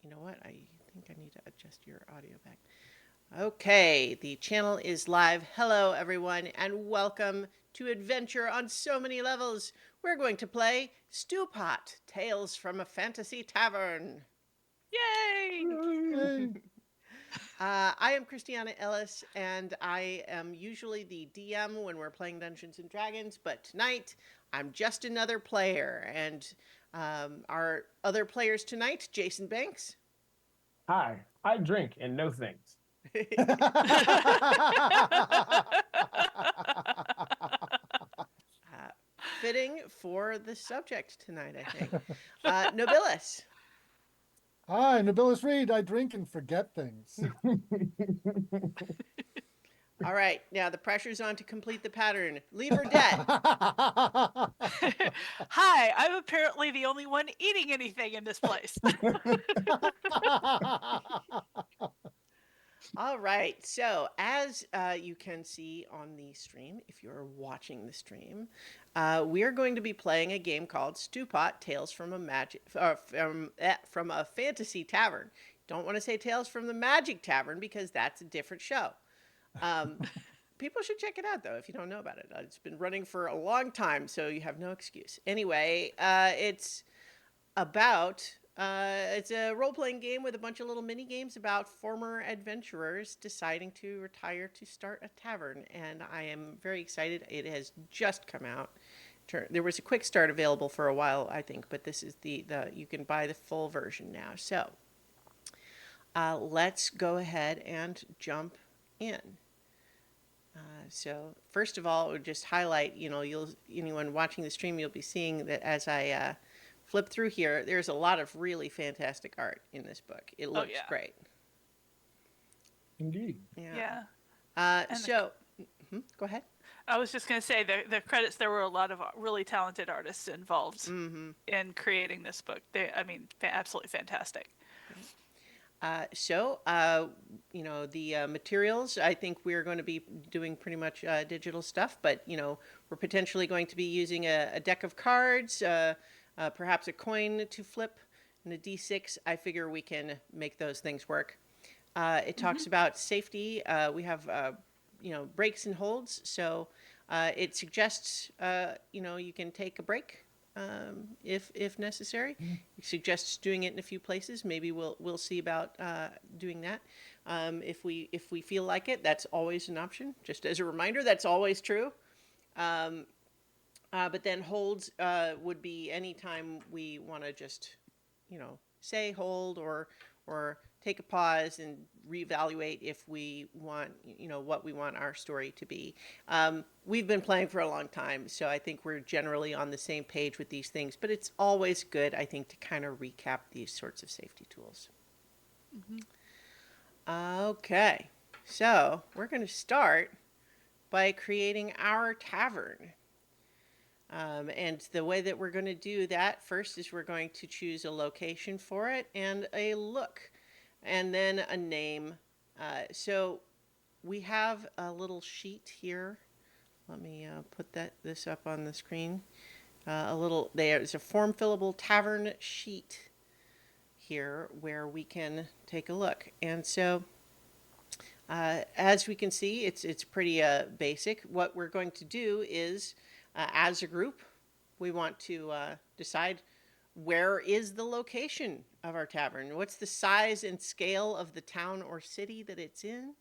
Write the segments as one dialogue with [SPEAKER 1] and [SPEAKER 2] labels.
[SPEAKER 1] You know what? I think I need to adjust your audio back. Okay, the channel is live. Hello, everyone, and welcome to Adventure on So Many Levels. We're going to play Stewpot, Tales from a Fantasy Tavern.
[SPEAKER 2] Yay!
[SPEAKER 3] Yay.
[SPEAKER 1] I am Christiana Ellis, and I am usually the DM when we're playing Dungeons and Dragons, but tonight I'm just another player. And our other players tonight, Jason Banks.
[SPEAKER 4] Hi, I drink and know things.
[SPEAKER 1] Fitting for the subject tonight, I think. Nobilis.
[SPEAKER 3] Hi, Nobilis Reed. I drink and forget things.
[SPEAKER 1] All right, now the pressure's on to complete the pattern. Leave or debt.
[SPEAKER 2] Hi, I'm apparently the only one eating anything in this place.
[SPEAKER 1] All right, so as you can see on the stream, if you're watching the stream, we are going to be playing a game called Stewpot: Tales from a Fantasy Tavern. Don't want to say Tales from the Magic Tavern because that's a different show. People should check it out though if you don't know about it. It's been running for a long time, so you have no excuse. Anyway, it's a role-playing game with a bunch of little mini games about former adventurers deciding to retire to start a tavern, and I am very excited. It has just come out. There was a quick start available for a while, I think, but this is the you can buy the full version now. So let's go ahead and jump in. So first of all, I would just highlight, anyone watching the stream, you'll be seeing that as I flip through here, there's a lot of really fantastic art in this book. It looks great.
[SPEAKER 4] Indeed.
[SPEAKER 2] Yeah.
[SPEAKER 1] Go ahead.
[SPEAKER 2] I was just going to say the credits. There were a lot of really talented artists involved in creating this book. Absolutely fantastic.
[SPEAKER 1] The materials, I think we're going to be doing pretty much digital stuff, but, we're potentially going to be using a deck of cards, perhaps a coin to flip, and a D6. I figure we can make those things work. It talks about safety. We have, breaks and holds. So it suggests, you can take a break if necessary. It suggests doing it in a few places. Maybe we'll see about doing that. If we feel like it, that's always an option. Just as a reminder, that's always true. But then holds would be any time we want to just, say hold or take a pause and reevaluate if we want, what we want our story to be. We've been playing for a long time, so I think we're generally on the same page with these things. But it's always good, I think, to kind of recap these sorts of safety tools. Okay, so we're going to start by creating our tavern. And the way that we're going to do that first is we're going to choose a location for it and a look, and then a name. So we have a little sheet here. Let me put this up on the screen. There's a form fillable tavern sheet here where we can take a look. And so as we can see, it's pretty basic. What we're going to do is as a group, we want to decide where is the location of our tavern? What's the size and scale of the town or city that it's in?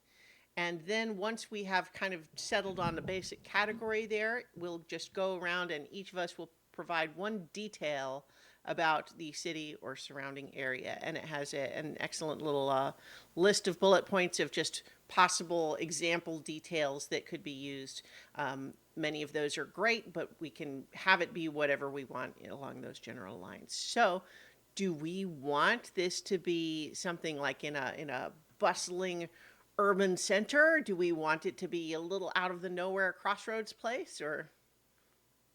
[SPEAKER 1] And then once we have kind of settled on the basic category there, we'll just go around and each of us will provide one detail about the city or surrounding area. And it has an excellent little list of bullet points of just possible example details that could be used. Many of those are great, but we can have it be whatever we want along those general lines. So do we want this to be something like in a bustling urban center? Do we want it to be a little out of the nowhere crossroads place? Or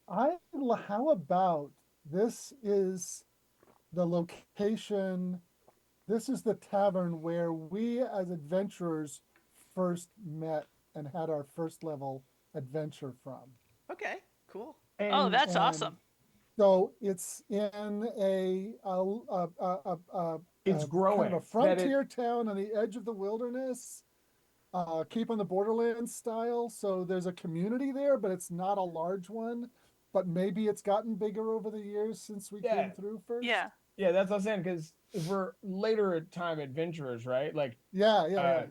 [SPEAKER 3] How about this is the location, this is the tavern where we as adventurers first met and had our first level adventure from.
[SPEAKER 1] okay, cool.
[SPEAKER 2] Oh,
[SPEAKER 4] And
[SPEAKER 2] that's
[SPEAKER 3] And
[SPEAKER 2] awesome.
[SPEAKER 3] So it's in a
[SPEAKER 4] It's
[SPEAKER 3] kind of a
[SPEAKER 4] growing.
[SPEAKER 3] frontier town on the edge of the wilderness, keep on the borderlands style. So there's a community there, but it's not a large one. But maybe it's gotten bigger over the years since we
[SPEAKER 4] Yeah,
[SPEAKER 3] came through first.
[SPEAKER 2] Yeah.
[SPEAKER 4] yeah, that's what I'm saying. Because if we're later time adventurers, right? Like,
[SPEAKER 3] Yeah,
[SPEAKER 4] uh,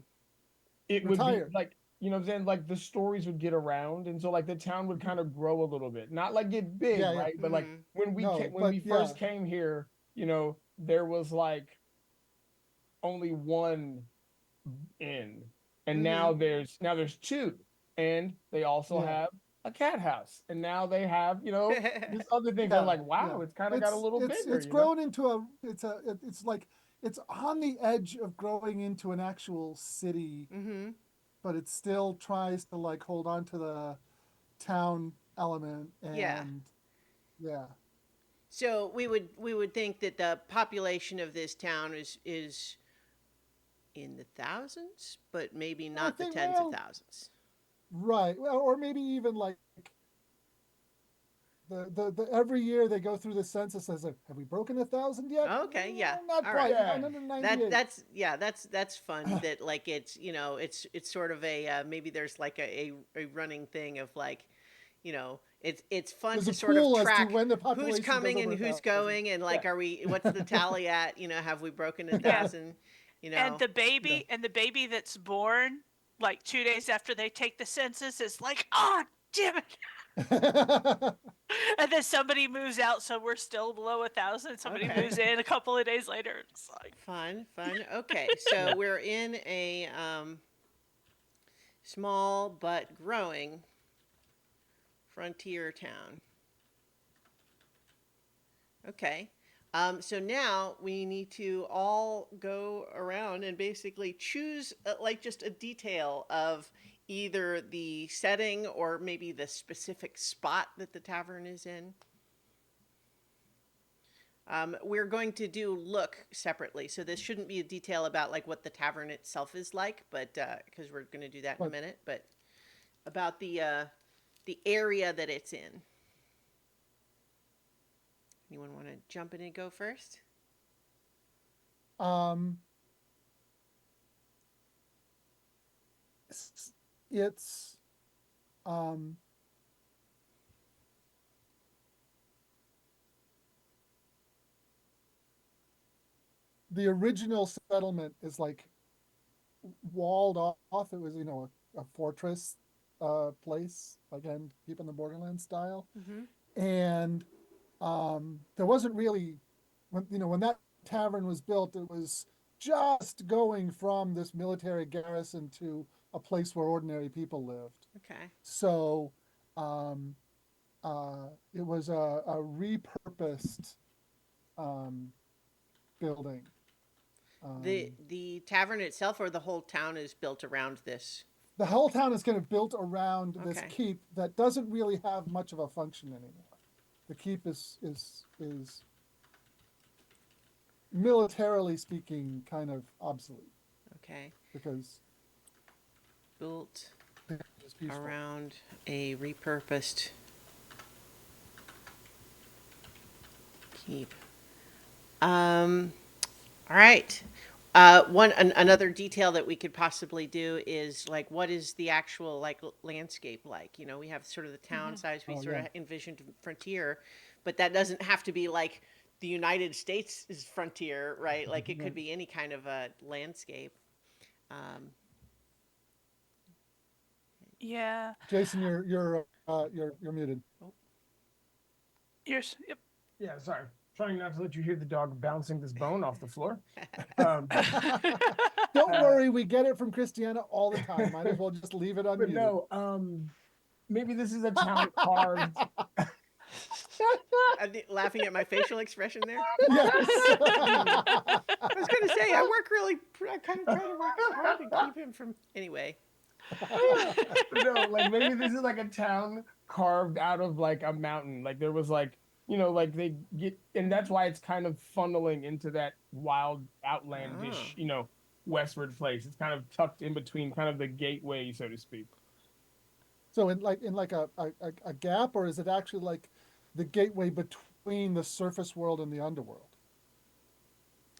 [SPEAKER 4] it would be
[SPEAKER 3] Retired.
[SPEAKER 4] like, you know what I'm saying? Like the stories would get around, and so like the town would kind of grow a little bit, not like get big,
[SPEAKER 3] Yeah, yeah.
[SPEAKER 4] right? But like
[SPEAKER 1] Mm-hmm.
[SPEAKER 3] No,
[SPEAKER 4] when
[SPEAKER 3] but
[SPEAKER 4] we
[SPEAKER 3] yeah.
[SPEAKER 4] first came here, there was like only one inn, and
[SPEAKER 1] Mm-hmm.
[SPEAKER 4] now there's two, and they also
[SPEAKER 3] Yeah.
[SPEAKER 4] have a cat house, and now they have this other thing. So I'm
[SPEAKER 3] Yeah,
[SPEAKER 4] like,
[SPEAKER 3] yeah.
[SPEAKER 4] wow, it's kind of got a little bigger,
[SPEAKER 3] It's grown into it's like it's on the edge of growing into an actual city,
[SPEAKER 1] Mm-hmm.
[SPEAKER 3] but it still tries to like hold on to the town element
[SPEAKER 1] Yeah.
[SPEAKER 3] and yeah.
[SPEAKER 1] So we would think that the population of this town is in the thousands, but maybe
[SPEAKER 3] I
[SPEAKER 1] not the
[SPEAKER 3] think
[SPEAKER 1] tens of
[SPEAKER 3] well,
[SPEAKER 1] thousands.
[SPEAKER 3] right. Well, or maybe even like the every year they go through the census as a have we broken 1,000 yet?
[SPEAKER 1] Okay, yeah.
[SPEAKER 3] Not
[SPEAKER 1] All
[SPEAKER 3] quite.
[SPEAKER 1] right.
[SPEAKER 4] Yeah.
[SPEAKER 3] 998.
[SPEAKER 1] That's fun that like it's sort of a maybe there's like a running thing of like it's fun
[SPEAKER 3] There's
[SPEAKER 1] to
[SPEAKER 3] a
[SPEAKER 1] sort of
[SPEAKER 3] pool as to
[SPEAKER 1] track
[SPEAKER 3] when the
[SPEAKER 1] who's
[SPEAKER 3] population goes
[SPEAKER 1] coming
[SPEAKER 3] over
[SPEAKER 1] and who's
[SPEAKER 3] 1,000.
[SPEAKER 1] going and
[SPEAKER 4] Yeah.
[SPEAKER 1] like are we what's the tally at, have we broken a
[SPEAKER 2] Yeah.
[SPEAKER 1] thousand,
[SPEAKER 2] And the
[SPEAKER 3] Yeah.
[SPEAKER 2] baby that's born like 2 days after they take the census is like, oh, damn it. And then somebody moves out, so we're still below 1,000. Somebody
[SPEAKER 1] Okay.
[SPEAKER 2] moves in a couple of days later. It's like,
[SPEAKER 1] Fun. Okay, so
[SPEAKER 4] Yeah.
[SPEAKER 1] we're in a small but growing frontier town. Okay. So now we need to all go around and basically choose like just a detail of either the setting or maybe the specific spot that the tavern is in. We're going to do look separately, so this shouldn't be a detail about like what the tavern itself is like, but because we're going to do that in a
[SPEAKER 3] But
[SPEAKER 1] minute. But about the area that it's in. Anyone want to jump in and go first?
[SPEAKER 3] um, it's um, the original settlement is like walled off. It was a fortress place again, keeping the Borderlands style,
[SPEAKER 1] Mm-hmm.
[SPEAKER 3] and there wasn't really when that tavern was built, it was just going from this military garrison to a place where ordinary people lived.
[SPEAKER 1] Okay.
[SPEAKER 3] So um, it was a repurposed um, building.
[SPEAKER 1] The tavern itself or the whole town is built around this.
[SPEAKER 3] The whole town is kind of built around this
[SPEAKER 1] Okay.
[SPEAKER 3] keep that doesn't really have much of a function anymore. The keep is militarily speaking kind of obsolete
[SPEAKER 1] Okay.
[SPEAKER 3] because
[SPEAKER 1] Built
[SPEAKER 3] it's peaceful.
[SPEAKER 1] around a repurposed keep. All right. Another detail that we could possibly do is like what is the actual like landscape like? We have sort of the town size we
[SPEAKER 3] Oh,
[SPEAKER 1] sort
[SPEAKER 3] yeah.
[SPEAKER 1] of envisioned frontier, but that doesn't have to be like the United States is frontier, right? Like it could be any kind of a landscape. Um,
[SPEAKER 2] yeah.
[SPEAKER 3] Jason, you're muted.
[SPEAKER 2] Yep.
[SPEAKER 4] Yeah, sorry. Trying not to let you hear the dog bouncing this bone off the floor. Um,
[SPEAKER 3] Don't worry, we get it from Christiana all the time. Might as well just leave it
[SPEAKER 4] but
[SPEAKER 3] unmuted.
[SPEAKER 4] no, maybe this is a town carved.
[SPEAKER 1] laughing at my facial expression there.
[SPEAKER 3] Yes.
[SPEAKER 1] I was gonna say I kind of try to work hard to keep him from. Anyway,
[SPEAKER 4] No, like maybe this is like a town carved out of like a mountain. Like there was like, like they get, and that's why it's kind of funneling into that wild, outlandish, westward place. It's kind of tucked in between kind of the gateway, so to speak.
[SPEAKER 3] So in like a gap, or is it actually like the gateway between the surface world and the underworld.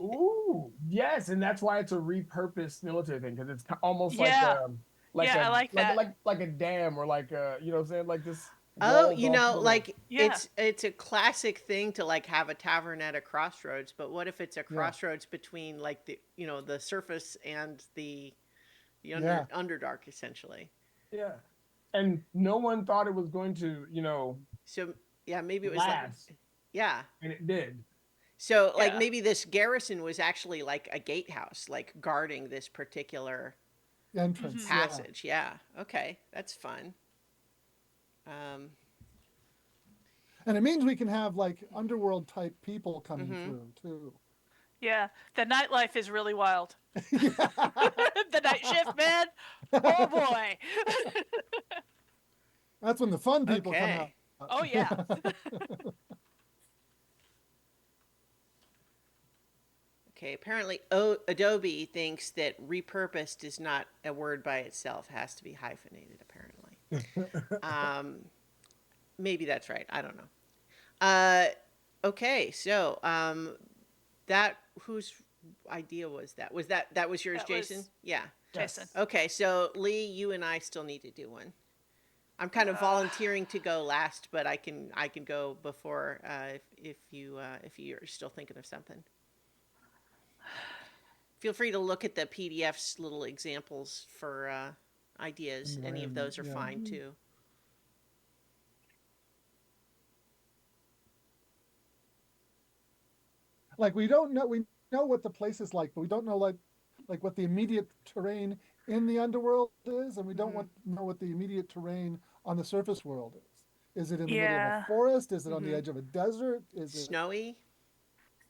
[SPEAKER 4] Ooh, yes, and that's why it's a repurposed military thing because it's almost
[SPEAKER 2] Yeah.
[SPEAKER 4] like
[SPEAKER 2] Yeah,
[SPEAKER 4] a
[SPEAKER 2] I like that.
[SPEAKER 4] like a dam or like a you know what I'm saying like this
[SPEAKER 1] Oh,
[SPEAKER 4] walled off little
[SPEAKER 1] like
[SPEAKER 2] Yeah.
[SPEAKER 1] it's a classic thing to like have a tavern at a crossroads, but what if it's a
[SPEAKER 3] Yeah.
[SPEAKER 1] crossroads between like the surface and the
[SPEAKER 3] Yeah.
[SPEAKER 1] underdark essentially.
[SPEAKER 4] yeah, and no one thought it was going to
[SPEAKER 1] So yeah, maybe it was like
[SPEAKER 4] last,
[SPEAKER 1] yeah.
[SPEAKER 4] and it did.
[SPEAKER 1] So like
[SPEAKER 2] Yeah.
[SPEAKER 1] maybe this garrison was actually like a gatehouse, like guarding this particular
[SPEAKER 3] Entrance.
[SPEAKER 2] Mhm.
[SPEAKER 3] Yeah.
[SPEAKER 1] passage. Yeah. Okay, that's fun. Um,
[SPEAKER 3] And it means we can have like underworld type people coming
[SPEAKER 1] mhm.
[SPEAKER 3] through too.
[SPEAKER 2] Yeah. The nightlife is really wild.
[SPEAKER 3] Yeah.
[SPEAKER 2] The night shift, man. Oh boy.
[SPEAKER 3] That's when the fun people come out.
[SPEAKER 1] Okay.
[SPEAKER 2] Oh yeah.
[SPEAKER 1] Okay. Apparently, Adobe thinks that repurposed is not a word by itself; it has to be hyphenated. Apparently, maybe that's right. I don't know. Okay. So that whose idea was that? That was yours,
[SPEAKER 2] That
[SPEAKER 1] Jason?
[SPEAKER 2] was
[SPEAKER 1] Yeah.
[SPEAKER 2] Jason.
[SPEAKER 4] Yes.
[SPEAKER 1] Okay. So Lee, you and I still need to do one. I'm kind of volunteering to go last, but I can go before if you're still thinking of something. Feel free to look at the PDF's little examples for ideas. Any of
[SPEAKER 3] Environment,
[SPEAKER 1] those are
[SPEAKER 3] yeah.
[SPEAKER 1] fine too.
[SPEAKER 3] Like we know what the place is like, but we don't know like what the immediate terrain in the underworld is, and we don't
[SPEAKER 1] Mhm.
[SPEAKER 3] know what the immediate terrain on the surface world is. Is it in the middle of a
[SPEAKER 2] Yeah.
[SPEAKER 3] forest? Is it on the
[SPEAKER 1] Mhm.
[SPEAKER 3] edge of a desert? Is it
[SPEAKER 1] Snowy.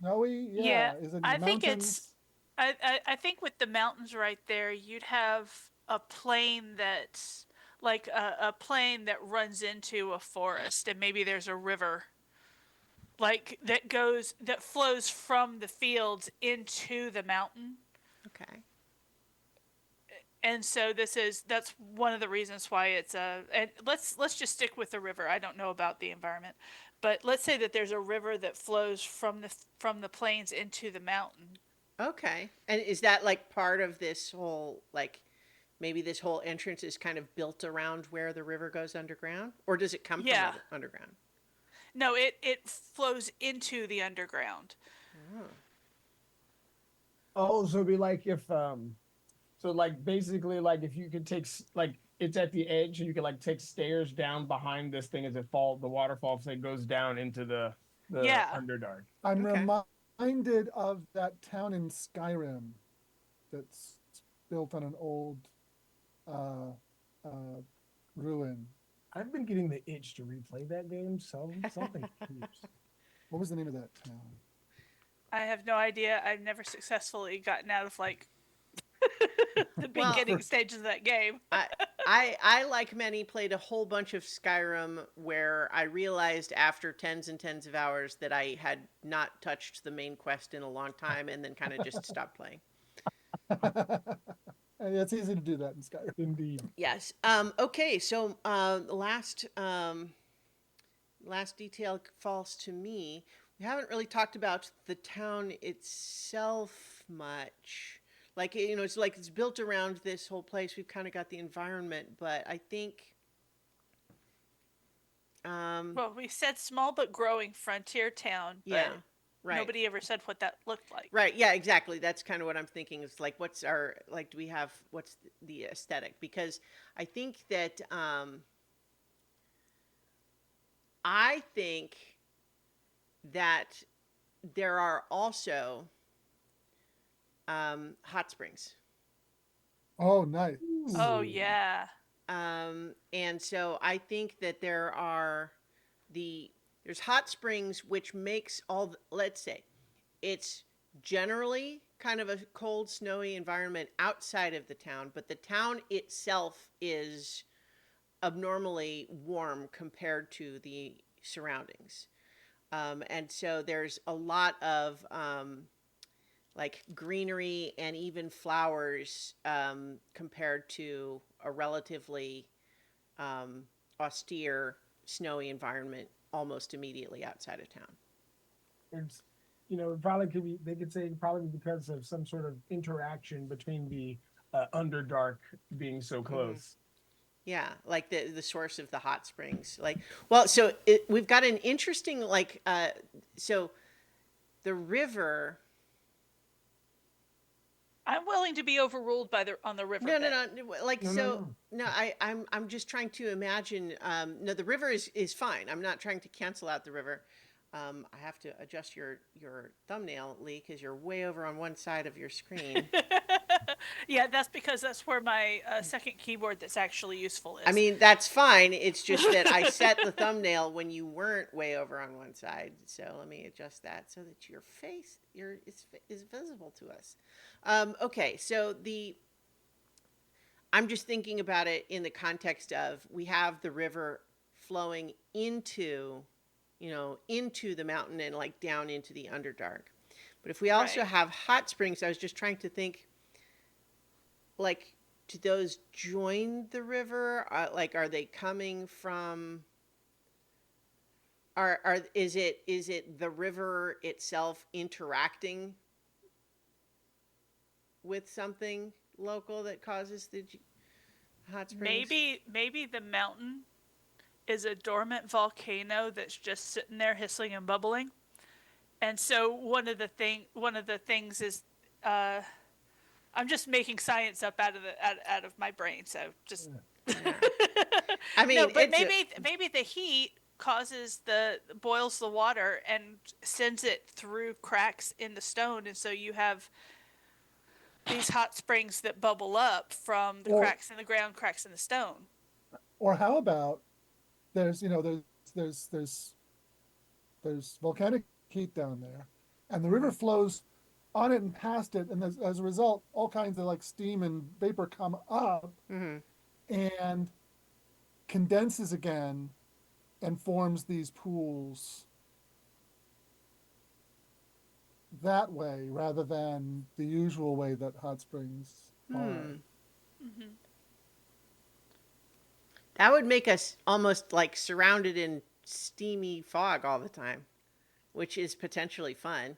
[SPEAKER 3] snowy?
[SPEAKER 2] Yeah.
[SPEAKER 3] Yeah. Is it in the
[SPEAKER 2] I think it's
[SPEAKER 3] mountains?
[SPEAKER 2] I think with the mountains right there, you'd have a plain that's like a plain that runs into a forest, and maybe there's a river like that flows from the fields into the mountain.
[SPEAKER 1] Okay.
[SPEAKER 2] And so that's one of the reasons why it's and let's just stick with the river. I don't know about the environment, but let's say that there's a river that flows from the plains into the mountain.
[SPEAKER 1] Okay. And is that like part of this whole like maybe this whole entrance is kind of built around where the river goes underground, or does it come from
[SPEAKER 2] Yeah.
[SPEAKER 1] underground?
[SPEAKER 2] No, it flows into the underground.
[SPEAKER 1] Oh.
[SPEAKER 4] Oh, so it'd be like if so like basically like if you could take like it's at the edge and you could like take stairs down behind this thing as it falls the waterfall so it goes down into the
[SPEAKER 2] Yeah.
[SPEAKER 4] underdark.
[SPEAKER 3] I'm
[SPEAKER 1] Okay.
[SPEAKER 3] reminded of that town in Skyrim that's built on an old uh, uh, ruin.
[SPEAKER 4] I've been getting the itch to replay that game, so something keeps.
[SPEAKER 3] What was the name of that town?
[SPEAKER 2] I have no idea. I've never successfully gotten out of like the
[SPEAKER 1] Well,
[SPEAKER 2] beginning stages of that game.
[SPEAKER 1] I I like many played a whole bunch of Skyrim where I realized after tens and tens of hours that I had not touched the main quest in a long time and then kind of just stopped playing.
[SPEAKER 3] And it's easy to do that in Skyrim.
[SPEAKER 4] Indeed.
[SPEAKER 1] Yes. Okay. So last detail falls to me. We haven't really talked about the town itself much. Like it's like it's built around this whole place. We've kind of got the environment, but I think um,
[SPEAKER 2] Well, we said small but growing frontier town,
[SPEAKER 1] yeah,
[SPEAKER 2] but
[SPEAKER 1] right.
[SPEAKER 2] nobody ever said what that looked like.
[SPEAKER 1] Right. Yeah, exactly. That's kind of what I'm thinking. It's like, what's our, like, do we have, what's the aesthetic? Because I think that, I think that there are also, hot springs.
[SPEAKER 3] Oh, nice.
[SPEAKER 2] Oh
[SPEAKER 4] Ooh.
[SPEAKER 2] yeah.
[SPEAKER 1] And so I think that there's hot springs, which makes let's say, it's generally kind of a cold, snowy environment outside of the town, but the town itself is abnormally warm compared to the surroundings. And so there's a lot of like greenery and even flowers compared to a relatively austere, snowy environment almost immediately outside of town.
[SPEAKER 4] It's, it probably could be. They could say probably because of some sort of interaction between the Underdark being so
[SPEAKER 1] Mhm.
[SPEAKER 4] close.
[SPEAKER 1] Yeah, like the source of the hot springs. Like, well, so we've got an interesting so the river.
[SPEAKER 2] I'm willing to be overruled by the on the river
[SPEAKER 1] No, no,
[SPEAKER 2] bit.
[SPEAKER 1] no. Like
[SPEAKER 4] No, no,
[SPEAKER 1] so.
[SPEAKER 4] no.
[SPEAKER 1] No, I'm just trying to imagine. No, the river is fine. I'm not trying to cancel out the river. I have to adjust your thumbnail, Lee, because you're way over on one side of your screen.
[SPEAKER 2] Yeah, that's because that's where my second keyboard that's actually useful
[SPEAKER 1] I
[SPEAKER 2] is.
[SPEAKER 1] mean, that's fine. It's just that I set the thumbnail when you weren't way over on one side. So let me adjust that so that your face is visible to us. Okay, so I'm just thinking about it in the context of we have the river flowing into the mountain and like down into the Underdark. But if we also
[SPEAKER 2] Right.
[SPEAKER 1] have hot springs, I was just trying to think, like, do those join the river? Like, are they coming from? Are is it the river itself interacting with something local that causes the hot springs?
[SPEAKER 2] Maybe the mountain is a dormant volcano that's just sitting there hissing and bubbling. And so one of the things is uh, I'm just making science up out of my brain. So just
[SPEAKER 1] Yeah. I
[SPEAKER 2] no,
[SPEAKER 1] mean,
[SPEAKER 2] but
[SPEAKER 1] it's
[SPEAKER 2] maybe the heat causes the boils the water and sends it through cracks in the stone, and so you have these hot springs that bubble up from the
[SPEAKER 3] Or
[SPEAKER 2] cracks in the ground, cracks in the stone.
[SPEAKER 3] or how about there's you know there's there's there's volcanic heat down there, and the river
[SPEAKER 1] Mhm.
[SPEAKER 3] flows on it and past it, and as a result, all kinds of like steam and vapor come up
[SPEAKER 1] Mhm.
[SPEAKER 3] and condenses again and forms these pools that way rather than the usual way that hot springs are.
[SPEAKER 1] Hmm.
[SPEAKER 2] Mm-hmm.
[SPEAKER 1] That would make us almost like surrounded in steamy fog all the time, which is potentially fun.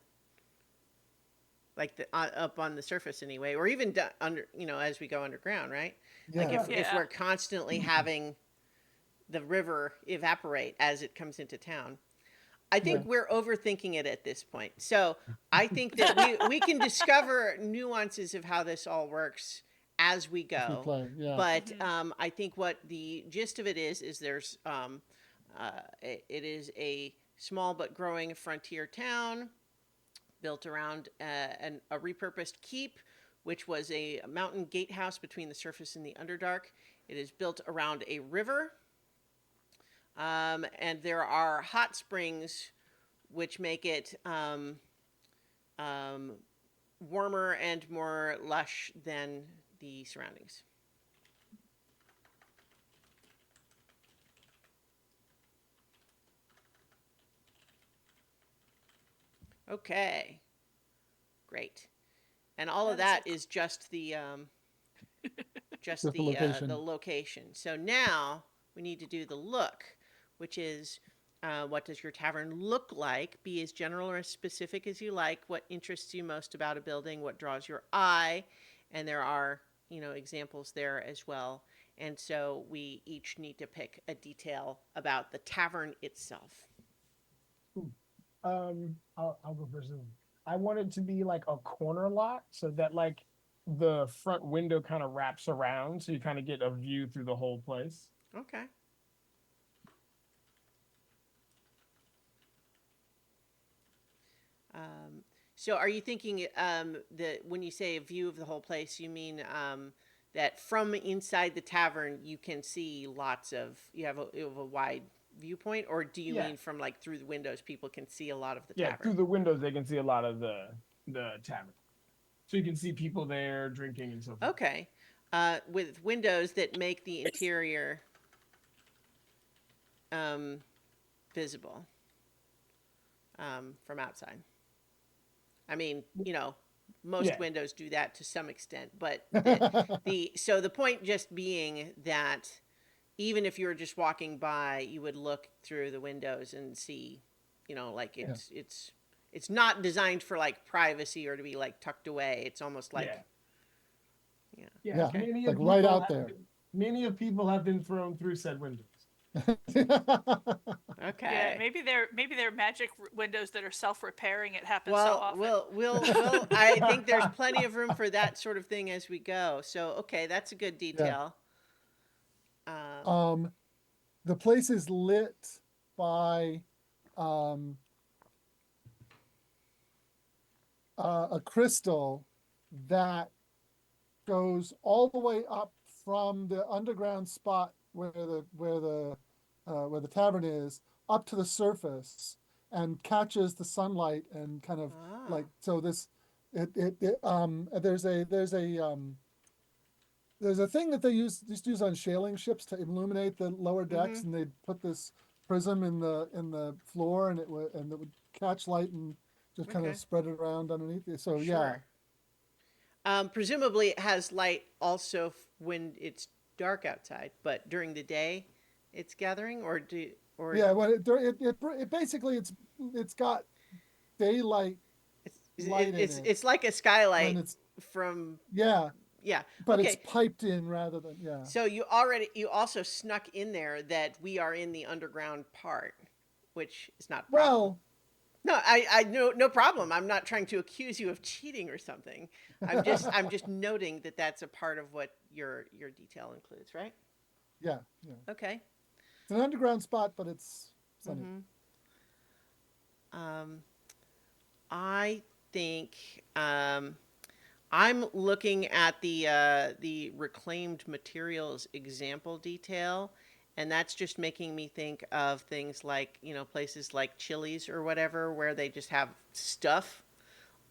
[SPEAKER 1] Like up on the surface anyway, or even under, as we go underground, right? Like
[SPEAKER 3] Yeah.
[SPEAKER 1] if
[SPEAKER 2] Yeah.
[SPEAKER 1] we're constantly having the river evaporate as it comes into town. I
[SPEAKER 3] Yeah.
[SPEAKER 1] think we're overthinking it at this point. So I think that we can discover nuances of how this all works as we
[SPEAKER 3] As we
[SPEAKER 1] go.
[SPEAKER 3] play. Yeah.
[SPEAKER 1] But
[SPEAKER 2] Mm-hmm.
[SPEAKER 1] I think what the gist of it is there's it is a small but growing frontier town built around a repurposed keep, which was a mountain gatehouse between the surface and the Underdark. It is built around a river, and there are hot springs which make it um, warmer and more lush than the surroundings. Okay, great. And all of
[SPEAKER 2] That is
[SPEAKER 1] that
[SPEAKER 2] a
[SPEAKER 1] is just
[SPEAKER 3] Just the
[SPEAKER 1] the
[SPEAKER 3] location.
[SPEAKER 1] location. So now we need to do the look, which is what does your tavern look like? Be as general or as specific as you like. What interests you most about a building? What draws your eye? And there are examples there as well. And so we each need to pick a detail about the tavern itself.
[SPEAKER 4] I'll go first. I want it to be like a corner lot, so that like the front window kind of wraps around, so you kind of get a view through the whole place.
[SPEAKER 1] Okay. So are you thinking that when you say a view of the whole place, you mean that from inside the tavern you can see you have a wide viewpoint, or do you
[SPEAKER 4] Yeah,
[SPEAKER 1] mean from like through the windows people can see a lot of the
[SPEAKER 4] yeah. Through
[SPEAKER 1] tavern?
[SPEAKER 4] the windows, they can see a lot of the tavern, so you can see people there drinking and so forth.
[SPEAKER 1] Okay. With windows that make the interior um, visible from outside. I mean, most
[SPEAKER 4] Yeah,
[SPEAKER 1] windows do that to some extent, but the point just being that even if you were just walking by, you would look through the windows and see, like
[SPEAKER 3] Yeah.
[SPEAKER 1] it's it's not designed for like privacy or to be like tucked away. It's almost like,
[SPEAKER 4] Yeah.
[SPEAKER 1] yeah.
[SPEAKER 3] Yeah,
[SPEAKER 1] Okay.
[SPEAKER 4] Many
[SPEAKER 3] like
[SPEAKER 4] of
[SPEAKER 3] right
[SPEAKER 4] people
[SPEAKER 3] out
[SPEAKER 4] have
[SPEAKER 3] there.
[SPEAKER 4] been- many of people have been thrown through said windows.
[SPEAKER 2] Yeah,
[SPEAKER 1] Okay.
[SPEAKER 2] maybe they're magic windows that are self-repairing. It happens so
[SPEAKER 1] Well,
[SPEAKER 2] often.
[SPEAKER 1] we'll. I think there's plenty of room for that sort of thing as we go. So, okay, that's a good
[SPEAKER 3] Yeah.
[SPEAKER 1] detail. Um,
[SPEAKER 3] Um, the place is lit by um, a crystal that goes all the way up from the underground spot where the tavern is up to the surface and catches the sunlight and kind of
[SPEAKER 1] ah,
[SPEAKER 3] like so this it there's a thing that they used to use on sailing ships to illuminate the lower decks,
[SPEAKER 1] mm-hmm,
[SPEAKER 3] and they'd put this prism in the floor, and it would catch light and just kind of
[SPEAKER 1] okay,
[SPEAKER 3] spread it around underneath it. So yeah,
[SPEAKER 1] sure. Presumably, it has light also when it's dark outside, but during the day, it's gathering, or
[SPEAKER 3] yeah. Well, it basically it's got daylight light in it
[SPEAKER 1] it's like a
[SPEAKER 3] when
[SPEAKER 1] skylight
[SPEAKER 3] it's
[SPEAKER 1] from
[SPEAKER 3] yeah,
[SPEAKER 1] yeah.
[SPEAKER 3] but it's
[SPEAKER 1] Okay,
[SPEAKER 3] piped in rather than yeah.
[SPEAKER 1] so you also snuck in there that we are in the underground part, which is not a problem.
[SPEAKER 3] Well,
[SPEAKER 1] No, I no problem. I'm not trying to accuse you of cheating or something. I'm just noting that that's a part of what your detail includes, right?
[SPEAKER 3] yeah, yeah.
[SPEAKER 1] Okay.
[SPEAKER 3] It's an underground spot, but it's sunny.
[SPEAKER 1] Mm-hmm. Um, I think I'm looking at the reclaimed materials example detail, and that's just making me think of things like places like Chili's or whatever, where they just have stuff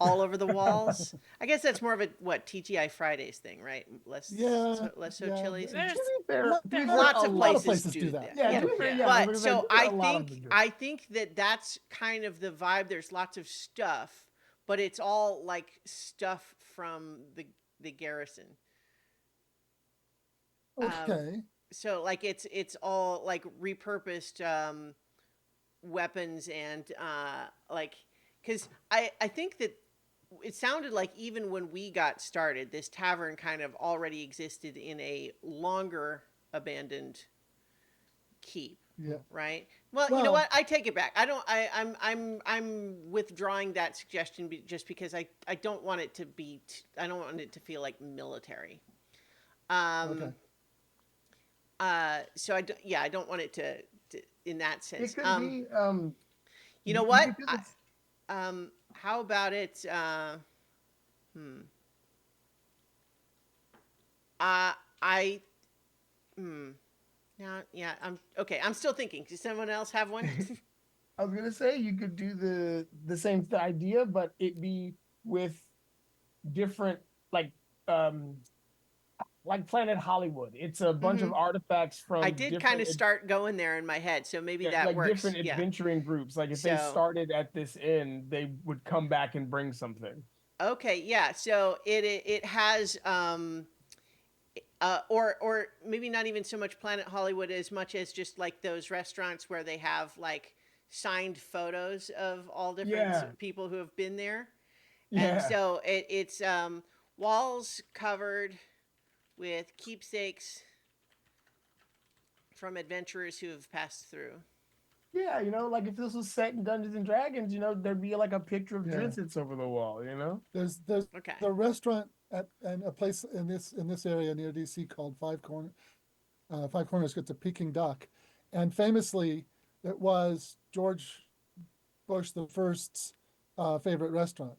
[SPEAKER 1] all over the walls. I guess that's more of a TGI Fridays thing, right?
[SPEAKER 3] Yeah,
[SPEAKER 1] Less so
[SPEAKER 3] yeah.
[SPEAKER 1] Chili's.
[SPEAKER 4] To
[SPEAKER 2] There's
[SPEAKER 4] be fair,
[SPEAKER 3] Lo-
[SPEAKER 4] to be fair,
[SPEAKER 1] Lots
[SPEAKER 4] a
[SPEAKER 1] of
[SPEAKER 3] lot of
[SPEAKER 1] places
[SPEAKER 3] places do that.
[SPEAKER 1] that.
[SPEAKER 4] Yeah,
[SPEAKER 1] Yeah.
[SPEAKER 4] to be fair,
[SPEAKER 2] Yeah.
[SPEAKER 4] yeah. I was
[SPEAKER 1] But
[SPEAKER 4] gonna say,
[SPEAKER 1] so
[SPEAKER 4] to be fair, a lot of them do.
[SPEAKER 1] I think that that's kind of the vibe. There's lots of stuff, but it's all like stuff from the garrison. Um,
[SPEAKER 3] Okay.
[SPEAKER 1] so like it's all like repurposed weapons and like because I think that it sounded like even when we got started, this tavern kind of already existed in a longer abandoned keep,
[SPEAKER 3] Yeah.
[SPEAKER 1] right? Well, you know
[SPEAKER 3] Well,
[SPEAKER 1] what? I take it back. I don't. I'm withdrawing that suggestion just because I don't want it to be. I don't want it to feel like military.
[SPEAKER 3] okay.
[SPEAKER 1] Um. So yeah, I don't want it to in that sense.
[SPEAKER 4] It could be.
[SPEAKER 1] You know
[SPEAKER 4] You
[SPEAKER 1] what?
[SPEAKER 4] could do this.
[SPEAKER 1] How about it? Hmm. I. Hmm. Yeah. Yeah. I'm okay. I'm still thinking. Does someone else have one?
[SPEAKER 4] I was gonna say you could do the same idea, but it be with different um like Planet Hollywood. It's a bunch of
[SPEAKER 1] Hmm.
[SPEAKER 4] artifacts
[SPEAKER 1] I
[SPEAKER 4] from
[SPEAKER 1] did kind
[SPEAKER 4] different
[SPEAKER 1] of start going there in my head, so maybe
[SPEAKER 4] yeah,
[SPEAKER 1] that
[SPEAKER 4] like
[SPEAKER 1] works.
[SPEAKER 4] different
[SPEAKER 1] Yeah.
[SPEAKER 4] adventuring groups. Like if they
[SPEAKER 1] So
[SPEAKER 4] started at this inn, they would come back and bring something.
[SPEAKER 1] okay. Yeah. So it has or maybe not even so much Planet Hollywood as much as just like those restaurants where they have like signed photos of all different
[SPEAKER 4] Yeah,
[SPEAKER 1] people who have been there. And
[SPEAKER 4] yeah,
[SPEAKER 1] so it's walls covered with keepsakes from adventurers who have passed through.
[SPEAKER 4] yeah. Like if this was set in Dungeons and Dragons, there'd be like a picture of
[SPEAKER 3] Yeah.
[SPEAKER 4] Drinsits over the wall.
[SPEAKER 3] There's
[SPEAKER 1] Okay.
[SPEAKER 3] a restaurant at and a place in this area near DC called Five Corners gets a Peking duck, and famously, it was George Bush the first's favorite restaurant,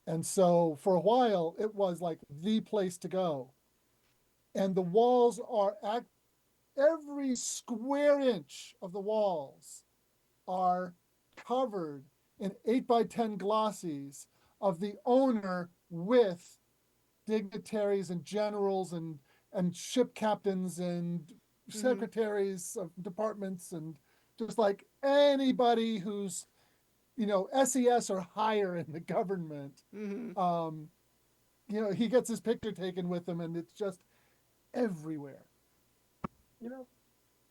[SPEAKER 3] and so for a while it was like the place to go, and the walls are at every square inch of the walls are covered in 8x10 glossies of the owner with dignitaries and generals and ship captains and
[SPEAKER 1] Mm-hmm.
[SPEAKER 3] secretaries of departments and just like anybody who's SES or higher in the government.
[SPEAKER 1] Mm-hmm.
[SPEAKER 3] He gets his picture taken with him, and it's just everywhere.
[SPEAKER 4] You know,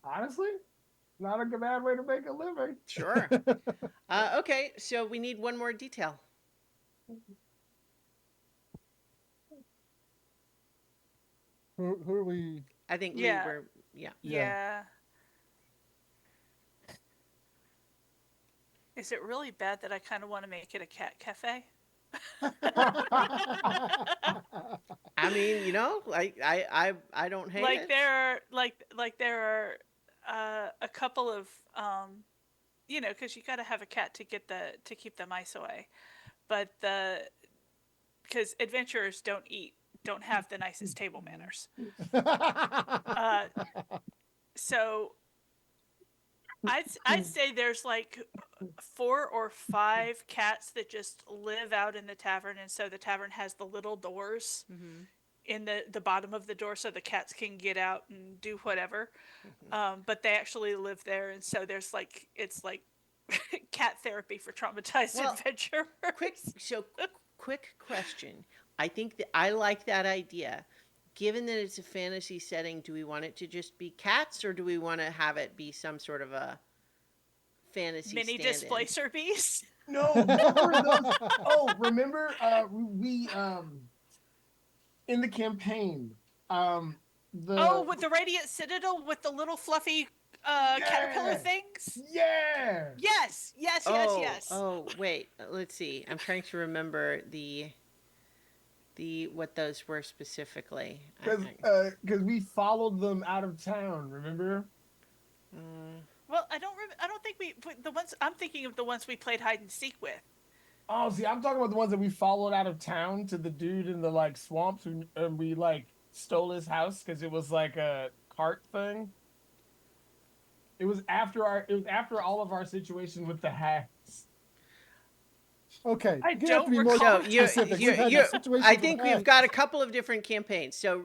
[SPEAKER 4] honestly, Not a bad way to make a living.
[SPEAKER 1] Sure. Okay, so we need one more detail.
[SPEAKER 3] Who are we?
[SPEAKER 1] I think Lee
[SPEAKER 2] Yeah.
[SPEAKER 1] were, yeah.
[SPEAKER 2] Yeah. Is it really bad that I kind of want to make it a cat cafe?
[SPEAKER 1] I mean, like I don't hate
[SPEAKER 2] Like
[SPEAKER 1] it.
[SPEAKER 2] there are a couple of because you got to have a cat to keep the mice away. But the because adventurers don't have the nicest table manners. Uh, so I'd say there's like 4 or 5 cats that just live out in the tavern, and so the tavern has the little doors
[SPEAKER 1] Mm-hmm.
[SPEAKER 2] in the bottom of the door, so the cats can get out and do whatever. But they actually live there, and so it's like cat therapy for traumatized
[SPEAKER 1] Well,
[SPEAKER 2] adventurers.
[SPEAKER 1] Quick question. I think that I like that idea. Given that it's a fantasy setting, do we want it to just be cats, or do we want to have it be some sort of a fantasy
[SPEAKER 2] Mini
[SPEAKER 1] stand-in?
[SPEAKER 2] displacer beast.
[SPEAKER 4] No, what were those? Oh, remember we in the campaign the
[SPEAKER 2] Oh, with the Radiant Citadel with the little fluffy caterpillar
[SPEAKER 4] yeah
[SPEAKER 2] things?
[SPEAKER 4] yeah
[SPEAKER 2] Yes, yes, yes,
[SPEAKER 1] Oh,
[SPEAKER 2] yes.
[SPEAKER 1] wait. Let's see. I'm trying to remember the what those were specifically.
[SPEAKER 4] because we followed them out of town. Remember?
[SPEAKER 2] Well, I don't think the ones I'm thinking of the ones we played hide and seek with.
[SPEAKER 4] Oh, see, I'm talking about the ones that we followed out of town to the dude in the like swamps, and we like stole his house because it was like a cart thing. It was after all of our situation with the hacks.
[SPEAKER 3] Okay,
[SPEAKER 2] I
[SPEAKER 3] you have to
[SPEAKER 2] don't
[SPEAKER 3] be more
[SPEAKER 2] recall.
[SPEAKER 1] So you
[SPEAKER 3] specific.
[SPEAKER 1] you
[SPEAKER 3] We've had
[SPEAKER 1] you.
[SPEAKER 3] situations
[SPEAKER 1] I
[SPEAKER 3] with
[SPEAKER 1] think we've
[SPEAKER 3] hacks.
[SPEAKER 1] got a couple of different campaigns. So,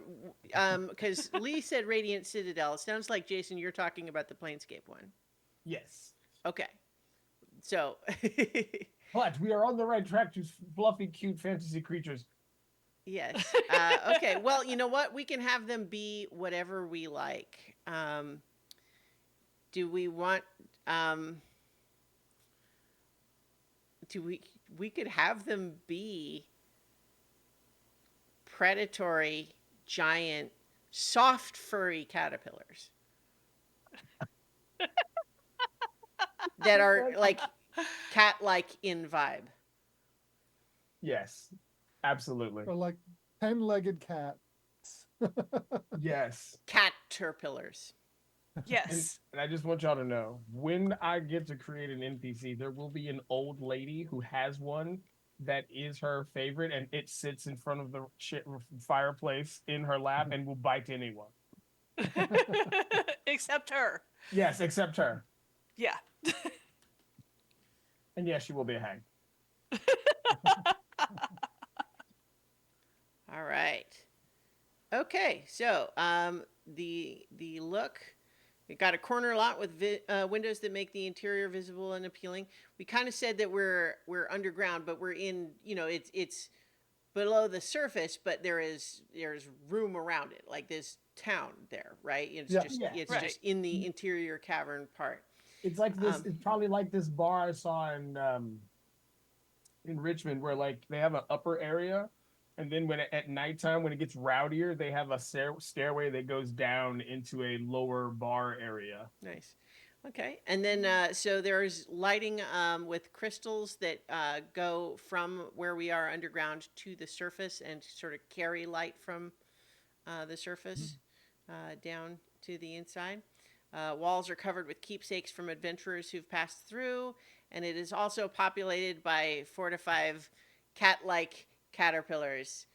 [SPEAKER 1] because Lee said Radiant Citadel, it sounds like Jason, you're talking about the Planescape one.
[SPEAKER 4] Yes,
[SPEAKER 1] Okay. So,
[SPEAKER 4] but we are on the right track to fluffy, cute fantasy creatures.
[SPEAKER 1] yes. Okay. Well, you know what? We can have them be whatever we like. Do we want? Um, do we could have them be predatory, giant, soft, furry caterpillars that are like cat-like in vibe.
[SPEAKER 4] Yes, absolutely.
[SPEAKER 3] Or like 10-legged cats.
[SPEAKER 4] Yes.
[SPEAKER 1] Caterpillars.
[SPEAKER 2] Yes.
[SPEAKER 4] And I just want y'all to know, when I get to create an NPC, there will be an old lady who has one that is her favorite, and it sits in front of the fireplace in her lap and will bite anyone.
[SPEAKER 2] Except her.
[SPEAKER 4] Yes, except her.
[SPEAKER 2] Yeah.
[SPEAKER 4] And yes, she will be a hag.
[SPEAKER 1] All right. Okay, so the look. We got a corner lot with windows that make the interior visible and appealing. We kind of said that we're underground, but we're in. It's below the surface, but there's room around it. Like there's town there, right? It's
[SPEAKER 3] Yeah.
[SPEAKER 1] just
[SPEAKER 4] Yeah.
[SPEAKER 1] it's
[SPEAKER 2] Right.
[SPEAKER 1] just in the interior cavern part.
[SPEAKER 4] It's like this.
[SPEAKER 1] Um,
[SPEAKER 4] It's probably like this bar I saw in Richmond, where like they have an upper area, and then at nighttime when it gets rowdier, they have a stairway that goes down into a lower bar area.
[SPEAKER 1] Nice. Okay. And then, so there's lighting with crystals that go from where we are underground to the surface and sort of carry light from the surface down to the inside. Walls are covered with keepsakes from adventurers who've passed through, and it is also populated by 4 to 5 cat-like caterpillars,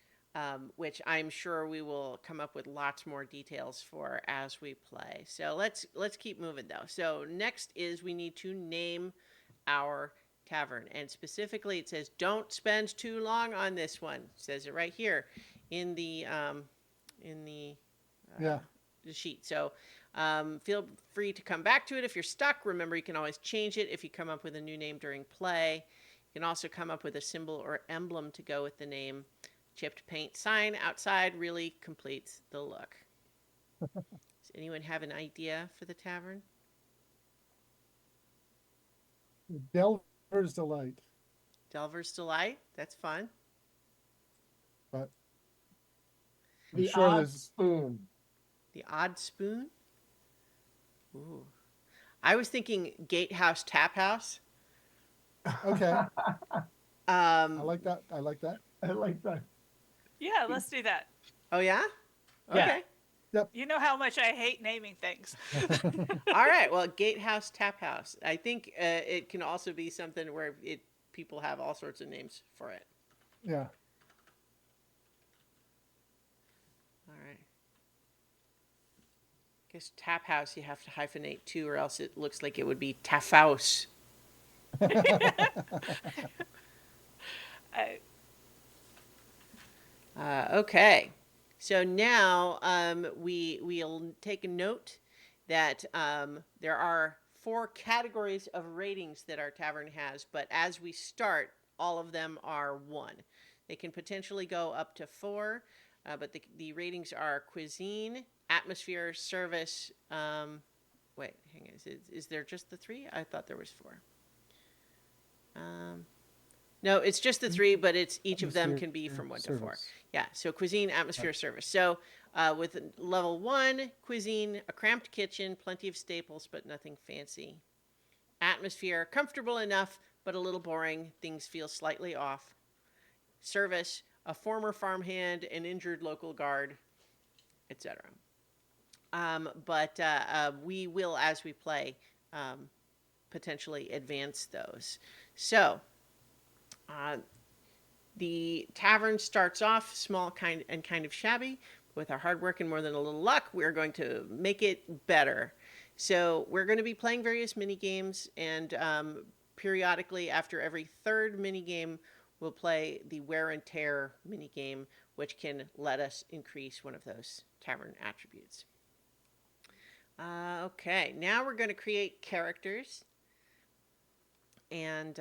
[SPEAKER 1] which I'm sure we will come up with lots more details for as we play. So let's keep moving though. So next is we need to name our tavern, and specifically it says don't spend too long on this one. It says it right here in the
[SPEAKER 3] Yeah.
[SPEAKER 1] the sheet. So feel free to come back to it if you're stuck. Remember, you can always change it if you come up with a new name during play. You can also come up with a symbol or emblem to go with the name. Chipped paint sign outside really completes the look. Does anyone have an idea for the tavern?
[SPEAKER 3] Delver's Delight.
[SPEAKER 1] Delver's Delight. That's fun.
[SPEAKER 3] But I'm
[SPEAKER 4] The
[SPEAKER 3] sure
[SPEAKER 4] odd
[SPEAKER 3] there's
[SPEAKER 4] spoon.
[SPEAKER 1] The Odd Spoon. Ooh. I was thinking Gatehouse Tap House.
[SPEAKER 3] okay. I
[SPEAKER 1] Um,
[SPEAKER 3] like that. I like that.
[SPEAKER 4] I like that.
[SPEAKER 2] Yeah, let's do that.
[SPEAKER 1] oh yeah?
[SPEAKER 4] Yeah.
[SPEAKER 1] Okay.
[SPEAKER 3] Yep.
[SPEAKER 2] You know how much I hate naming things.
[SPEAKER 1] All right. Well, Gatehouse Tap House. I think it can also be something where people have all sorts of names for it.
[SPEAKER 3] Yeah.
[SPEAKER 1] All right. I guess Tap House you have to hyphenate too, or else it looks like it would be Tafhouse.
[SPEAKER 2] I,
[SPEAKER 1] Okay. So now we'll take a note that there are 4 categories of ratings that our tavern has, but as we start, all of them are 1. They can potentially go up to 4, but the ratings are cuisine, atmosphere, service. Wait, hang on. Is there just the 3? I thought there was 4. Um, no, it's just the 3, but it's each of them
[SPEAKER 3] Atmosphere,
[SPEAKER 1] can be from 1 to 4.
[SPEAKER 3] service.
[SPEAKER 1] Yeah, so cuisine, atmosphere, service. So with level 1, cuisine, a cramped kitchen, plenty of staples, but nothing fancy. Atmosphere, comfortable enough, but a little boring. Things feel slightly off. Service, a former farmhand, an injured local guard, etc. But we will, as we play, potentially advance those. So uh, the tavern starts off small, kind of shabby. With our hard work and more than a little luck, we're going to make it better. So we're going to be playing various mini games, and periodically, after every third mini game, we'll play the wear and tear mini game, which can let us increase one of those tavern attributes. Okay, now we're going to create characters. And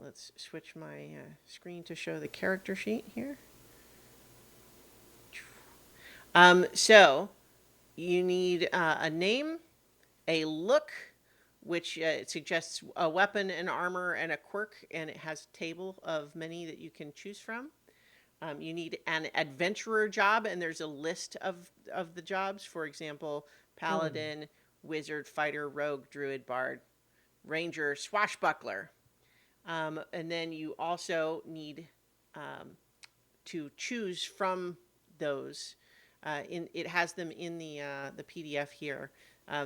[SPEAKER 1] let's switch my screen to show the character sheet here. So you need a name, a look, which it suggests a weapon, an armor, and a quirk, and it has a table of many that you can choose from. You need an adventurer job, and there's a list of the jobs. For example, paladin, wizard, fighter, rogue, druid, bard, ranger, swashbuckler. And then you also need to choose from those. It has them in the PDF here.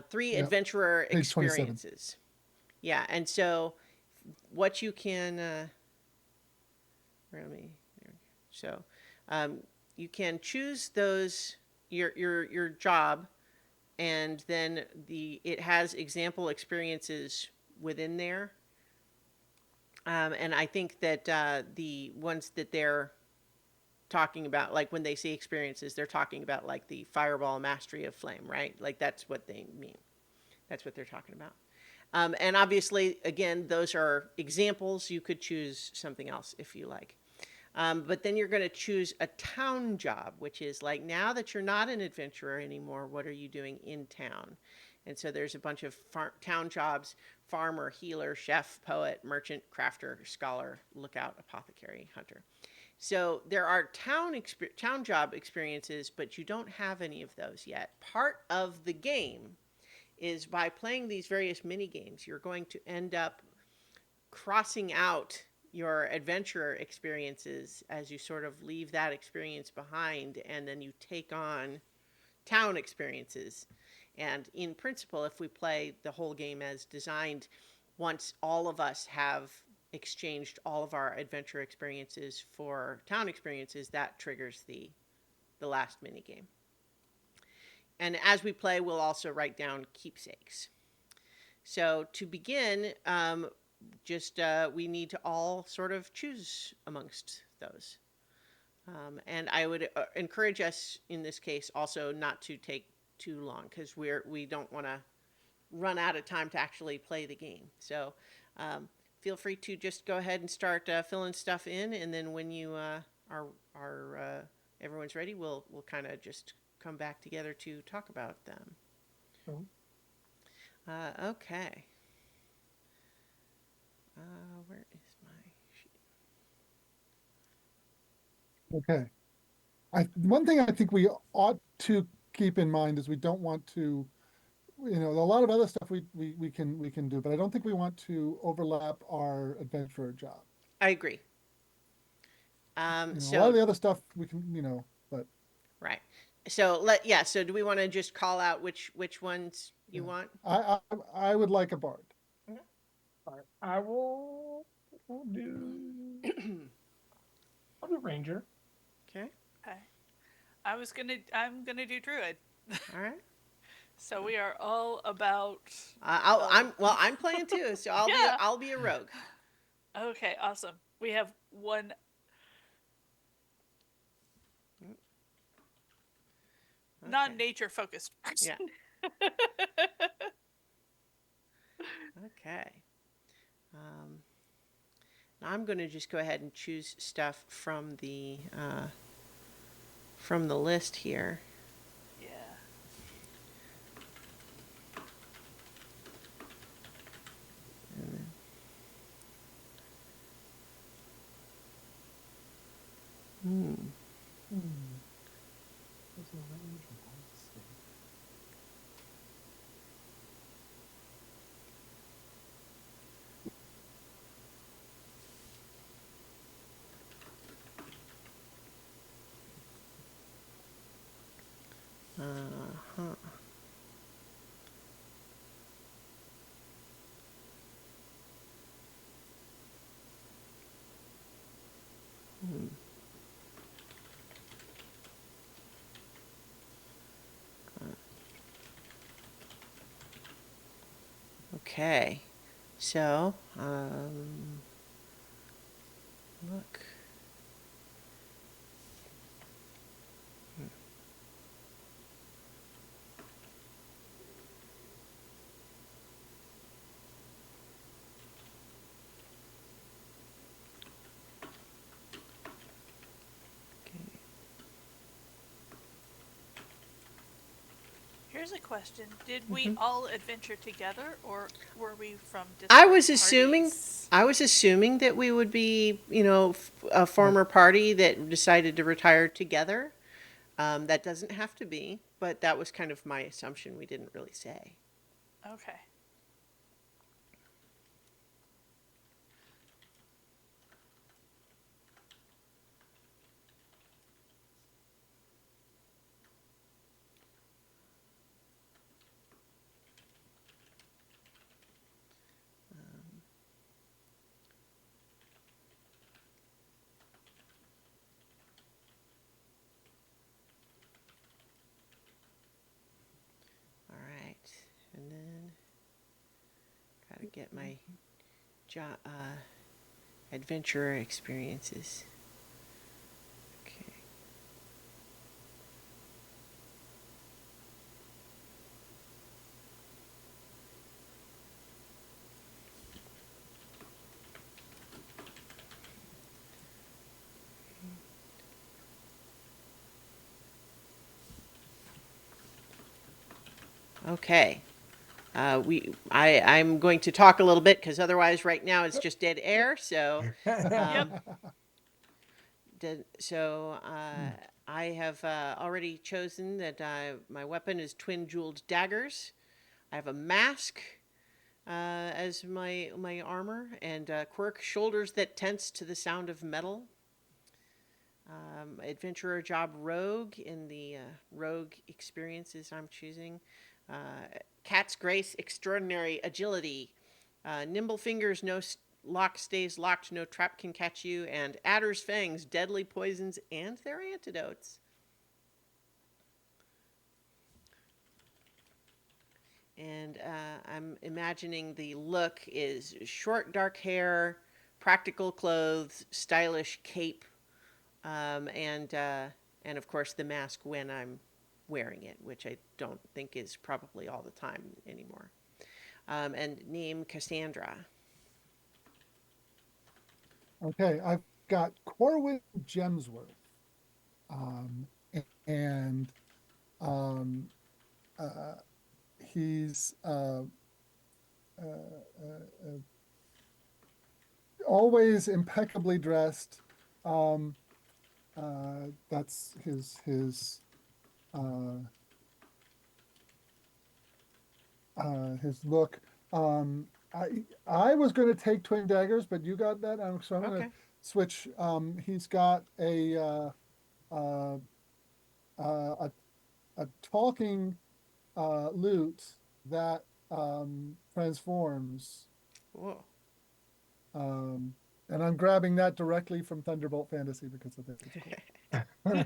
[SPEAKER 1] 3
[SPEAKER 3] Yep.
[SPEAKER 1] adventurer
[SPEAKER 3] Page 27.
[SPEAKER 1] experiences. Yeah, and so what you can where let me there. So you can choose those your job, and then it has example experiences within there. And I think that the ones that they're talking about, like when they say experiences, they're talking about like the fireball mastery of flame, right? Like that's what they mean. That's what they're talking about. And obviously, again, those are examples. You could choose something else if you like. But then you're going to choose a town job, which is like now that you're not an adventurer anymore, what are you doing in town? And so there's a bunch of town jobs: farmer, healer, chef, poet, merchant, crafter, scholar, lookout, apothecary, hunter. So there are town job experiences, but you don't have any of those yet. Part of the game is by playing these various mini games, you're going to end up crossing out your adventurer experiences as you sort of leave that experience behind, and then you take on town experiences. And in principle, if we play the whole game as designed, once all of us have exchanged all of our adventure experiences for town experiences, that triggers the last mini game. And as we play, we'll also write down keepsakes. So to begin, we need to all sort of choose amongst those. And I would encourage us in this case also not to take too long, because we don't want to run out of time to actually play the game. So feel free to just go ahead and start filling stuff in, and then when you everyone's ready, we'll kind of just come back together to talk about them.
[SPEAKER 3] Oh.
[SPEAKER 1] Okay. Where is my sheet?
[SPEAKER 3] Okay. One thing I think we ought to keep in mind is we don't want to, a lot of other stuff we can do, but I don't think we want to overlap our adventurer job.
[SPEAKER 1] I agree.
[SPEAKER 3] A lot of
[SPEAKER 1] So
[SPEAKER 3] the other stuff we can, but
[SPEAKER 1] right. So let yeah. So do we want to just call out which ones you
[SPEAKER 3] yeah.
[SPEAKER 1] want?
[SPEAKER 3] I would like a bard.
[SPEAKER 4] Okay. All right. We'll do. I'll do ranger.
[SPEAKER 1] Okay.
[SPEAKER 2] Okay. I'm gonna do druid.
[SPEAKER 1] All right.
[SPEAKER 2] So we are all about.
[SPEAKER 1] I'm playing too, so
[SPEAKER 2] Yeah.
[SPEAKER 1] I'll be a rogue.
[SPEAKER 2] Okay, awesome. We have one.
[SPEAKER 1] Okay.
[SPEAKER 2] Non-nature focused person.
[SPEAKER 1] Yeah. Okay. Um, now I'm going to just go ahead and choose stuff from the list here.
[SPEAKER 2] Yeah.
[SPEAKER 1] Hmm. Huh. Hmm. Okay. So, look. Okay.
[SPEAKER 2] Here's a question: did we
[SPEAKER 1] Mhm.
[SPEAKER 2] all adventure together, or were we from
[SPEAKER 1] I
[SPEAKER 2] disparate
[SPEAKER 1] was assuming
[SPEAKER 2] parties?
[SPEAKER 1] I was assuming that we would be, a former party that decided to retire together. That doesn't have to be, but that was kind of my assumption. We didn't really say.
[SPEAKER 2] Okay.
[SPEAKER 1] All right, and then gotta get my adventurer experiences. Okay. Okay. I'm going to talk a little bit because otherwise, right now it's just dead air. So,
[SPEAKER 2] Yep.
[SPEAKER 1] um, I have already chosen that my weapon is twin jeweled daggers. I have a mask as my armor, and quirk shoulders that tense to the sound of metal. Adventurer job rogue in the rogue experiences I'm choosing. Cat's grace extraordinary agility. Nimble fingers no lock stays locked, no trap can catch you, and adder's fangs deadly poisons and their antidotes. And I'm imagining the look is short dark hair, practical clothes, stylish cape, and of course the mask when I'm wearing it, which I don't think is probably all the time anymore. And name Cassandra.
[SPEAKER 3] Okay, I've got Corwin Gemsworth, um, and um, uh, he's uh, uh, always impeccably dressed. That's his look. I was going to take twin daggers, but you got that, so I'm going to
[SPEAKER 1] Okay.
[SPEAKER 3] switch. He's got uh, a a talking lute that transforms.
[SPEAKER 1] Whoa.
[SPEAKER 3] Um, and I'm grabbing that directly from Thunderbolt Fantasy because I think it's cool.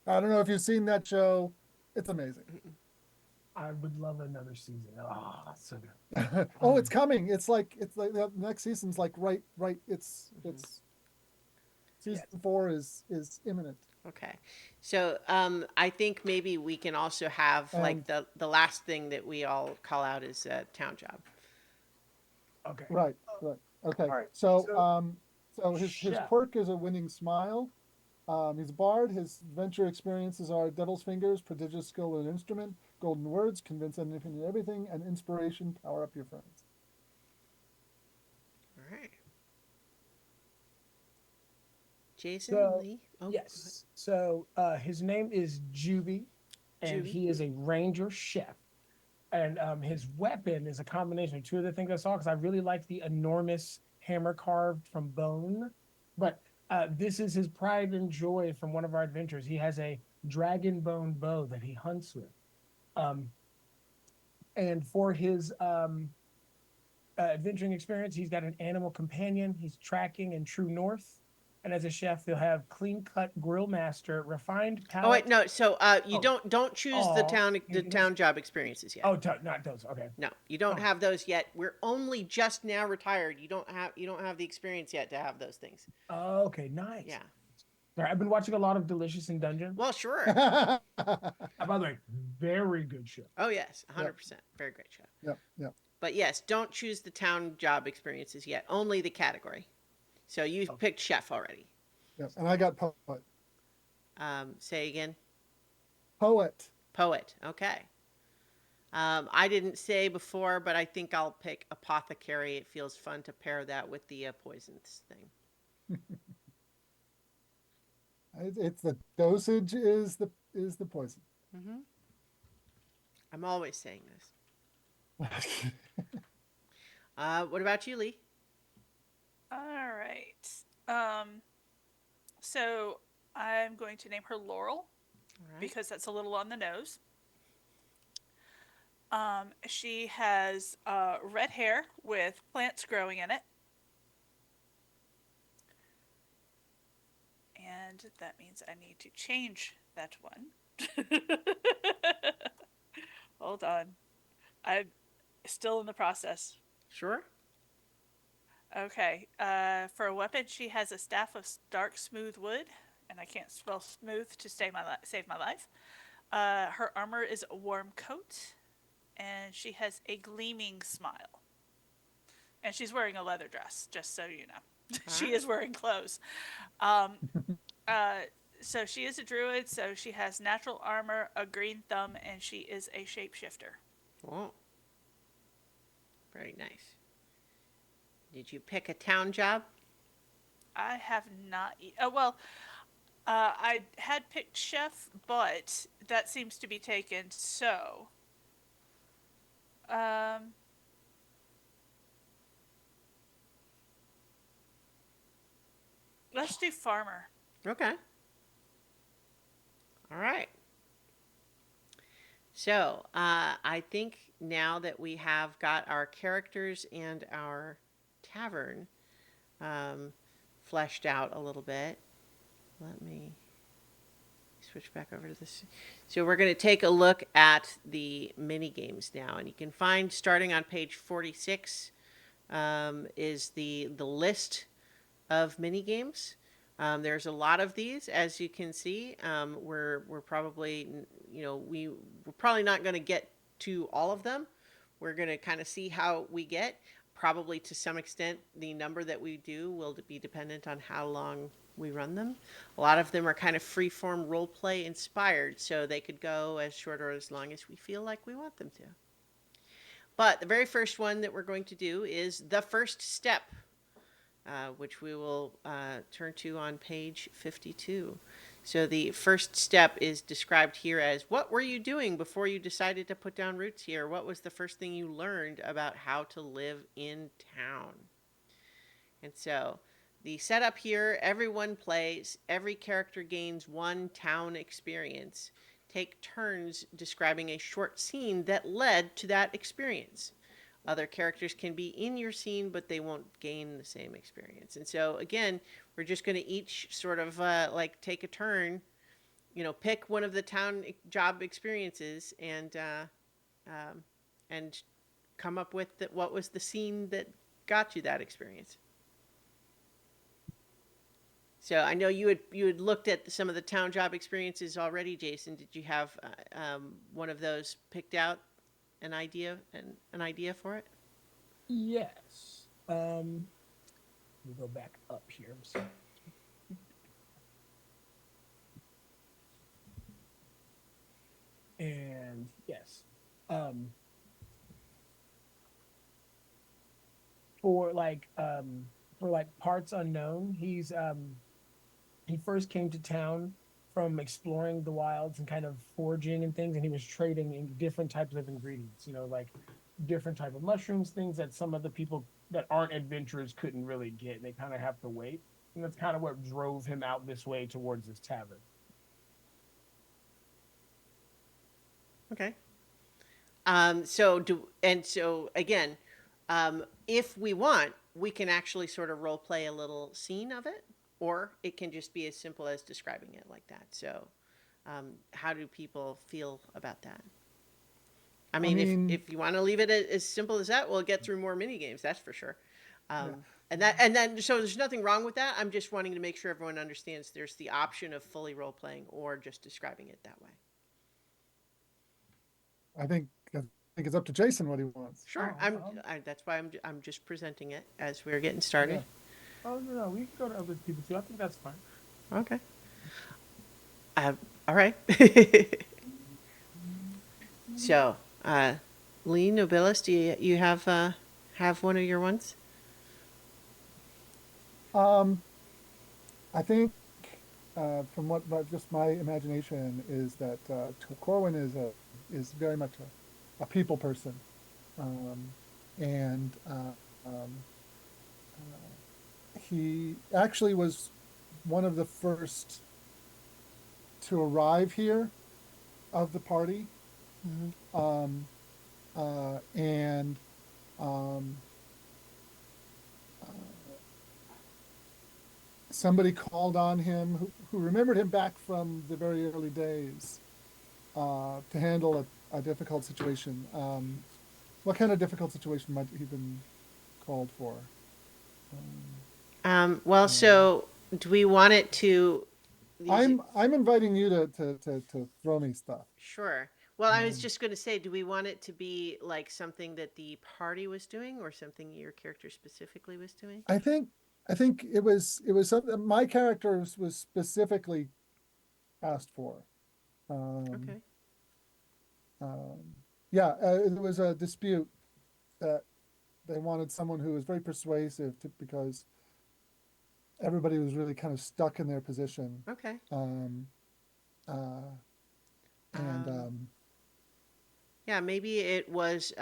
[SPEAKER 3] I don't know if you've seen that show. It's amazing.
[SPEAKER 4] I would love another season. Oh, that's so good.
[SPEAKER 3] Oh, it's coming. It's like the next season's like right. It's season 4 is imminent.
[SPEAKER 1] Okay. So I think maybe we can also have like the last thing that we all call out is town job.
[SPEAKER 4] Okay.
[SPEAKER 3] Right. Okay.
[SPEAKER 4] All right.
[SPEAKER 3] So his
[SPEAKER 4] Chef.
[SPEAKER 3] quirk is a winning smile. He's a bard. His adventure experiences are devil's fingers, prodigious skill with an instrument, golden words, convince anything and everything, and inspiration, power up your friends.
[SPEAKER 1] All right. Jason
[SPEAKER 4] So,
[SPEAKER 1] Lee. Oh,
[SPEAKER 4] yes. So his name is Juby, and
[SPEAKER 1] Juby.
[SPEAKER 4] he is a ranger chef. And his weapon is a combination of two of the things I saw because I really like the enormous hammer carved from bone. But this is his pride and joy from one of our adventures. He has a dragon bone bow that he hunts with. And for his adventuring experience, he's got an animal companion. He's tracking in true north. And as a chef, he'll have clean cut grill master, refined palate.
[SPEAKER 1] Oh wait, no. So you
[SPEAKER 4] Oh.
[SPEAKER 1] don't choose the town job experiences yet.
[SPEAKER 4] Oh, not those. Okay.
[SPEAKER 1] No, you don't
[SPEAKER 4] Oh.
[SPEAKER 1] have those yet. We're only just now retired. You don't have the experience yet to have those things.
[SPEAKER 4] Oh, okay, nice.
[SPEAKER 1] Yeah.
[SPEAKER 4] Sorry, I've been watching a lot of Delicious in Dungeon.
[SPEAKER 1] Well, sure.
[SPEAKER 4] By the way, very good show.
[SPEAKER 1] Oh yes, 100%. Very great show.
[SPEAKER 3] Yep.
[SPEAKER 1] But yes, don't choose the town job experiences yet. Only the category. So you've picked chef already.
[SPEAKER 3] Yes, and I got poet.
[SPEAKER 1] Say again.
[SPEAKER 3] Poet.
[SPEAKER 1] Poet. Okay. I didn't say before, but I think I'll pick apothecary. It feels fun to pair that with the poisons thing.
[SPEAKER 3] It's the dosage is the poison.
[SPEAKER 1] Mm-hmm. I'm always saying this. What about you, Lee?
[SPEAKER 2] All right. So I'm going to name her Laurel
[SPEAKER 1] All right.
[SPEAKER 2] because that's a little on the nose. She has red hair with plants growing in it. And that means I need to change that one. Hold on. I'm still in the process.
[SPEAKER 1] Sure.
[SPEAKER 2] Okay. For a weapon, she has a staff of dark smooth wood, and I can't spell smooth to save my life. Her armor is a warm coat, and she has a gleaming smile. And she's wearing a leather dress, just so you know. She is wearing clothes. So she is a druid, so she has natural armor, a green thumb, and she is a shapeshifter.
[SPEAKER 1] Oh. Very nice. Did you pick a town job?
[SPEAKER 2] I have not. I had picked chef, but that seems to be taken. So, let's do farmer.
[SPEAKER 1] Okay. All right. So, I think now that we have got our characters and our tavern fleshed out a little bit, let me switch back over to this. So we're going to take a look at the mini games now, and you can find starting on page 46 is the list of mini games. There's a lot of these, as you can see. We're probably we're probably not going to get to all of them. We're going to kind of see how we get. Probably to some extent, the number that we do will be dependent on how long we run them. A lot of them are kind of free-form role-play inspired, so they could go as short or as long as we feel like we want them to. But the very first one that we're going to do is the first step which we will turn to on page 52. So the first step is described here as, what were you doing before you decided to put down roots here? What was the first thing you learned about how to live in town? And so the setup here, everyone plays, every character gains one town experience. Take turns describing a short scene that led to that experience. Other characters can be in your scene, but they won't gain the same experience. And so, again, we're just going to each sort of like take a turn, pick one of the town job experiences um, and come up with what was the scene that got you that experience. So I know you had looked at some of the town job experiences already, Jason. Did you have one of those picked out, an idea for it?
[SPEAKER 4] Yes. Let me go back up here. I'm sorry. And yes, um, for like parts unknown, he first came to town from exploring the wilds and kind of foraging and things, and he was trading in different types of ingredients. Like different type of mushrooms, things that some of the people that aren't adventurers couldn't really get. They kind of have to wait, and that's kind of what drove him out this way towards this tavern.
[SPEAKER 1] Okay. So again, if we want, we can actually sort of role play a little scene of it, or it can just be as simple as describing it like that. So, how do people feel about that? I
[SPEAKER 3] I
[SPEAKER 1] mean,
[SPEAKER 3] mean,
[SPEAKER 1] if you want to leave it as simple as that, we'll get through more mini games. That's for sure.
[SPEAKER 3] yeah.
[SPEAKER 1] And then so there's nothing wrong with that. I'm just wanting to make sure everyone understands there's the option of fully role playing or just describing it that way.
[SPEAKER 3] I think it's up to Jason what he wants.
[SPEAKER 1] Sure. That's why I'm just presenting it as we're getting
[SPEAKER 3] Yeah.
[SPEAKER 1] started.
[SPEAKER 4] Oh no, we can go to other people too. I think that's fine.
[SPEAKER 1] Okay. All right. So, Lee Nobilis, do you have one of your ones?
[SPEAKER 3] Um, I think from just my imagination is that Corwin is very much a people person, um, and he actually was one of the first to arrive here of the party, um, and um, somebody called on him who remembered him back from the very early days to handle a difficult situation. What kind of difficult situation might he have been called for?
[SPEAKER 1] Well,
[SPEAKER 3] Um,
[SPEAKER 1] so do we want it to these?
[SPEAKER 3] I'm inviting you to throw me stuff.
[SPEAKER 1] Sure. Well, I was
[SPEAKER 3] Um,
[SPEAKER 1] just going to say, do we want it to be like something that the party was doing, or something your character specifically was doing?
[SPEAKER 3] I think I think it was something my character was specifically asked for. Um,
[SPEAKER 1] Okay.
[SPEAKER 3] um, yeah, it was a dispute that they wanted someone who was very persuasive because everybody was really kind of stuck in their position.
[SPEAKER 1] Okay.
[SPEAKER 3] Um, uh, and
[SPEAKER 1] Um, yeah, maybe it was.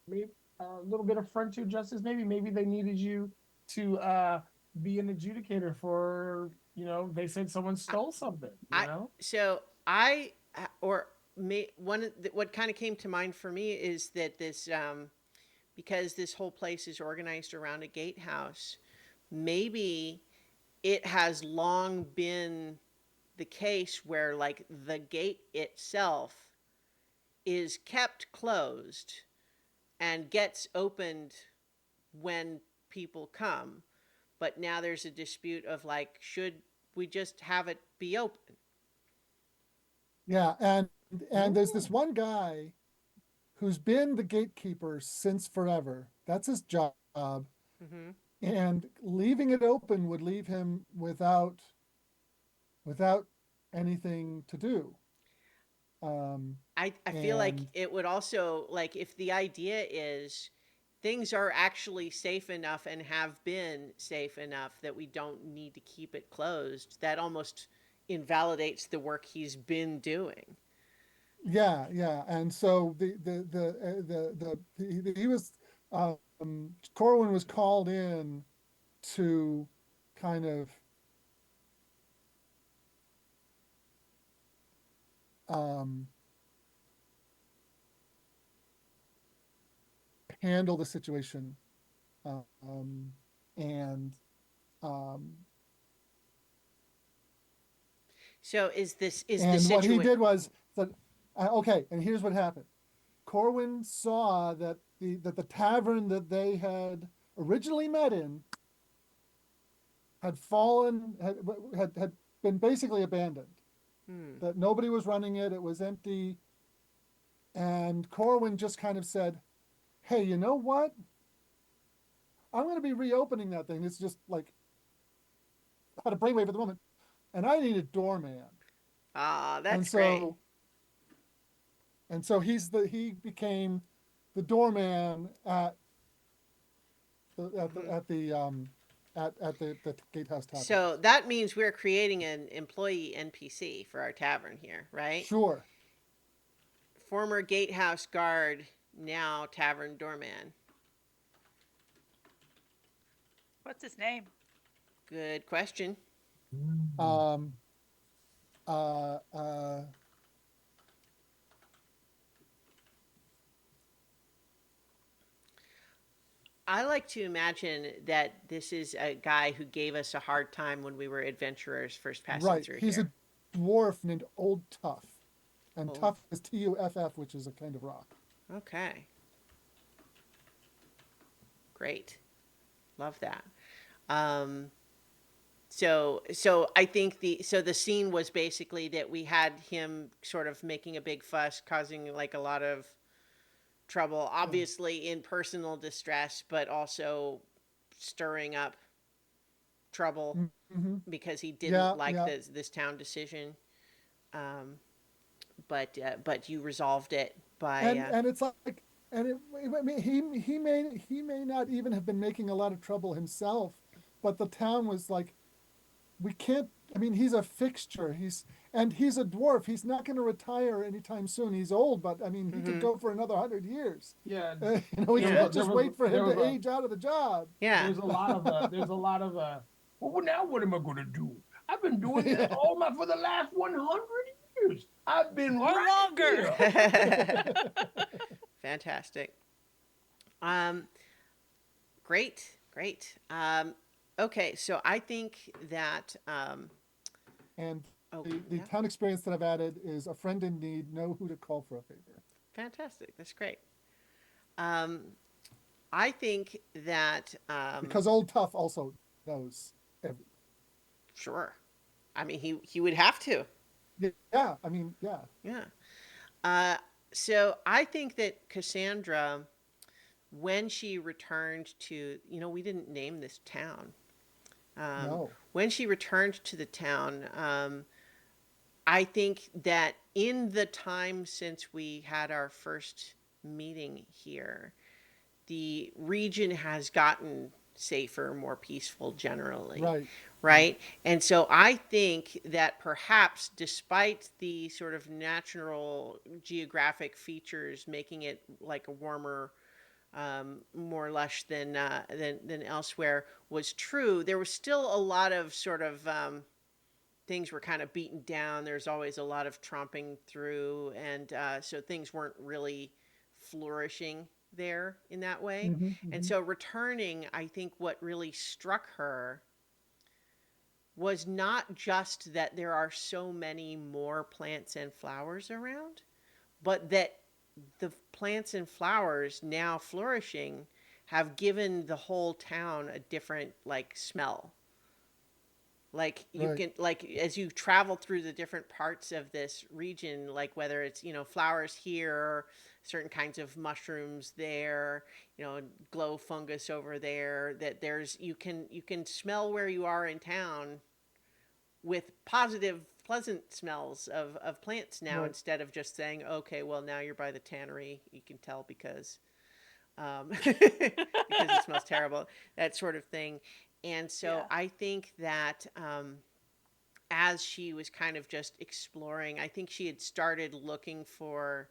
[SPEAKER 4] Maybe a little bit of frontier justice. Maybe they needed you to be an adjudicator for. They said someone stole something.
[SPEAKER 1] I so I or may what kind of came to mind for me is that this because this whole place is organized around a gatehouse, maybe it has long been the case where like the gate itself is kept closed and gets opened when people come, but now there's a dispute of like, should we just have it be open?
[SPEAKER 3] yeah, and there's
[SPEAKER 4] Ooh.
[SPEAKER 3] this one guy who's been the gatekeeper since forever. That's his job.
[SPEAKER 1] Mm-hmm.
[SPEAKER 3] And leaving it open would leave him without anything to do. Um,
[SPEAKER 1] I feel like
[SPEAKER 3] and
[SPEAKER 1] it would also like if the idea is things are actually safe enough and have been safe enough that we don't need to keep it closed, that almost invalidates the work he's been doing.
[SPEAKER 3] Yeah, yeah, and so he was Corwin was called in to kind of um, handle the situation, um, and um,
[SPEAKER 1] So is the
[SPEAKER 3] and what he
[SPEAKER 1] situation?
[SPEAKER 3] did was that okay, and here's what happened. Corwin saw that the tavern that they had originally met in had fallen had been basically abandoned.
[SPEAKER 1] Hmm.
[SPEAKER 3] That nobody was running it. It was empty. And Corwin just kind of said, "Hey, you know what? I'm going to be reopening that thing. It's just like had a brainwave at the moment, and I need a doorman."
[SPEAKER 1] Ah,
[SPEAKER 3] And
[SPEAKER 1] that's great.
[SPEAKER 3] so he became the doorman the at the
[SPEAKER 1] Hmm.
[SPEAKER 3] at the the Gatehouse Tavern.
[SPEAKER 1] So that means we're creating an employee NPC for our tavern here, right?
[SPEAKER 3] Sure.
[SPEAKER 1] Former gatehouse guard, now tavern doorman.
[SPEAKER 2] What's his name?
[SPEAKER 1] Good question.
[SPEAKER 3] Um. Uh. Uh.
[SPEAKER 1] I like to imagine that this is a guy who gave us a hard time when we were adventurers first passing
[SPEAKER 3] Right.
[SPEAKER 1] through
[SPEAKER 3] He's a
[SPEAKER 1] here.
[SPEAKER 3] dwarf named Old Tough, and
[SPEAKER 1] Oh,
[SPEAKER 3] Tough is Tuff, which is a kind of rock.
[SPEAKER 1] okay. Great. Love that. Um, so I think the scene was basically that we had him sort of making a big fuss, causing like a lot of trouble,
[SPEAKER 3] Yeah.
[SPEAKER 1] obviously in personal distress, but also stirring up trouble
[SPEAKER 3] Mm-hmm.
[SPEAKER 1] because he didn't
[SPEAKER 3] Yeah.
[SPEAKER 1] like
[SPEAKER 3] Yeah.
[SPEAKER 1] this town decision. Um, but you resolved it by
[SPEAKER 3] And it's like, and I mean, he may not even have been making a lot of trouble himself, but the town was like, we can't. I mean, he's a fixture. He's a dwarf. He's not going to retire anytime soon. He's old, but I mean, he could
[SPEAKER 1] Mhm.
[SPEAKER 3] go for another 100 years.
[SPEAKER 4] Yeah,
[SPEAKER 3] We
[SPEAKER 1] Yeah.
[SPEAKER 3] can't just wait for him to age out of the job.
[SPEAKER 1] Yeah.
[SPEAKER 4] there's a lot of well, now what am I gonna do? I've been doing this
[SPEAKER 3] Yeah.
[SPEAKER 4] all my for the last 100 years. I've been
[SPEAKER 2] Or
[SPEAKER 4] right
[SPEAKER 2] longer.
[SPEAKER 4] here.
[SPEAKER 1] Fantastic. Um, great. Okay, so I think that
[SPEAKER 3] And
[SPEAKER 1] oh
[SPEAKER 3] the
[SPEAKER 1] yeah,
[SPEAKER 3] town experience that I've added is a friend in need, know who to call for a favor.
[SPEAKER 1] fantastic. That's great. Um, I think that
[SPEAKER 3] Because Old Tough also knows every.
[SPEAKER 1] sure. I mean, he would have to.
[SPEAKER 3] Yeah, I mean, yeah.
[SPEAKER 1] Yeah. Uh, so I think that Cassandra, when she returned to, we didn't name this town.
[SPEAKER 3] No.
[SPEAKER 1] When she returned to the town, I think that in the time since we had our first meeting here, the region has gotten safer, more peaceful generally,
[SPEAKER 3] Right. Right.
[SPEAKER 1] right? And so I think that perhaps despite the sort of natural geographic features making it like a warmer, more lush than elsewhere was true, there was still a lot of sort of things were kind of beaten down. There's always a lot of tromping through, and so things weren't really flourishing there in that way.
[SPEAKER 3] Mm-hmm,
[SPEAKER 1] And
[SPEAKER 3] mm-hmm.
[SPEAKER 1] so returning, I think what really struck her was not just that there are so many more plants and flowers around, but that the plants and flowers now flourishing have given the whole town a different like smell. Like you
[SPEAKER 3] Right.
[SPEAKER 1] can like as you travel through the different parts of this region, like whether it's flowers here, certain kinds of mushrooms there, glow fungus over there, that there's you can smell where you are in town with positive pleasant smells of plants now,
[SPEAKER 3] Right.
[SPEAKER 1] instead of just saying, okay, well, now you're by the tannery, you can tell because because it smells terrible, that sort of thing. And so
[SPEAKER 2] Yeah.
[SPEAKER 1] I think that as she was kind of just exploring, I think she had started looking for,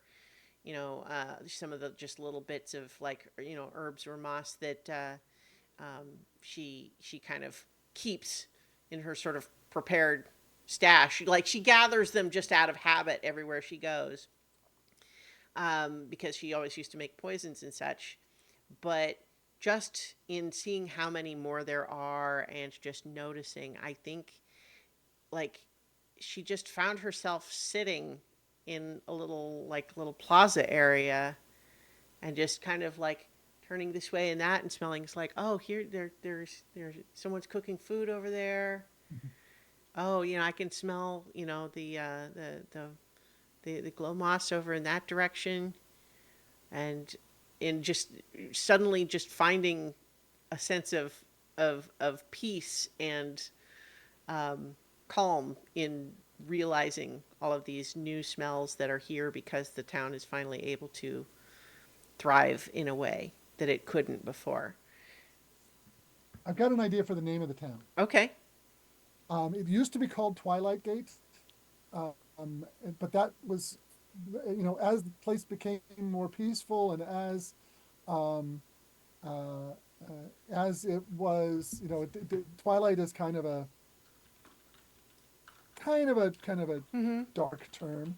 [SPEAKER 1] some of the just little bits of like, herbs or moss that she kind of keeps in her sort of prepared stash. Like she gathers them just out of habit everywhere she goes, because she always used to make poisons and such. But just in seeing how many more there are and just noticing, I think like she just found herself sitting in a little plaza area and just kind of like turning this way and that and smelling. It's like, oh, here there's someone's cooking food over there. Oh, I can smell, the glow moss over in that direction. And in just suddenly just finding a sense of peace and calm in realizing all of these new smells that are here because the town is finally able to thrive in a way that it couldn't before.
[SPEAKER 3] I've got an idea for the name of the town.
[SPEAKER 1] Okay.
[SPEAKER 3] It used to be called Twilight Gate, but that was, as the place became more peaceful and um, uh, as it was, Twilight is kind of a
[SPEAKER 1] Mm-hmm.
[SPEAKER 3] dark term.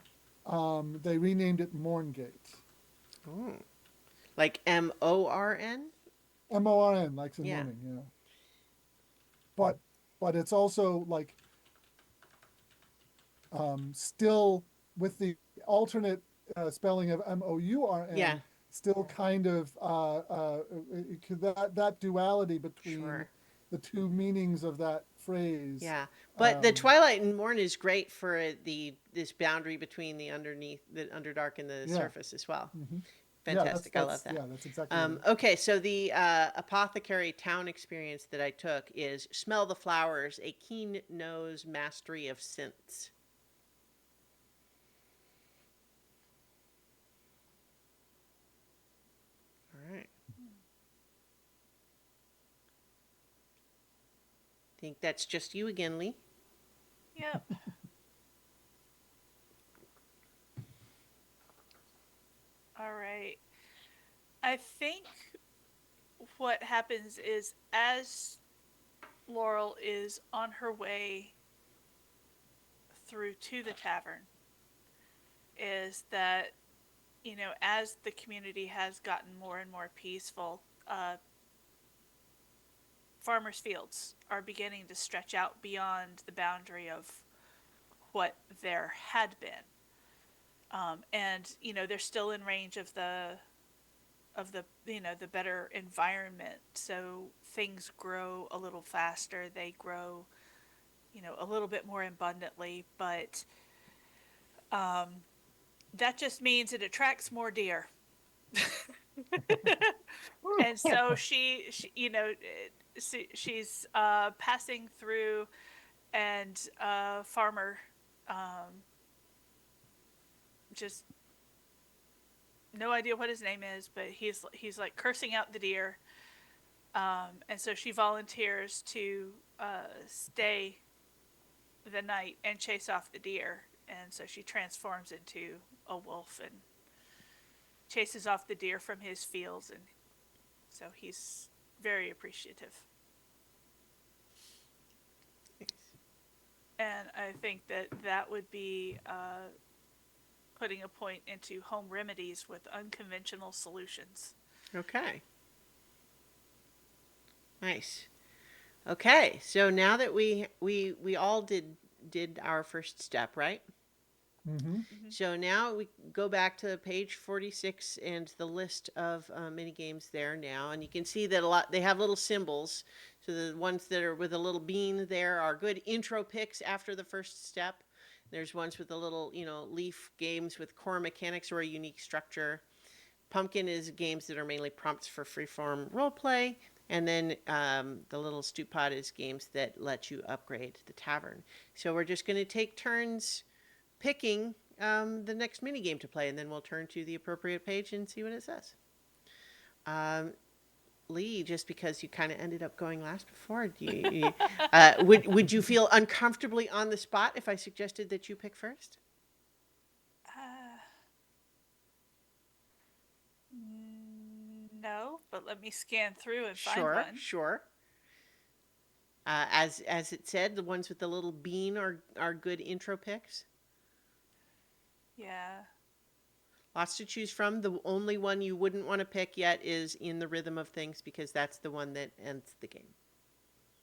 [SPEAKER 3] They renamed it Morngate.
[SPEAKER 1] Oh. Like Morn?
[SPEAKER 3] Morn, like in
[SPEAKER 1] Yeah.
[SPEAKER 3] morning, But it's also like still with the alternate spelling of Mourn,
[SPEAKER 1] Yeah.
[SPEAKER 3] still kind of that duality between
[SPEAKER 1] Sure.
[SPEAKER 3] the two meanings of that phrase.
[SPEAKER 1] Yeah. But the
[SPEAKER 3] Um,
[SPEAKER 1] twilight and morn is great for this boundary between the underdark and the
[SPEAKER 3] yeah,
[SPEAKER 1] surface as well.
[SPEAKER 3] hmm yeah,
[SPEAKER 1] Fantastic. I love that.
[SPEAKER 3] yeah, that's exactly right.
[SPEAKER 1] Okay, so the apothecary town experience that I took is smell the flowers, a keen nose mastery of scents. All right. Think that's just you again, Lee.
[SPEAKER 2] Yep. All right. I think what happens is as Laurel is on her way through to the tavern, is that, as the community has gotten more and more peaceful, farmers' fields are beginning to stretch out beyond the boundary of what there had been. And they're still in range of the the better environment, so things grow a little faster, they grow a little bit more abundantly, but that just means it attracts more deer. And so she's passing through, and farmer just no idea what his name is, but he's like cursing out the deer. And so she volunteers to stay the night and chase off the deer. And so she transforms into a wolf and chases off the deer from his fields. And so he's very appreciative. And I think that would be putting a point into home remedies with unconventional solutions.
[SPEAKER 1] Okay. Nice. Okay, so now that we all did our first step, right?
[SPEAKER 3] hmm
[SPEAKER 1] So now we go back to page 46 and the list of mini games there now, and you can see that they have little symbols. So the ones that are with a little bean there are good intro picks after the first step. There's ones with a little, leaf games with core mechanics or a unique structure. Pumpkin is games that are mainly prompts for freeform roleplay. And then the little Stewpot is games that let you upgrade the tavern. So we're just going to take turns picking the next mini game to play, and then we'll turn to the appropriate page and see what it says. Lee, just because you kind of ended up going last before, would you feel uncomfortably on the spot if I suggested that you pick first?
[SPEAKER 2] Uh, no, but let me scan through and find
[SPEAKER 1] Sure,
[SPEAKER 2] one.
[SPEAKER 1] sure. As it said, the ones with the little bean are good intro picks.
[SPEAKER 2] Yeah.
[SPEAKER 1] Lots to choose from. The only one you wouldn't want to pick yet is In the Rhythm of Things, because that's the one that ends the game.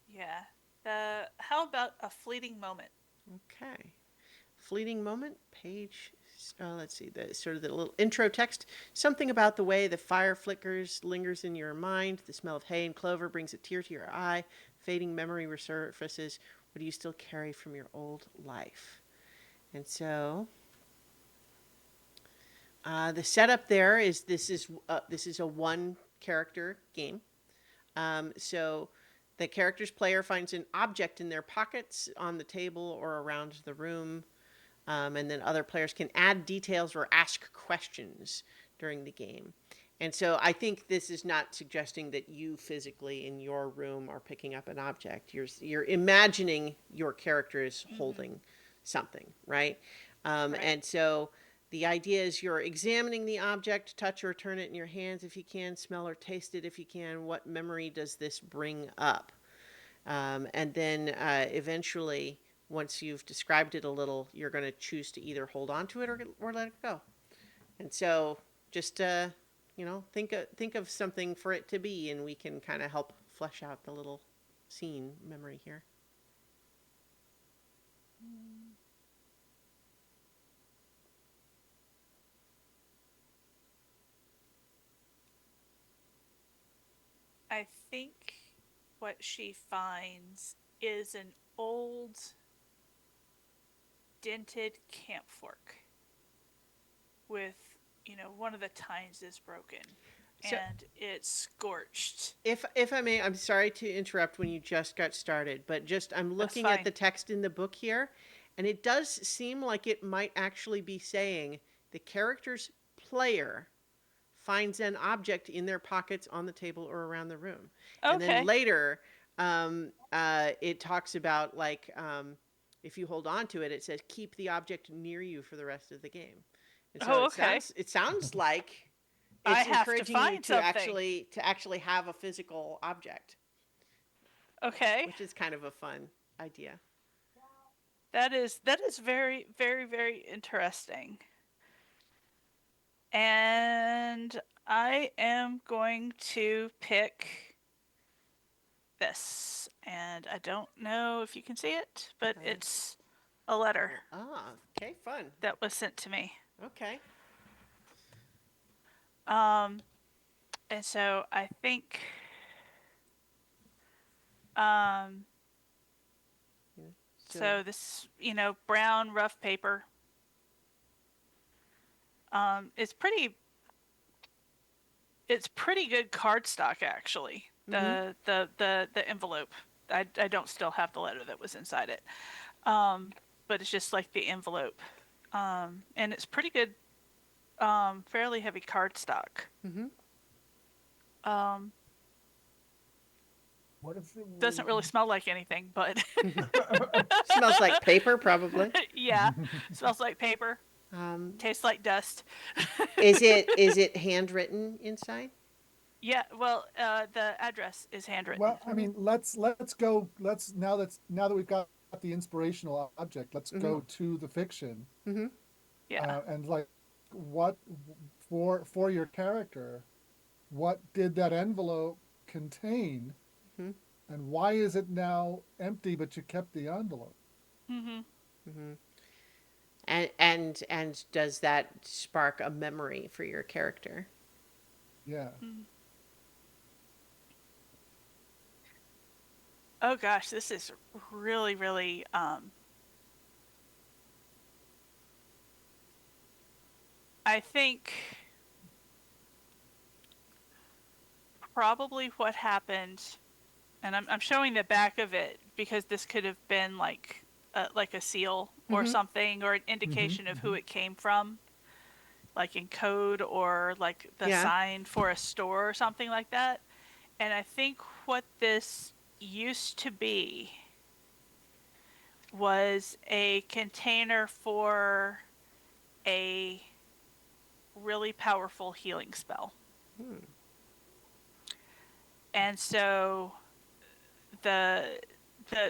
[SPEAKER 2] Yeah. How about a fleeting moment?
[SPEAKER 1] Okay. Fleeting moment, page, let's see, the sort of the little intro text. Something about the way the fire flickers lingers in your mind. The smell of hay and clover brings a tear to your eye. Fading memory resurfaces. What do you still carry from your old life? And so the setup there is this is a one character game. So the character's player finds an object in their pockets, on the table, or around the room. And then other players can add details or ask questions during the game. And so I think this is not suggesting that you physically in your room are picking up an object. You're imagining your character is holding something, right?
[SPEAKER 2] Right.
[SPEAKER 1] And so the idea is you're examining the object, touch or turn it in your hands if you can, smell or taste it if you can. What memory does this bring up? And then eventually, once you've described it a little, you're going to choose to either hold on to it or let it go. And so just, think of something for it to be, and we can kind of help flesh out the little scene memory here.
[SPEAKER 2] I think what she finds is an old dented camp fork with, one of the tines is broken
[SPEAKER 1] So-
[SPEAKER 2] and it's scorched.
[SPEAKER 1] If I may, I'm sorry to interrupt when you just got started, but I'm looking at
[SPEAKER 2] fine.
[SPEAKER 1] the text in the book here, and it does seem like it might actually be saying the character's player finds an object in their pockets, on the table, or around the room. And
[SPEAKER 2] Okay.
[SPEAKER 1] then later, it talks about if you hold on to it, it says keep the object near you for the rest of the game. And so
[SPEAKER 2] Oh, okay.
[SPEAKER 1] it sounds like
[SPEAKER 2] I
[SPEAKER 1] it's
[SPEAKER 2] have to
[SPEAKER 1] encouraging you
[SPEAKER 2] find
[SPEAKER 1] to
[SPEAKER 2] something.
[SPEAKER 1] actually have a physical object,
[SPEAKER 2] Okay.
[SPEAKER 1] which is kind of a fun idea.
[SPEAKER 2] That is very, very, very interesting. And I am going to pick this. And I don't know if you can see it, but it's a letter
[SPEAKER 1] Okay, fun.
[SPEAKER 2] that was sent to me.
[SPEAKER 1] Okay.
[SPEAKER 2] And so I think so this, brown rough paper. It's pretty good cardstock actually. The envelope. I don't still have the letter that was inside it. But it's just like the envelope. And it's pretty good, fairly heavy cardstock.
[SPEAKER 4] What if it
[SPEAKER 2] Doesn't really smell like anything, but
[SPEAKER 1] Smells like paper, probably.
[SPEAKER 2] yeah, smells like paper. Tastes like dust.
[SPEAKER 1] Is it handwritten inside?
[SPEAKER 2] Yeah, well, the address is handwritten.
[SPEAKER 3] Well, I mean, let's go. Now that we've got the inspirational object, let's go to the fiction.
[SPEAKER 2] Yeah.
[SPEAKER 3] And what for your character, what did that envelope contain, and why is it now empty but you kept the envelope?
[SPEAKER 1] And does that spark a memory for your character?
[SPEAKER 3] Yeah.
[SPEAKER 2] Oh gosh, this is really, really I think probably what happened, and I'm showing the back of it because this could have been like a seal or something, or an indication of who it came from. like in code or like the
[SPEAKER 1] Yeah.
[SPEAKER 2] sign for a store or something like that. And I think what this used to be was a container for a really powerful healing spell. And so the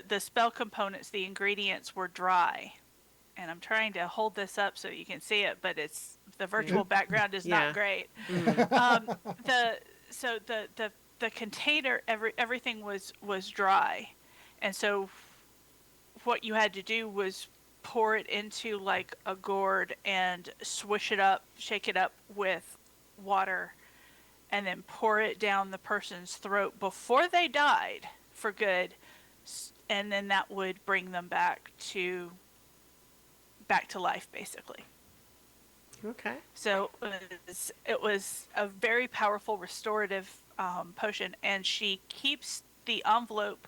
[SPEAKER 2] the spell components, the ingredients were dry. And I'm trying to hold this up so you can see it, but it's the virtual background is
[SPEAKER 1] Yeah.
[SPEAKER 2] not great.
[SPEAKER 1] Mm.
[SPEAKER 2] The so the container, everything was dry, and so what you had to do was pour it into like a gourd and swish it up, shake it up with water, and then pour it down the person's throat before they died for good, and then that would bring them back to life, basically.
[SPEAKER 1] Okay.
[SPEAKER 2] So it was a very powerful restorative potion, and she keeps the envelope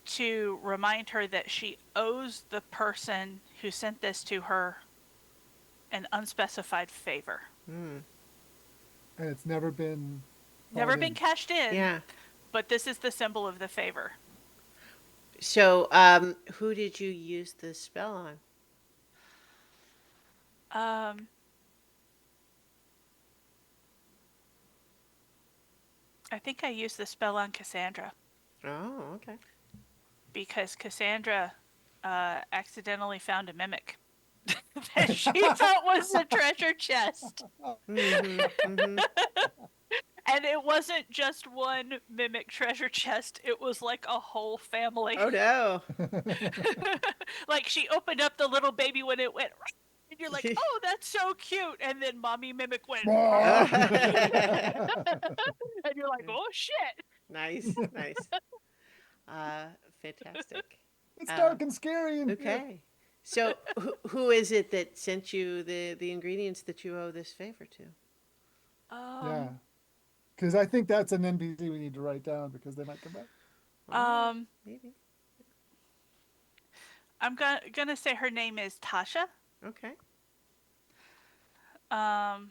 [SPEAKER 2] to remind her that she owes the person who sent this to her an unspecified favor.
[SPEAKER 1] Mm.
[SPEAKER 3] And it's never been
[SPEAKER 2] Never
[SPEAKER 3] called
[SPEAKER 2] been
[SPEAKER 3] in.
[SPEAKER 2] cashed in,
[SPEAKER 1] Yeah.
[SPEAKER 2] but this is the symbol of the favor.
[SPEAKER 1] So, who did you use this spell on?
[SPEAKER 2] Um, I think I used the spell on Cassandra
[SPEAKER 1] Oh, okay.
[SPEAKER 2] because Cassandra accidentally found a mimic that she thought was a treasure chest.
[SPEAKER 1] Mm-hmm. Mm-hmm.
[SPEAKER 2] And it wasn't just one mimic treasure chest, it was like a whole family.
[SPEAKER 1] Oh no.
[SPEAKER 2] Like she opened up the little baby when it went, and you're like, oh, that's so cute. And then mommy mimic went, and you're like, oh shit.
[SPEAKER 1] Nice, nice. Uh, Fantastic.
[SPEAKER 3] It's
[SPEAKER 1] Uh,
[SPEAKER 3] dark and scary in here.
[SPEAKER 1] okay. So, who is it that sent you the ingredients that you owe this favor to?
[SPEAKER 3] Yeah. Because I think that's an NPC we need to write down because they might come back.
[SPEAKER 1] Well, maybe.
[SPEAKER 2] I'm gonna say her name is Tasha.
[SPEAKER 1] Okay.
[SPEAKER 2] And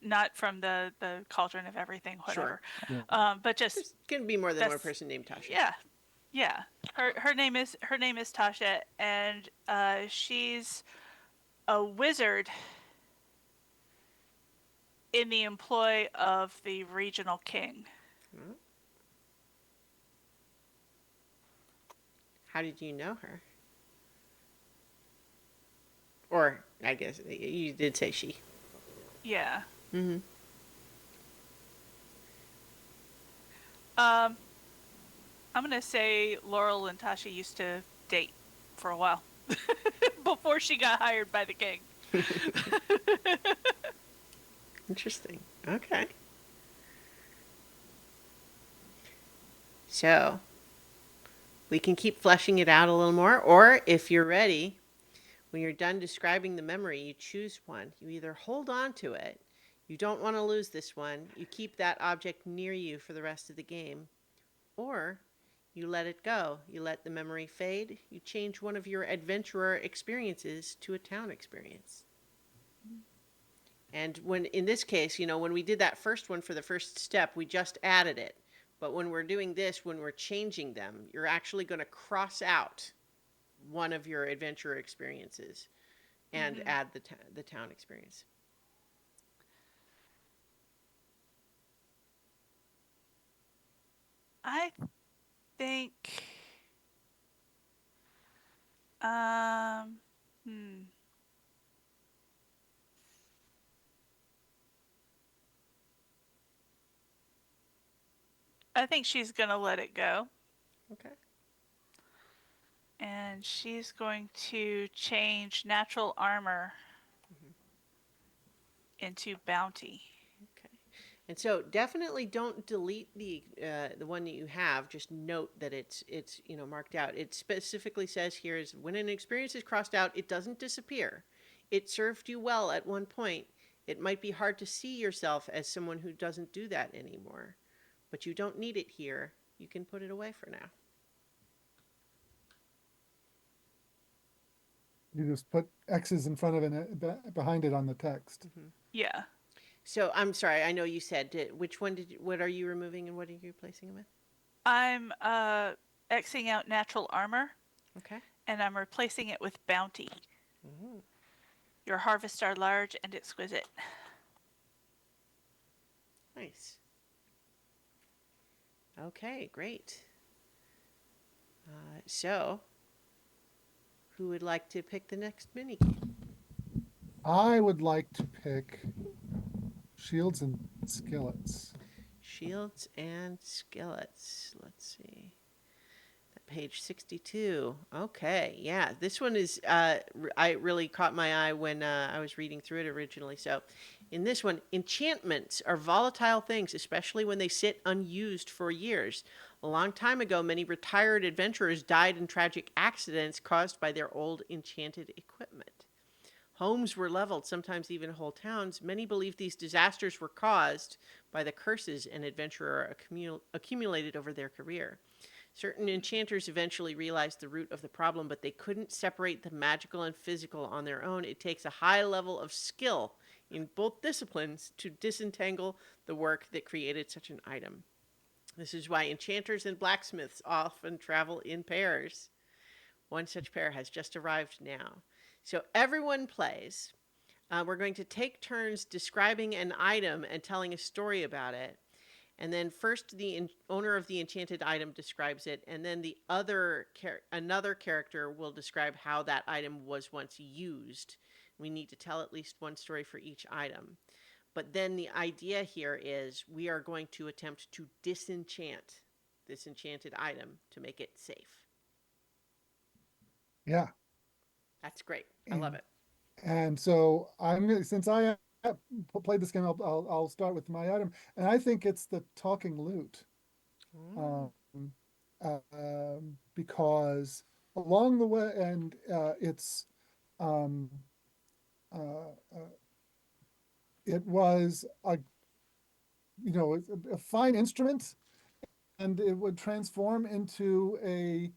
[SPEAKER 2] not from the Cauldron of Everything, whatever.
[SPEAKER 1] Sure.
[SPEAKER 3] Yeah.
[SPEAKER 2] But just
[SPEAKER 1] There's gonna be more than one
[SPEAKER 2] that's-
[SPEAKER 1] person named Tasha.
[SPEAKER 2] yeah. Her name is Tasha, and she's a wizard in the employ of the regional king.
[SPEAKER 1] How did you know her? Or I guess you did say she.
[SPEAKER 2] Yeah.
[SPEAKER 1] Mm-hmm.
[SPEAKER 2] I'm gonna say Laurel and Tasha used to date for a while before she got hired by the king.
[SPEAKER 1] Interesting. Okay. So, we can keep fleshing it out a little more, or if you're ready, when you're done describing the memory, you choose one. You either hold on to it, you don't want to lose this one, you keep that object near you for the rest of the game, or you let it go. You let the memory fade. You change one of your adventurer experiences to a town experience. And when, in this case, when we did that first one for the first step, we just added it. But when we're doing this, when we're changing them, you're actually going to cross out one of your adventurer experiences and add the town experience.
[SPEAKER 2] I think. Um. Hmm. I think she's gonna let it go.
[SPEAKER 1] Okay.
[SPEAKER 2] And she's going to change natural armor into bounty.
[SPEAKER 1] Okay. And so definitely don't delete the one that you have. Just note that it's marked out. It specifically says here is when an experience is crossed out, it doesn't disappear. It served you well at one point. It might be hard to see yourself as someone who doesn't do that anymore, but you don't need it here. You can put it away for now.
[SPEAKER 3] You just put X's in front of it, behind it on the text.
[SPEAKER 2] Yeah.
[SPEAKER 1] So I'm sorry. I know you said which one did you, what are you removing and what are you replacing it with?
[SPEAKER 2] I'm Xing out natural armor
[SPEAKER 1] Okay.
[SPEAKER 2] and I'm replacing it with bounty.
[SPEAKER 1] Mhm.
[SPEAKER 2] Your harvests are large and exquisite.
[SPEAKER 1] Nice. Okay, great. So, who would like to pick the next mini game?
[SPEAKER 3] I would like to pick shields and skillets.
[SPEAKER 1] Shields and skillets. Let's see. Page 62. Okay, yeah, this one is. I really caught my eye when I was reading through it originally. So, in this one, enchantments are volatile things, especially when they sit unused for years. A long time ago, many retired adventurers died in tragic accidents caused by their old enchanted equipment. Homes were leveled, sometimes even whole towns. Many believe these disasters were caused by the curses an adventurer accumulated over their career. Certain enchanters eventually realized the root of the problem, but they couldn't separate the magical and physical on their own. It takes a high level of skill in both disciplines to disentangle the work that created such an item. This is why enchanters and blacksmiths often travel in pairs. One such pair has just arrived now. So everyone plays. We're going to take turns describing an item and telling a story about it. And then first the owner of the enchanted item describes it, and then another character will describe how that item was once used. We need to tell at least one story for each item. But then the idea here is we are going to attempt to disenchant this enchanted item to make it safe.
[SPEAKER 3] Yeah,
[SPEAKER 1] That's great. I love
[SPEAKER 3] and
[SPEAKER 1] it.
[SPEAKER 3] so since I played this game, I'll start with my item, and I think it's the talking lute.
[SPEAKER 1] Mm.
[SPEAKER 3] Um, because along the way, and um, uh, uh, it was a fine instrument, and it would transform into a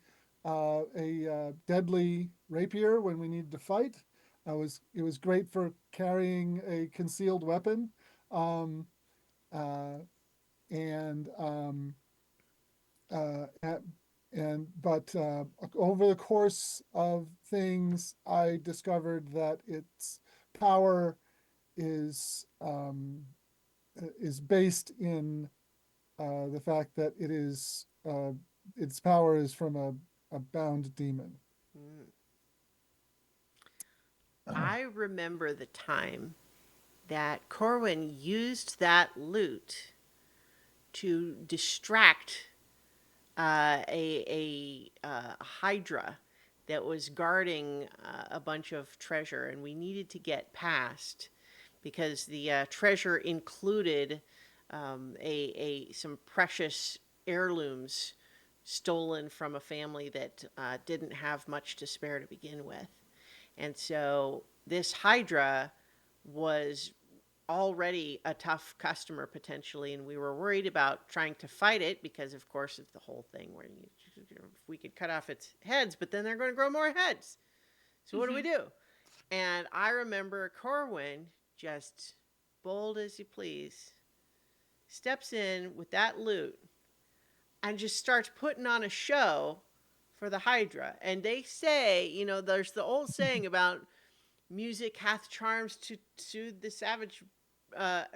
[SPEAKER 3] deadly rapier when we needed to fight. It was great for carrying a concealed weapon, um, uh, and uh, but over the course of things, I discovered that its power is um, is based in the fact that its power is from a bound demon.
[SPEAKER 1] Mm. I remember the time that Corwin used that lute to distract a hydra that was guarding a bunch of treasure, and we needed to get past because the treasure included a some precious heirlooms stolen from a family that didn't have much to spare to begin with. And so this Hydra was already a tough customer potentially, and we were worried about trying to fight it because, of course, of the whole thing where if we could cut off its heads, but then they're going to grow more heads. So what do we do? And I remember Corwin, just bold as you please, steps in with that loot and just starts putting on a show for the Hydra. And they say, there's the old saying about music hath charms to soothe the savage.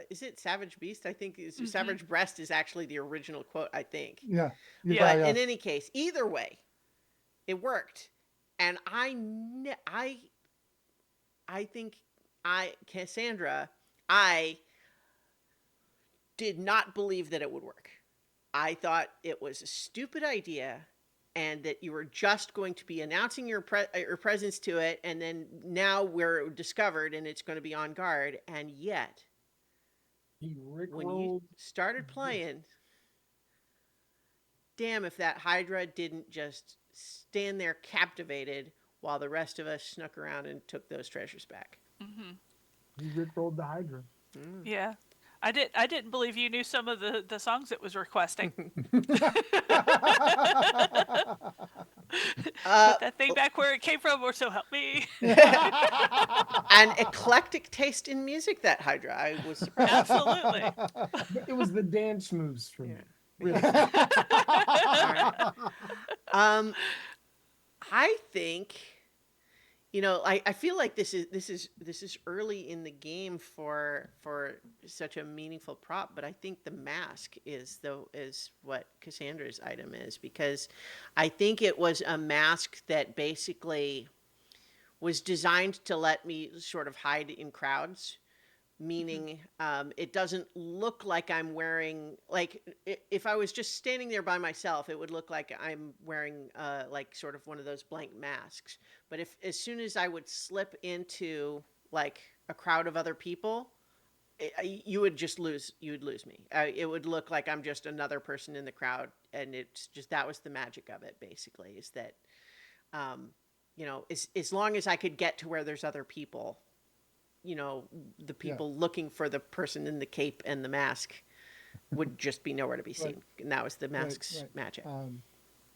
[SPEAKER 1] Is it Savage Beast? I think Savage Breast is actually the original quote, I think.
[SPEAKER 3] Yeah,
[SPEAKER 2] Yeah.
[SPEAKER 1] But
[SPEAKER 3] yeah.
[SPEAKER 1] in any case, either way, it worked. And I think Cassandra, I did not believe that it would work. I thought it was a stupid idea and that you were just going to be announcing your presence to it, and then now we're discovered and it's going to be on guard. And yet,
[SPEAKER 4] He
[SPEAKER 1] when you
[SPEAKER 4] rickrolled.
[SPEAKER 1] started playing, damn if that Hydra didn't just stand there captivated while the rest of us snuck around and took those treasures back.
[SPEAKER 2] Mm-hmm.
[SPEAKER 4] He rickrolled the Hydra.
[SPEAKER 1] Mm.
[SPEAKER 2] Yeah. I didn't believe you knew some of the songs it was requesting.
[SPEAKER 1] Uh,
[SPEAKER 2] Put that thing back where it came from, or so help me.
[SPEAKER 1] an eclectic taste in music, that Hydra. I was surprised.
[SPEAKER 2] Absolutely.
[SPEAKER 4] It was the dance moves for
[SPEAKER 1] Yeah.
[SPEAKER 4] me. Really.
[SPEAKER 1] All right. I think, I feel like this is early in the game for such a meaningful prop, but I think the mask is what Cassandra's item is, because I think it was a mask that basically was designed to let me sort of hide in crowds, meaning it doesn't look like I'm wearing, like, if I was just standing there by myself, it would look like I'm wearing like sort of one of those blank masks. But if as soon as I would slip into like a crowd of other people, you would lose me. It would look like I'm just another person in the crowd, and it's just, that was the magic of it, basically, is that um, as long as I could get to where there's other people, the
[SPEAKER 3] Yeah.
[SPEAKER 1] people looking for the person in the cape and the mask would just be nowhere to be seen.
[SPEAKER 3] Right.
[SPEAKER 1] And that was the
[SPEAKER 3] Right,
[SPEAKER 1] mask's
[SPEAKER 3] right.
[SPEAKER 1] magic.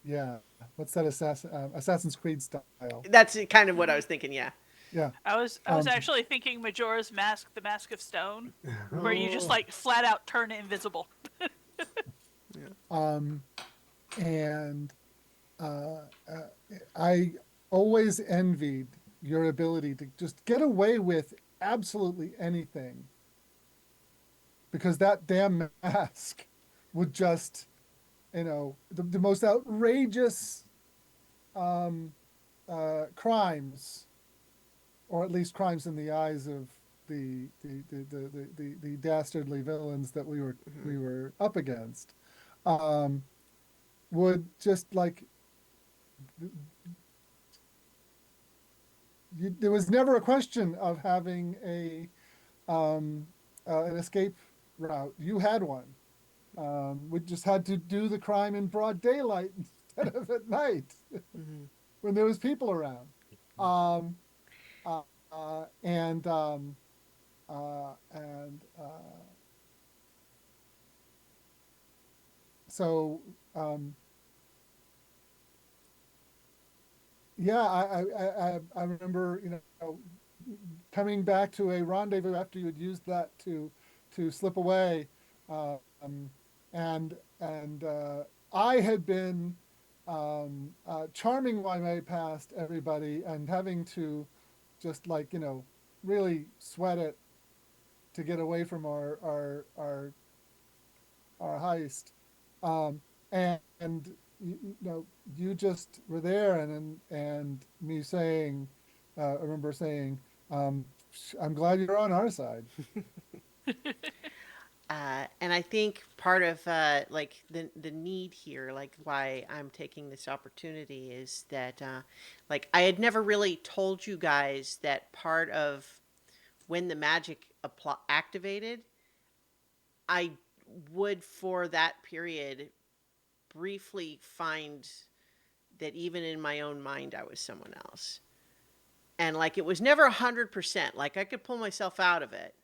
[SPEAKER 3] Yeah. What's that Assassin's Creed style?
[SPEAKER 1] That's kind of what I was thinking. Yeah.
[SPEAKER 3] Yeah.
[SPEAKER 2] I was
[SPEAKER 3] Um,
[SPEAKER 2] actually thinking Majora's Mask, the Mask of Stone, where you just
[SPEAKER 4] Oh.
[SPEAKER 2] like flat out turn invisible.
[SPEAKER 3] and I always envied your ability to just get away with absolutely anything, because that damn mask would just, the most outrageous crimes, or at least crimes in the eyes of the dastardly villains that we were up against, um, would just like, there was never a question of having an escape route. You had one. We just had to do the crime in broad daylight instead of at night
[SPEAKER 1] Mm-hmm.
[SPEAKER 3] when there was people around. Um, uh, uh, and and so yeah, I remember, coming back to a rendezvous after you had used that to slip away, um, and I had been charming my way past everybody and having to just, like, really sweat it to get away from our heist, and you just were there, and me saying, I remember saying, I'm glad you're on our side.
[SPEAKER 1] And I think part of like the need here, like why I'm taking this opportunity, is that like I had never really told you guys that part of when the magic activated, I would for that period briefly find that even in my own mind I was someone else. And like it was never 100%. Like I could pull myself out of it,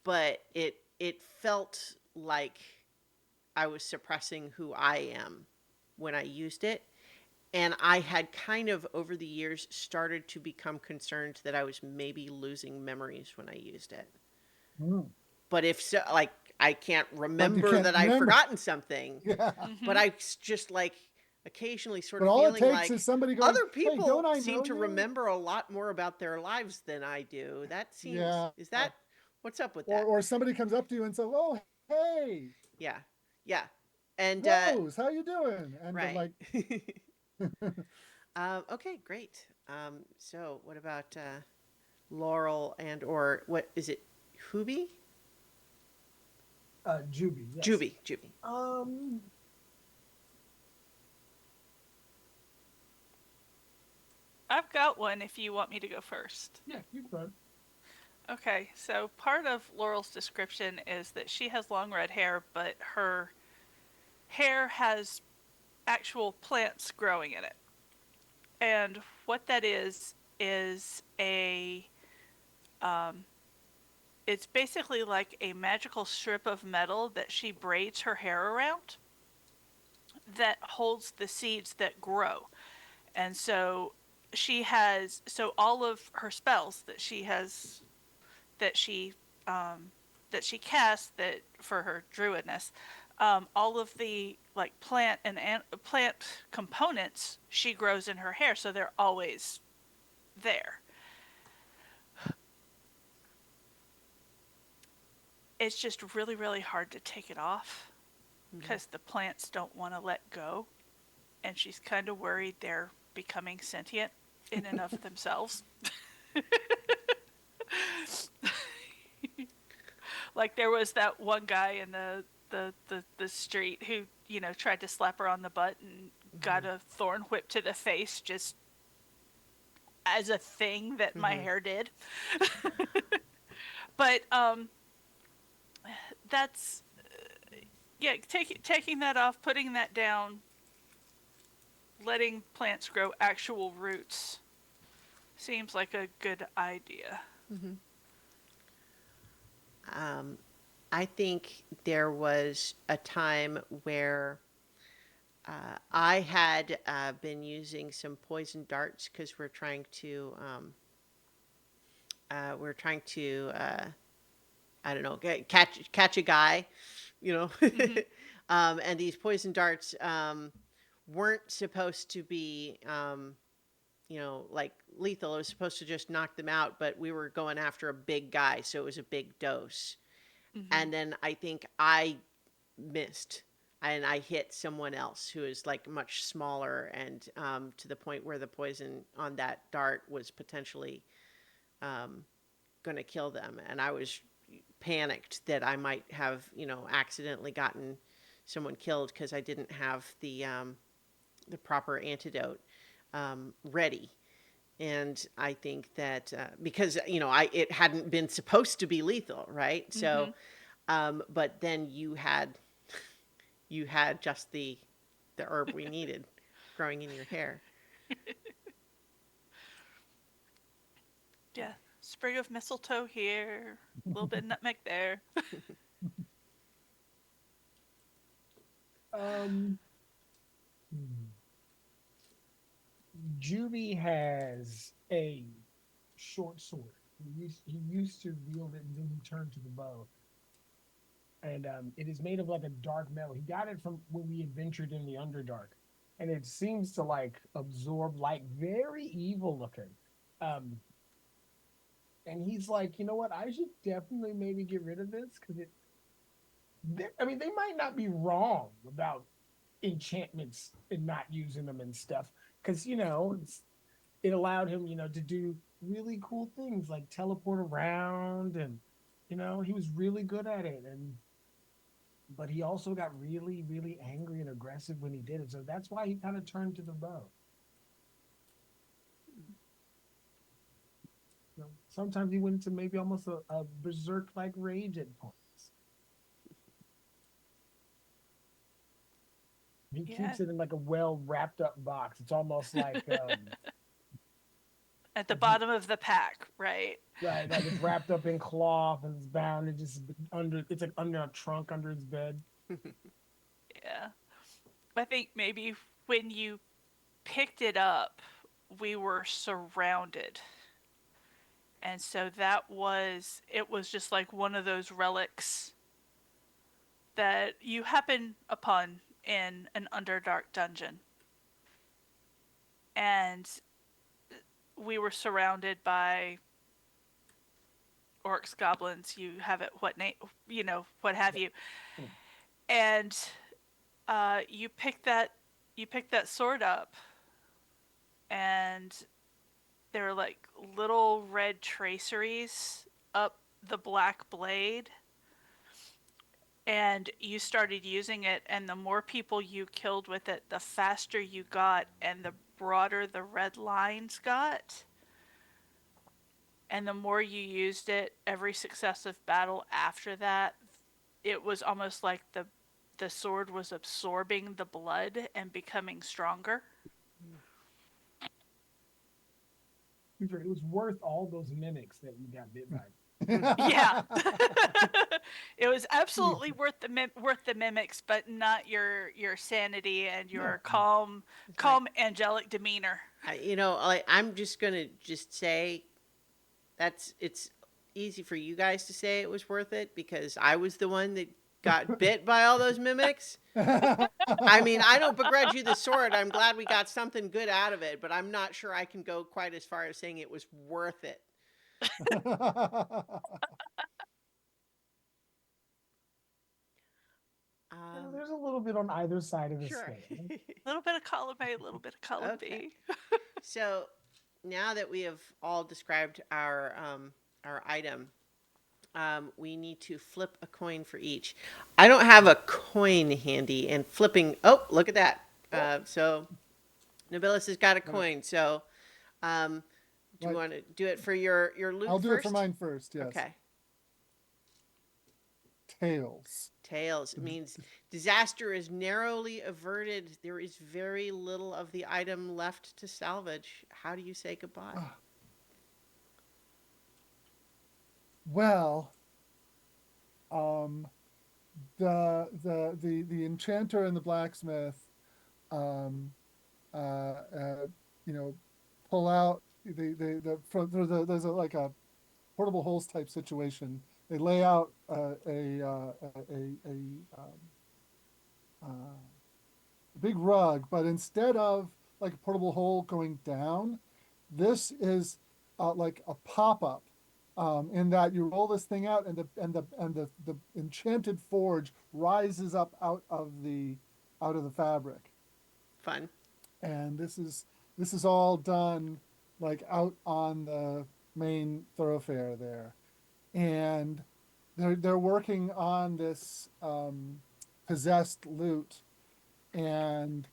[SPEAKER 1] but it felt like I was suppressing who I am when I used it. And I had kind of over the years started to become concerned that I was maybe losing memories when I used it.
[SPEAKER 3] Mm.
[SPEAKER 1] But if so, like I can't
[SPEAKER 3] But you
[SPEAKER 1] remember
[SPEAKER 3] can't
[SPEAKER 1] that I've
[SPEAKER 3] remember.
[SPEAKER 1] forgotten something,
[SPEAKER 3] Yeah.
[SPEAKER 1] but I just like occasionally sort
[SPEAKER 3] But
[SPEAKER 1] of
[SPEAKER 3] all it
[SPEAKER 1] feeling
[SPEAKER 3] takes
[SPEAKER 1] like
[SPEAKER 3] is somebody going,
[SPEAKER 1] other
[SPEAKER 3] "Hey, don't
[SPEAKER 1] people
[SPEAKER 3] I
[SPEAKER 1] seem
[SPEAKER 3] know
[SPEAKER 1] to
[SPEAKER 3] you?"
[SPEAKER 1] remember a lot more about their lives than I do. That seems,
[SPEAKER 3] Yeah.
[SPEAKER 1] is that, what's up with
[SPEAKER 3] Or
[SPEAKER 1] that?
[SPEAKER 3] or somebody comes up to you and says, "Oh, hey,
[SPEAKER 1] Yeah. Yeah. And
[SPEAKER 3] Rose, how you doing?" And they're
[SPEAKER 1] right.
[SPEAKER 3] like,
[SPEAKER 1] Okay, great. So what about Laurel and or what is it? Hubie?
[SPEAKER 4] Juby, yes.
[SPEAKER 1] Juby. Juby.
[SPEAKER 4] Um,
[SPEAKER 2] I've got one if you want me to go first.
[SPEAKER 4] yeah, you could.
[SPEAKER 2] Okay, so part of Laurel's description is that she has long red hair, but her hair has actual plants growing in it. And what that is a it's basically like a magical strip of metal that she braids her hair around that holds the seeds that grow. And so all of her spells that she um, that she casts that for her druidness, all of the like plant components she grows in her hair, so they're always there. It's just really really hard to take it off
[SPEAKER 1] Mhm.
[SPEAKER 2] because the plants don't want to let go, and she's kind of worried they're becoming sentient in and of themselves. Like there was that one guy in the street who tried to slap her on the butt and got
[SPEAKER 1] Mhm.
[SPEAKER 2] a thorn whip to the face just as a thing that my
[SPEAKER 1] Mhm.
[SPEAKER 2] hair did. But that's yeah, taking that off, putting that down, letting plants grow actual roots seems like a good idea.
[SPEAKER 1] Mhm. Um, I think there was a time where I had been using some poison darts because we're trying to I don't know catch a guy, you know,
[SPEAKER 2] Hmm.
[SPEAKER 1] and these poison darts weren't supposed to be like lethal. It was supposed to just knock them out, but we were going after a big guy, so it was a big dose.
[SPEAKER 2] Hmm.
[SPEAKER 1] And then I think I missed and I hit someone else who is like much smaller and to the point where the poison on that dart was potentially um, going to kill them. And I was panicked that I might have, accidentally gotten someone killed because I didn't have the proper antidote ready. And I think that because it hadn't been supposed to be lethal, right? So,
[SPEAKER 2] Hmm.
[SPEAKER 1] but then you had just the herb we needed growing in your hair.
[SPEAKER 2] Yeah, sprig of mistletoe here, a little bit of nutmeg there.
[SPEAKER 4] Um, hmm. Juby has a short sword. He used to wield it, and then he turned to the bow. And it is made of like a dark metal. He got it from when we adventured in the Underdark, and it seems to like absorb light, very evil looking. Um, and he's like, you know what? I should definitely maybe get rid of this because I mean, they might not be wrong about enchantments and not using them and stuff because it allowed him, to do really cool things like teleport around, and he was really good at it. And but he also got really, really angry and aggressive when he did it. So that's why he kind of turned to the bow. Sometimes he went into maybe almost a berserk like rage at points. He
[SPEAKER 2] Yeah,
[SPEAKER 4] keeps it in like a well wrapped up box. It's almost
[SPEAKER 2] at the
[SPEAKER 4] like he
[SPEAKER 2] bottom of the pack, right?
[SPEAKER 4] right, like it's wrapped up in cloth and it's bound. It just under it's like under a trunk under his bed.
[SPEAKER 2] Yeah. I think maybe when you picked it up, we were surrounded. And so it was just like one of those relics that you happen upon in an Underdark dungeon. And we were surrounded by orcs, goblins, you have it, what have you. And uh, you pick that you pick that sword up, and there are like little red traceries up the black blade, and you started using it, and the more people you killed with it, the faster you got and the broader the red lines got, and the more you used it every successive battle after that, it was almost like the sword was absorbing the blood and becoming stronger.
[SPEAKER 4] It was worth all those mimics that you got bit by.
[SPEAKER 2] Yeah. It was absolutely worth the mimics, but not your sanity and your
[SPEAKER 3] No.
[SPEAKER 1] Like,
[SPEAKER 2] calm angelic demeanor.
[SPEAKER 1] I'm just gonna just say it's easy for you guys to say it was worth it because I was the one that got bit by all those mimics. I mean, I don't begrudge you the sword. I'm glad we got something good out of it, but I'm not sure I can go quite as far as saying it was worth it.
[SPEAKER 4] There's a little bit on either side of the
[SPEAKER 1] Sure.
[SPEAKER 4] scale.
[SPEAKER 2] A little bit of column A, a little bit of column
[SPEAKER 1] Okay.
[SPEAKER 2] B.
[SPEAKER 1] So now that we have all described our item, we need to flip a coin for each. I don't have a coin handy, and flipping. Oh, look at that! So Nobilis has got a coin. So, do you
[SPEAKER 3] Right.
[SPEAKER 1] want to do it for your loot
[SPEAKER 3] I'll do
[SPEAKER 1] first?
[SPEAKER 3] it for mine first. Yes.
[SPEAKER 1] Okay.
[SPEAKER 3] Tails.
[SPEAKER 1] Tails. It means disaster is narrowly averted. There is very little of the item left to salvage. How do you say goodbye?
[SPEAKER 3] Well, um, the enchanter and the blacksmith, um, you know, pull out there's like a portable holes type situation. They lay out big rug, but instead of like a portable hole going down, this is like a pop up. In that you roll this thing out, and the enchanted forge rises up out of the fabric,
[SPEAKER 1] Fun.
[SPEAKER 3] and this is all done like out on the main thoroughfare there, and they're working on this possessed loot, and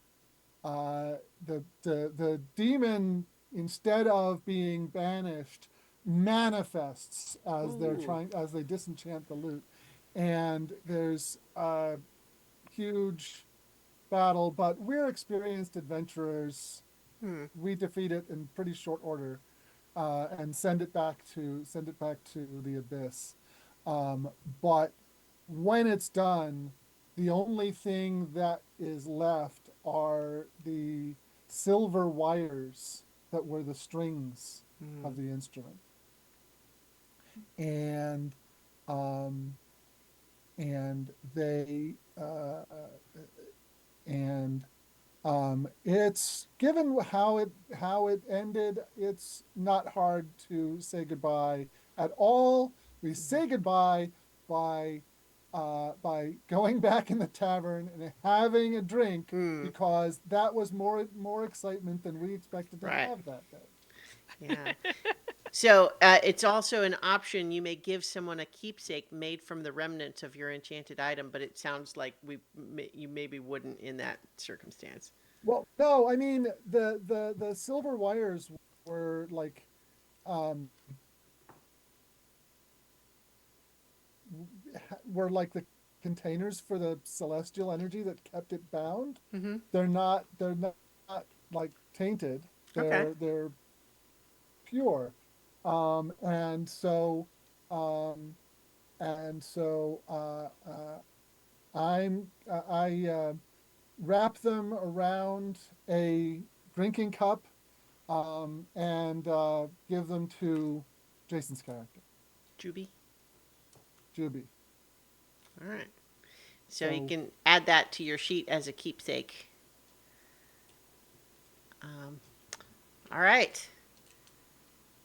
[SPEAKER 3] the demon, instead of being banished, manifests
[SPEAKER 1] Ooh.
[SPEAKER 3] as they disenchant the loot, and there's a huge battle, but we're experienced adventurers.
[SPEAKER 1] Hmm.
[SPEAKER 3] We defeat it in pretty short order, and send it back to the abyss. But when it's done, the only thing that is left are the silver wires that were the strings
[SPEAKER 1] Hmm.
[SPEAKER 3] of the instrument, and um, and they and it's given how it ended. It's not hard to say goodbye at all. We say goodbye by by going back in the tavern and having a drink,
[SPEAKER 1] Hmm.
[SPEAKER 3] because that was more excitement than we expected to
[SPEAKER 1] Right.
[SPEAKER 3] have that day.
[SPEAKER 1] Yeah. So it's also an option. You may give someone a keepsake made from the remnants of your enchanted item, but it sounds like you maybe wouldn't in that circumstance.
[SPEAKER 3] Well, no, I mean the silver wires were like um, the containers for the celestial energy that kept it bound.
[SPEAKER 1] Mm-hmm.
[SPEAKER 3] They're not like tainted.
[SPEAKER 1] Okay.
[SPEAKER 3] They're pure. And so um, I wrap them around a drinking cup, and give them to Jason's character,
[SPEAKER 1] Juby.
[SPEAKER 3] Juby.
[SPEAKER 1] All right. So you
[SPEAKER 3] So
[SPEAKER 1] can add that to your sheet as a keepsake. Um, all right.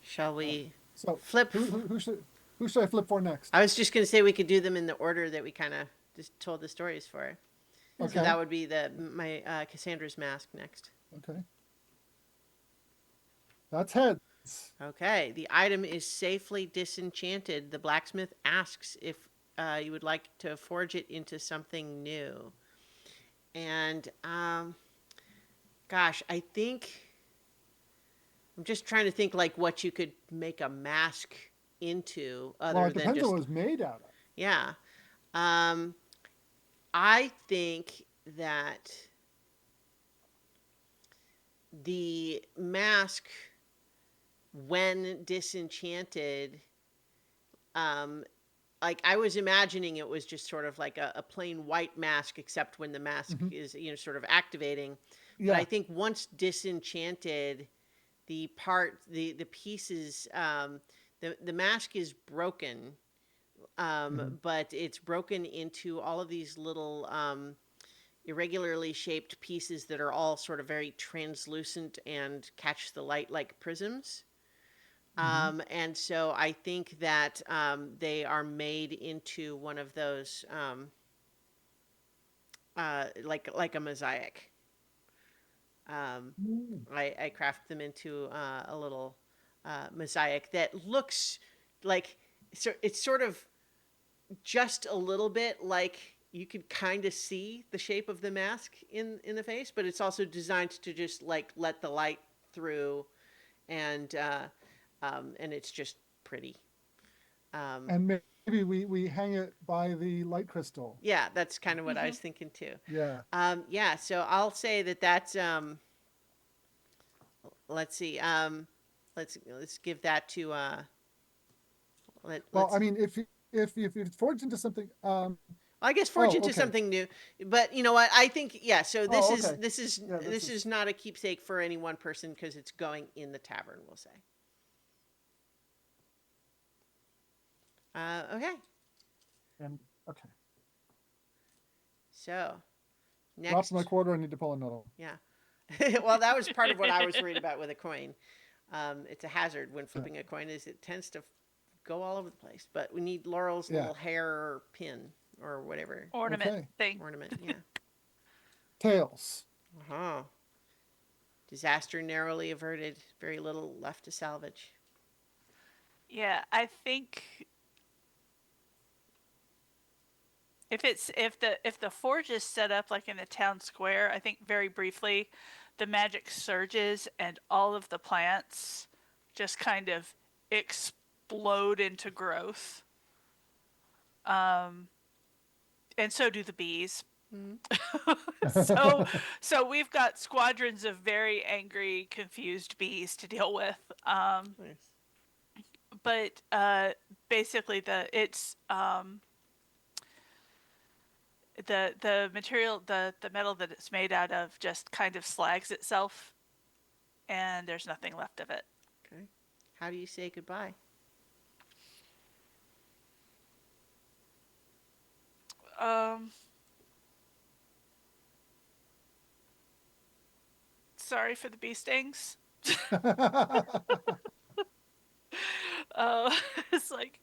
[SPEAKER 1] Shall we
[SPEAKER 3] so
[SPEAKER 1] flip?
[SPEAKER 3] who should I flip for next?
[SPEAKER 1] I was just going to say we could do them in the order that we kind of just told the stories for. So
[SPEAKER 3] Okay.
[SPEAKER 1] that would be my Cassandra's mask next.
[SPEAKER 3] Okay. That's heads.
[SPEAKER 1] Okay. The item is safely disenchanted. The blacksmith asks if you would like to forge it into something new. And gosh, I think I'm just trying to think like what you could make a mask into
[SPEAKER 3] Well,
[SPEAKER 1] other
[SPEAKER 3] it
[SPEAKER 1] than
[SPEAKER 3] depends on
[SPEAKER 1] just
[SPEAKER 3] what it was made out of.
[SPEAKER 1] yeah. Um, I think that the mask, when disenchanted, like I was imagining it was just sort of like a plain white mask, except when the mask
[SPEAKER 3] Mhm.
[SPEAKER 1] is, sort of activating. But
[SPEAKER 3] Yeah.
[SPEAKER 1] I think once disenchanted, the pieces, the mask is broken,
[SPEAKER 3] Mhm.
[SPEAKER 1] but it's broken into all of these little irregularly shaped pieces that are all sort of very translucent and catch the light like prisms.
[SPEAKER 3] Mhm.
[SPEAKER 1] And so I think that they are made into one of those, like a mosaic.
[SPEAKER 3] Mm.
[SPEAKER 1] I craft them into a little mosaic that looks like, so it's sort of just a little bit like you could kind of see the shape of the mask in the face, but it's also designed to just like let the light through, and and it's just pretty. Um,
[SPEAKER 3] And maybe we hang it by the light crystal.
[SPEAKER 1] yeah, that's kind of what I
[SPEAKER 2] Hmm.
[SPEAKER 1] was thinking too.
[SPEAKER 3] Yeah.
[SPEAKER 1] Yeah, so I'll say that that's let's see, let's give that to
[SPEAKER 3] Well, I
[SPEAKER 1] let's.
[SPEAKER 3] mean, if it forged into something,
[SPEAKER 1] I guess forge
[SPEAKER 3] oh,
[SPEAKER 1] into
[SPEAKER 3] okay.
[SPEAKER 1] something new, but you know what? I think, yeah. So this
[SPEAKER 3] Oh,
[SPEAKER 1] is
[SPEAKER 3] okay.
[SPEAKER 1] this is
[SPEAKER 3] Yeah, this
[SPEAKER 1] this
[SPEAKER 3] is
[SPEAKER 1] is not a keepsake for any one person because it's going in the tavern. We'll say. Okay.
[SPEAKER 3] and okay.
[SPEAKER 1] So
[SPEAKER 3] Dropped my
[SPEAKER 1] next,
[SPEAKER 3] quarter. I need to pull another one.
[SPEAKER 1] yeah. Well, that was part of what I was worried about with a coin. It's a hazard when
[SPEAKER 3] Yeah.
[SPEAKER 1] flipping a coin, is it tends to go all over the place. But we need Laurel's
[SPEAKER 3] Yeah.
[SPEAKER 1] little hair pin or whatever
[SPEAKER 2] Ornament
[SPEAKER 3] Okay.
[SPEAKER 2] thing.
[SPEAKER 1] ornament. Yeah.
[SPEAKER 3] Tails.
[SPEAKER 1] Uh-huh. Disaster narrowly averted. Very little left to salvage.
[SPEAKER 2] Yeah, I think if the forge is set up like in the town square, I think very briefly the magic surges and all of the plants just kind of explode into growth. Um, and so do the bees.
[SPEAKER 1] Mhm.
[SPEAKER 2] so so we've got squadrons of very angry, confused bees to deal with.
[SPEAKER 1] Nice.
[SPEAKER 2] But basically the material, the metal that it's made out of just kind of slags itself, and there's nothing left of it.
[SPEAKER 1] Okay. How do you say goodbye?
[SPEAKER 2] Um, Sorry for the bee stings. Uh, it's like,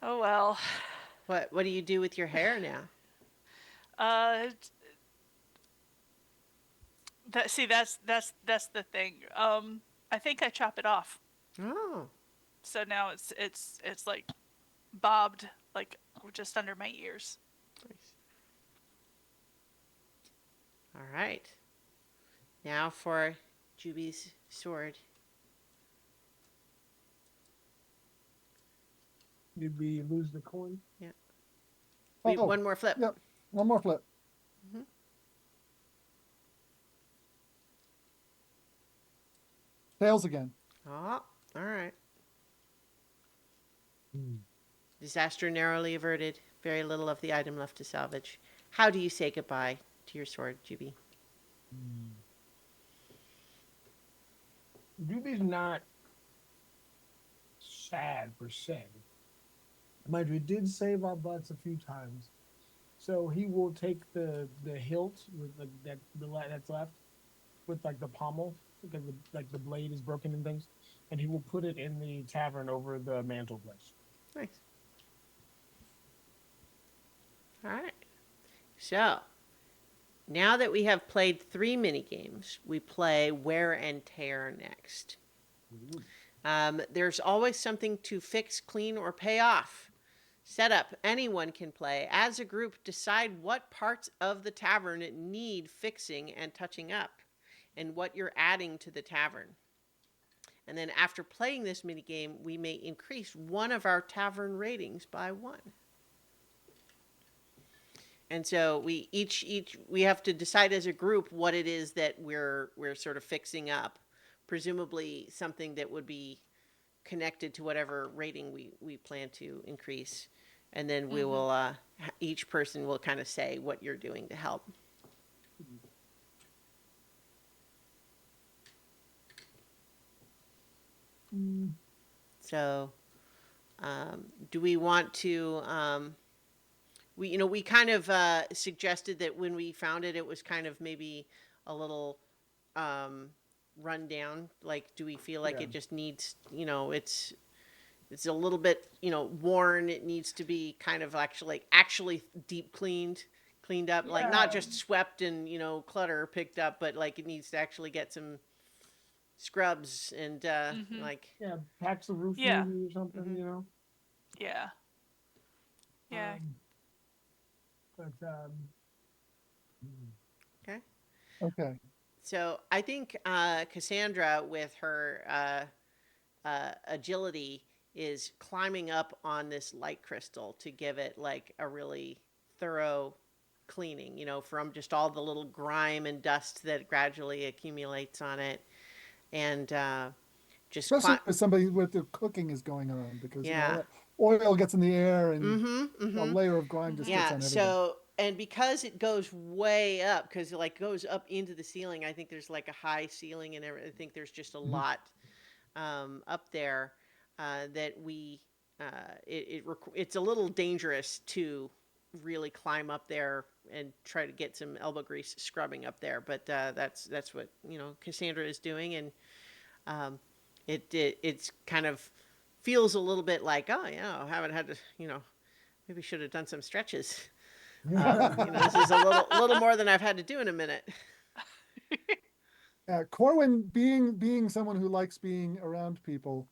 [SPEAKER 2] oh well.
[SPEAKER 1] What do you do with your hair now?
[SPEAKER 2] Uh, that's the thing. I think I chop it off,
[SPEAKER 1] Oh,
[SPEAKER 2] so now it's like bobbed, like just under my ears.
[SPEAKER 1] nice. All right. Now for Juby's sword.
[SPEAKER 4] Did we lose the coin?
[SPEAKER 1] Yeah. Wait,
[SPEAKER 3] Oh,
[SPEAKER 1] one more flip.
[SPEAKER 3] yep. One more flip.
[SPEAKER 1] Hmm.
[SPEAKER 3] Tails again.
[SPEAKER 1] Oh, all right.
[SPEAKER 4] Hmm.
[SPEAKER 1] Disaster narrowly averted. Very little of the item left to salvage. How do you say goodbye to your sword, Juby?
[SPEAKER 4] Juby's not sad per se. Mind you, we did save our butts a few times, so he will take the hilt with that's left with like the pommel because the blade is broken and things, and he will put it in the tavern over the mantelpiece.
[SPEAKER 1] Nice. All right. So, now that we have played 3 mini games, we play Wear and Tear next. There's always something to fix, clean, or pay off. Setup, anyone can play. As a group, decide what parts of the tavern need fixing and touching up, and what you're adding to the tavern. And then after playing this mini game, we may increase one of our tavern ratings by 1. And so we have to decide as a group what it is that we're sort of fixing up. Presumably something that would be connected to whatever rating we plan to increase. And then we will, each person will kind of say what you're doing to help. So, do we want to, we kind of suggested that when we found it, it was kind of maybe a little run down. Like, do we feel like
[SPEAKER 4] Yeah.
[SPEAKER 1] it just needs, it's a little bit, worn. It needs to be kind of actually deep cleaned up, like not
[SPEAKER 4] Yeah.
[SPEAKER 1] just swept and, clutter picked up, but like it needs to actually get some scrubs and like,
[SPEAKER 4] Yeah, patch the roof
[SPEAKER 2] Yeah.
[SPEAKER 4] maybe or something,
[SPEAKER 1] Mhm.
[SPEAKER 4] you know.
[SPEAKER 2] Yeah. Yeah.
[SPEAKER 4] But
[SPEAKER 1] okay.
[SPEAKER 3] Okay.
[SPEAKER 1] So I think Cassandra, with her agility, is climbing up on this light crystal to give it like a really thorough cleaning, from just all the little grime and dust that gradually accumulates on it. And just
[SPEAKER 3] Especially with somebody with the cooking is going on, because all
[SPEAKER 1] yeah.
[SPEAKER 3] that oil gets in the air and
[SPEAKER 1] Mm-hmm.
[SPEAKER 3] a
[SPEAKER 1] Mm-hmm.
[SPEAKER 3] layer of grime just gets
[SPEAKER 1] Yeah.
[SPEAKER 3] on everything.
[SPEAKER 1] So, and because it goes way up, because it like goes up into the ceiling, I think there's like a high ceiling, and I think there's just a lot up there that it's a little dangerous to really climb up there and try to get some elbow grease scrubbing up there. But that's what Cassandra is doing, and it's kind of feels a little bit like, oh yeah, I haven't had to maybe should have done some stretches. This is a little more than I've had to do in a minute.
[SPEAKER 3] Corwin, being someone who likes being around people,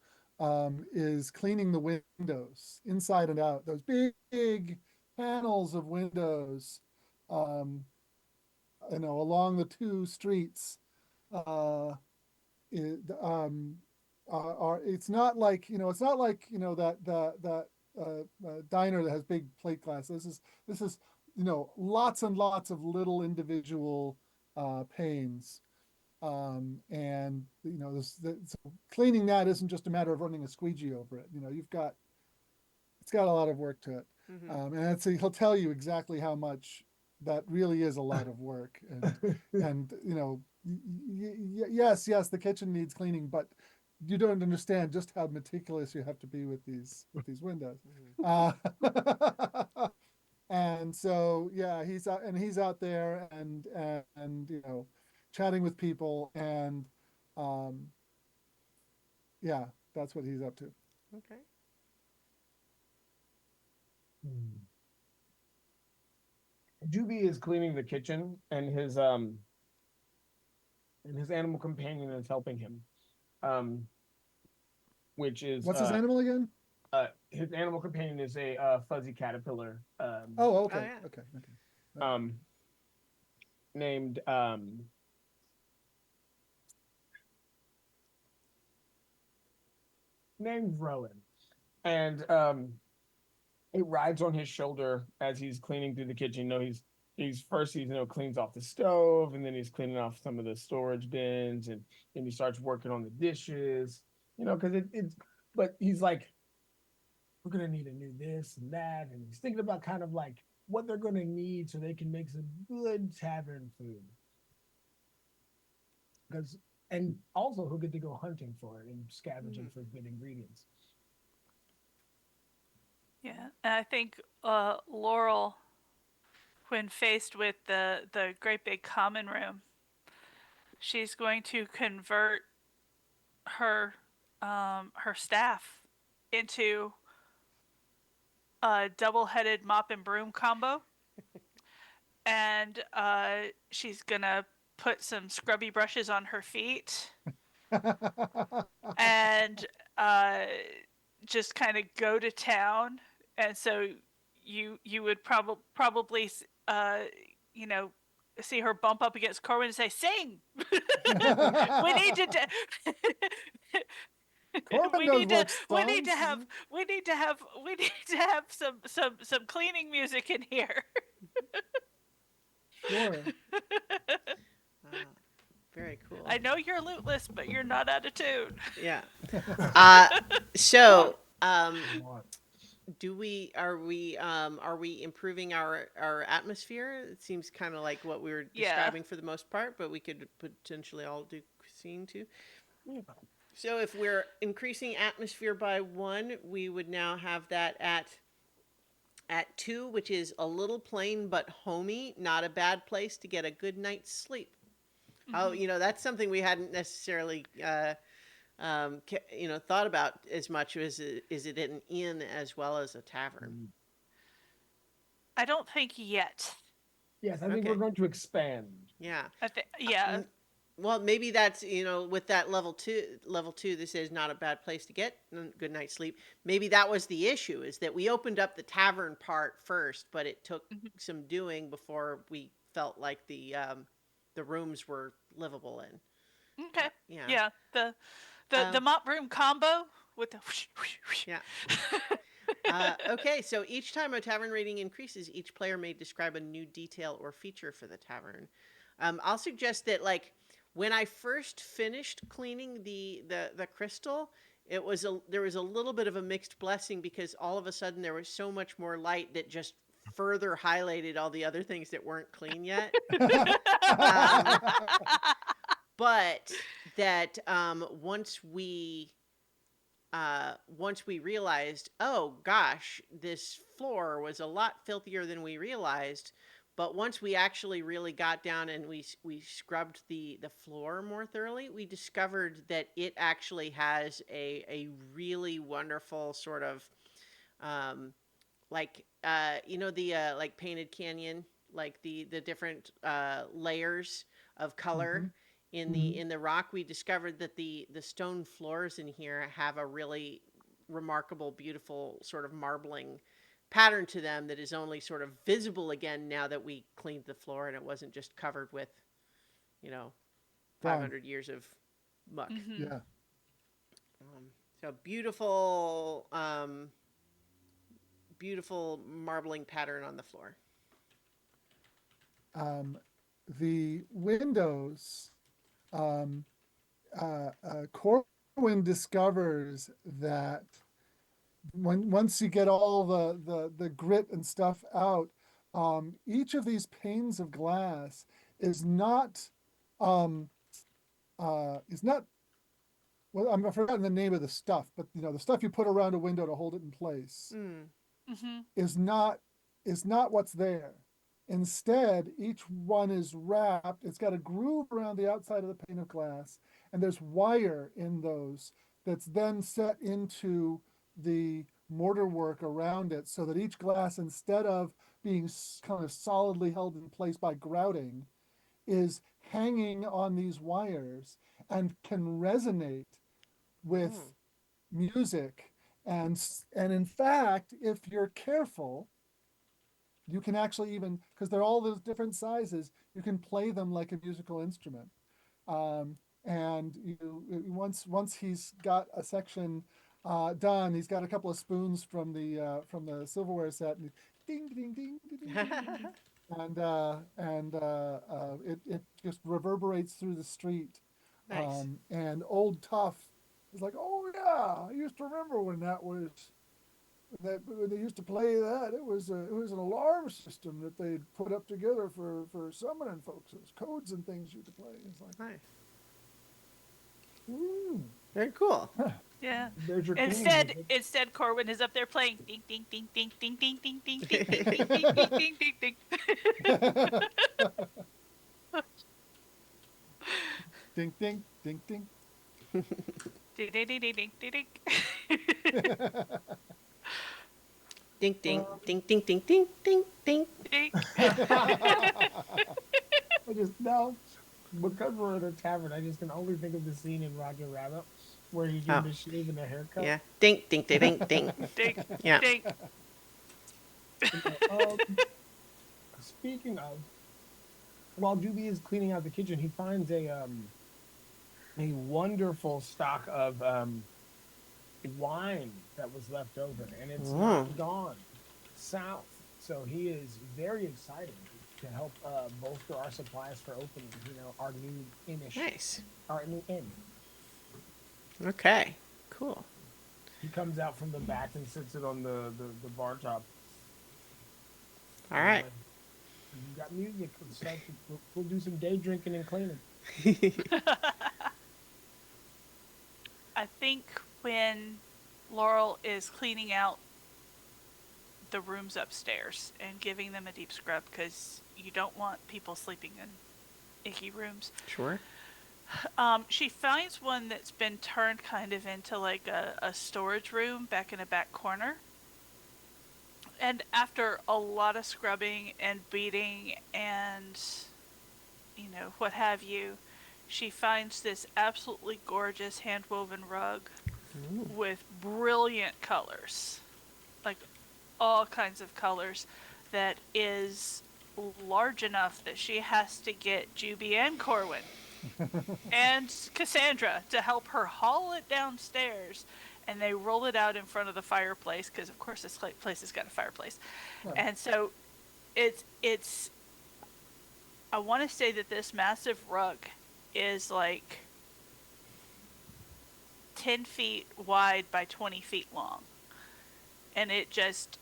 [SPEAKER 3] is cleaning the windows inside and out. Those big panels of windows, um, along the two streets. It, it's not like that diner that has big plate glass. This is lots and lots of little individual panes. And so cleaning that isn't just a matter of running a squeegee over it. It's got a lot of work to it.
[SPEAKER 1] Mm-hmm.
[SPEAKER 3] And he'll tell you exactly how much that really is a lot of work. And yes, the kitchen needs cleaning, but you don't understand just how meticulous you have to be with these windows. And so yeah, he's out there and chatting with people, and yeah, that's what he's up to.
[SPEAKER 1] Okay.
[SPEAKER 4] Juby is cleaning the kitchen, and his animal companion is helping him. Which is
[SPEAKER 3] What's his animal again?
[SPEAKER 4] His animal companion is a fuzzy caterpillar.
[SPEAKER 3] Oh, okay,
[SPEAKER 1] yeah.
[SPEAKER 3] okay.
[SPEAKER 4] Named Rowan, and it rides on his shoulder as he's cleaning through the kitchen. He's cleans off the stove, and then he's cleaning off some of the storage bins, and then he starts working on the dishes. Because but he's like, we're gonna need a new this and that, and he's thinking about kind of like what they're gonna need so they can make some good tavern food. And also he'll get to go hunting for it and scavenging for good ingredients.
[SPEAKER 2] Yeah. And I think Laurel, when faced with the great big common room, she's going to convert her her staff into a double-headed mop and broom combo, and she's gonna put some scrubby brushes on her feet and just kind of go to town. And so you would probably you know see her bump up against Corwin and say, "Sing." We need to.
[SPEAKER 3] Corbin
[SPEAKER 2] we
[SPEAKER 3] knows
[SPEAKER 2] need to.
[SPEAKER 3] what
[SPEAKER 2] We need to
[SPEAKER 3] songs.
[SPEAKER 2] have. We need to have. We need to have some cleaning music in here.
[SPEAKER 3] Sure.
[SPEAKER 1] Very cool.
[SPEAKER 2] I know you're lootless, but you're not out of tune.
[SPEAKER 1] Yeah. Uh, so,
[SPEAKER 4] What?
[SPEAKER 1] are we improving our atmosphere? It seems kind of like what we were
[SPEAKER 2] Yeah.
[SPEAKER 1] describing for the most part, but we could potentially all do cuisine too. So if we're increasing atmosphere by 1, we would now have that at 2, which is a little plain but homey, not a bad place to get a good night's sleep. Oh, that's something we hadn't necessarily thought about as much as is it an inn as well as a tavern.
[SPEAKER 2] I don't think yet.
[SPEAKER 4] Yes, I think
[SPEAKER 1] Okay.
[SPEAKER 4] we're going to expand.
[SPEAKER 1] Yeah.
[SPEAKER 2] Yeah.
[SPEAKER 1] Well, maybe that's, with that level 2, this is not a bad place to get a good night's sleep. Maybe that was the issue, is that we opened up the tavern part first, but it took some doing before we felt like the rooms were livable in.
[SPEAKER 2] Okay.
[SPEAKER 1] Yeah.
[SPEAKER 2] Yeah. The mop room combo with the whoosh, whoosh, whoosh.
[SPEAKER 1] Yeah. Okay, so each time a tavern rating increases, each player may describe a new detail or feature for the tavern. I'll suggest that, like, when I first finished cleaning the crystal, there was a little bit of a mixed blessing, because all of a sudden there was so much more light that just further highlighted all the other things that weren't clean yet. But that once we realized, oh gosh, this floor was a lot filthier than we realized. But once we actually really got down and we scrubbed the floor more thoroughly, we discovered that it actually has a really wonderful sort of like the like painted canyon, like the different layers of color in the rock. We discovered that the stone floors in here have a really remarkable, beautiful sort of marbling pattern to them that is only sort of visible again now that we cleaned the floor and it wasn't just covered with 500 years of muck.
[SPEAKER 3] Yeah.
[SPEAKER 1] So beautiful beautiful marbling pattern on the floor.
[SPEAKER 3] The windows, Corwin discovers that once you get all the grit and stuff out, each of these panes of glass is not well, I've forgotten the name of the stuff, but the stuff you put around a window to hold it in place is not what's there. Instead, each one is wrapped. It's got a groove around the outside of the pane of glass, and there's wire in those that's then set into the mortar work around it, so that each glass, instead of being kind of solidly held in place by grouting, is hanging on these wires and can resonate with music. And in fact, if you're careful, you can actually, even because they're all those different sizes, you can play them like a musical instrument. And once he's got a section done, he's got a couple of spoons from the silverware set, and ding ding ding ding ding, ding, ding. And it just reverberates through the street.
[SPEAKER 1] Nice.
[SPEAKER 3] And Old Tough is like, oh yeah, I used to remember when they used to play that. It was an alarm system that they'd put up together for summoning folks. It was codes and things you could play. It's like,
[SPEAKER 1] Nice.
[SPEAKER 3] ooh.
[SPEAKER 1] Very cool.
[SPEAKER 2] Yeah.
[SPEAKER 4] There's your
[SPEAKER 2] Instead, Corwin is up there playing ding ding ding ding ding ding ding ding ding ding ding ding ding ding ding.
[SPEAKER 3] Ding ding ding ding.
[SPEAKER 2] Ding ding ding ding ding ding.
[SPEAKER 1] Ding ding ding ding ding ding ding ding.
[SPEAKER 4] I just now, because we're at a tavern, I just can only think of the scene in Roger Rabbit where he gives a shave and a haircut.
[SPEAKER 1] Yeah. Ding ding ding ding ding.
[SPEAKER 2] Ding.
[SPEAKER 1] Yeah.
[SPEAKER 2] Ding.
[SPEAKER 4] Speaking of, while Doobie is cleaning out the kitchen, he finds a wonderful stock of wine that was left over, and it's not gone south. So he is very excited. to help bolster our supplies for opening. Our new
[SPEAKER 1] Nice.
[SPEAKER 4] our new inn.
[SPEAKER 1] Okay. Cool.
[SPEAKER 4] He comes out from the back and sits it on the bar top.
[SPEAKER 1] All right.
[SPEAKER 4] You got music. We'll do some day drinking and cleaning.
[SPEAKER 2] I think when Laurel is cleaning out the rooms upstairs and giving them a deep scrub, because you don't want people sleeping in icky rooms.
[SPEAKER 1] Sure.
[SPEAKER 2] She finds one that's been turned kind of into like a storage room back in a back corner. And after a lot of scrubbing and beating and, what have you, she finds this absolutely gorgeous hand-woven rug with brilliant colors. Like all kinds of colors, that is large enough that she has to get Juby and Corwin and Cassandra to help her haul it downstairs, and they roll it out in front of the fireplace, because of course this place has got a fireplace.
[SPEAKER 3] Right.
[SPEAKER 2] And so it's I want to say that this massive rug is like 10 feet wide by 20 feet long, and it just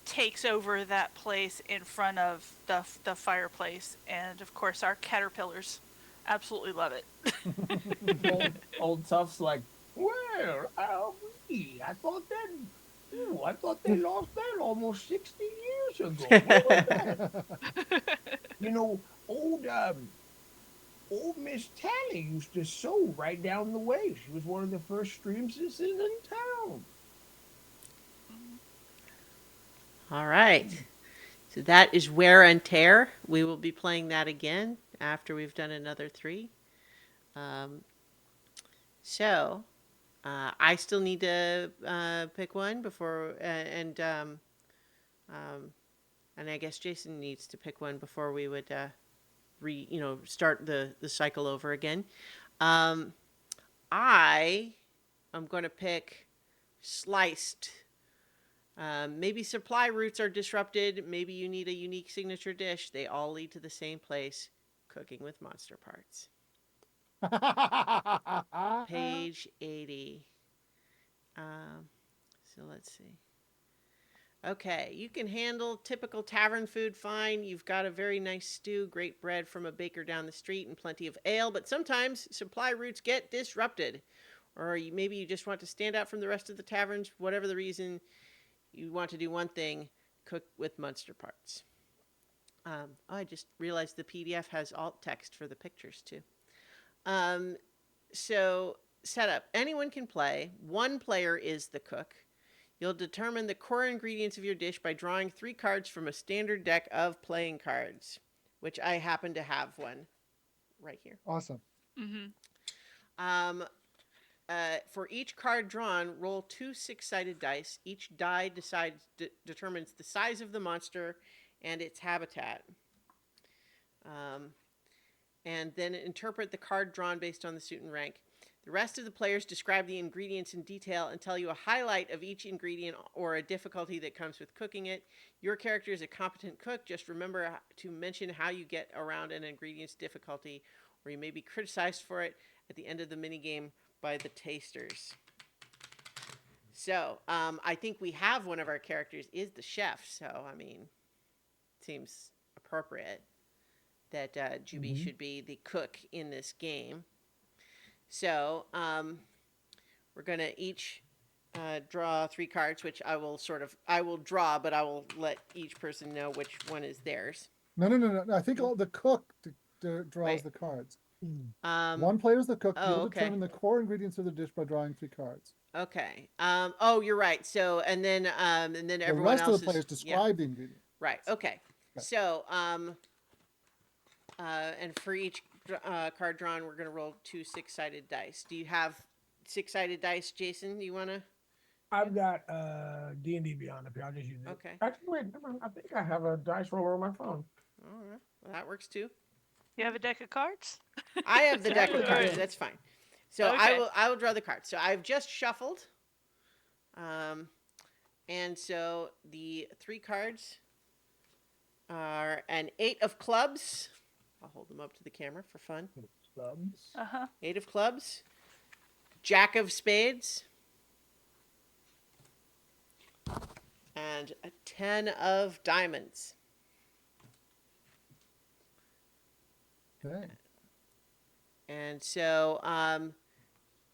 [SPEAKER 2] takes over that place in front of the fireplace, and of course our caterpillars absolutely love it.
[SPEAKER 4] Old Tough's like, well, I thought that. Ooh, I thought they lost that almost 60 years ago. What was that? Old Miss Tally used to sew right down the way. She was one of the first seamstresses in town.
[SPEAKER 1] All right. So that is Wear and Tear. We will be playing that again after we've done another 3. I still need to pick one before, and I guess Jason needs to pick one before we would start the cycle over again. I am going to pick Sliced. Maybe supply routes are disrupted. Maybe you need a unique signature dish. They all lead to the same place, cooking with monster parts. Page 80. So let's see. Okay, you can handle typical tavern food fine. You've got a very nice stew, great bread from a baker down the street, and plenty of ale. But sometimes supply routes get disrupted. Or maybe you just want to stand out from the rest of the taverns. Whatever the reason, you want to do one thing, cook with monster parts. I just realized the PDF has alt text for the pictures too. So setup. Anyone can play. One player is the cook. You'll determine the core ingredients of your dish by drawing 3 cards from a standard deck of playing cards, which I happen to have one right here.
[SPEAKER 3] Awesome.
[SPEAKER 2] Mm-hmm.
[SPEAKER 1] For each card drawn, roll 2 6-sided dice. Each die determines the size of the monster and its habitat. And then interpret the card drawn based on the suit and rank. The rest of the players describe the ingredients in detail and tell you a highlight of each ingredient or a difficulty that comes with cooking it. Your character is a competent cook. Just remember to mention how you get around an ingredient's difficulty, or you may be criticized for it at the end of the minigame by the tasters. So, I think we have one of our characters is the chef. So, seems appropriate that Juby should be the cook in this game. So, we're going to each draw 3 cards, which I will draw, but I will let each person know which one is theirs.
[SPEAKER 3] No. I think the cook draws
[SPEAKER 1] Wait.
[SPEAKER 3] the cards.
[SPEAKER 1] Um,
[SPEAKER 3] One player is the cook.
[SPEAKER 1] oh,
[SPEAKER 3] You'll
[SPEAKER 1] okay.
[SPEAKER 3] determine the core ingredients of the dish by drawing 3 cards.
[SPEAKER 1] Okay. You're right. So, and then
[SPEAKER 3] The
[SPEAKER 1] everyone
[SPEAKER 3] rest
[SPEAKER 1] else
[SPEAKER 3] of the players
[SPEAKER 1] is,
[SPEAKER 3] describe the ingredients.
[SPEAKER 1] right. Okay. So, and for each card drawn, we're going to roll 2 6-sided dice. Do you have 6-sided dice, Jason? You want to?
[SPEAKER 4] I've got D&D Beyond up here. I'll just use it.
[SPEAKER 1] Okay.
[SPEAKER 4] Actually, wait. I think I have a dice roller on my phone.
[SPEAKER 1] All right. Well, that works too.
[SPEAKER 2] You have a deck of cards?
[SPEAKER 1] I have the deck of cards.
[SPEAKER 2] Alright.
[SPEAKER 1] That's fine. So
[SPEAKER 2] Okay.
[SPEAKER 1] I will draw the cards. So I've just shuffled. And so the 3 cards An 8 of clubs. I'll hold them up to the camera for fun.
[SPEAKER 4] Clubs.
[SPEAKER 2] Uh-huh.
[SPEAKER 1] 8 of clubs. Jack of spades. And a 10 of diamonds.
[SPEAKER 3] Okay.
[SPEAKER 1] And so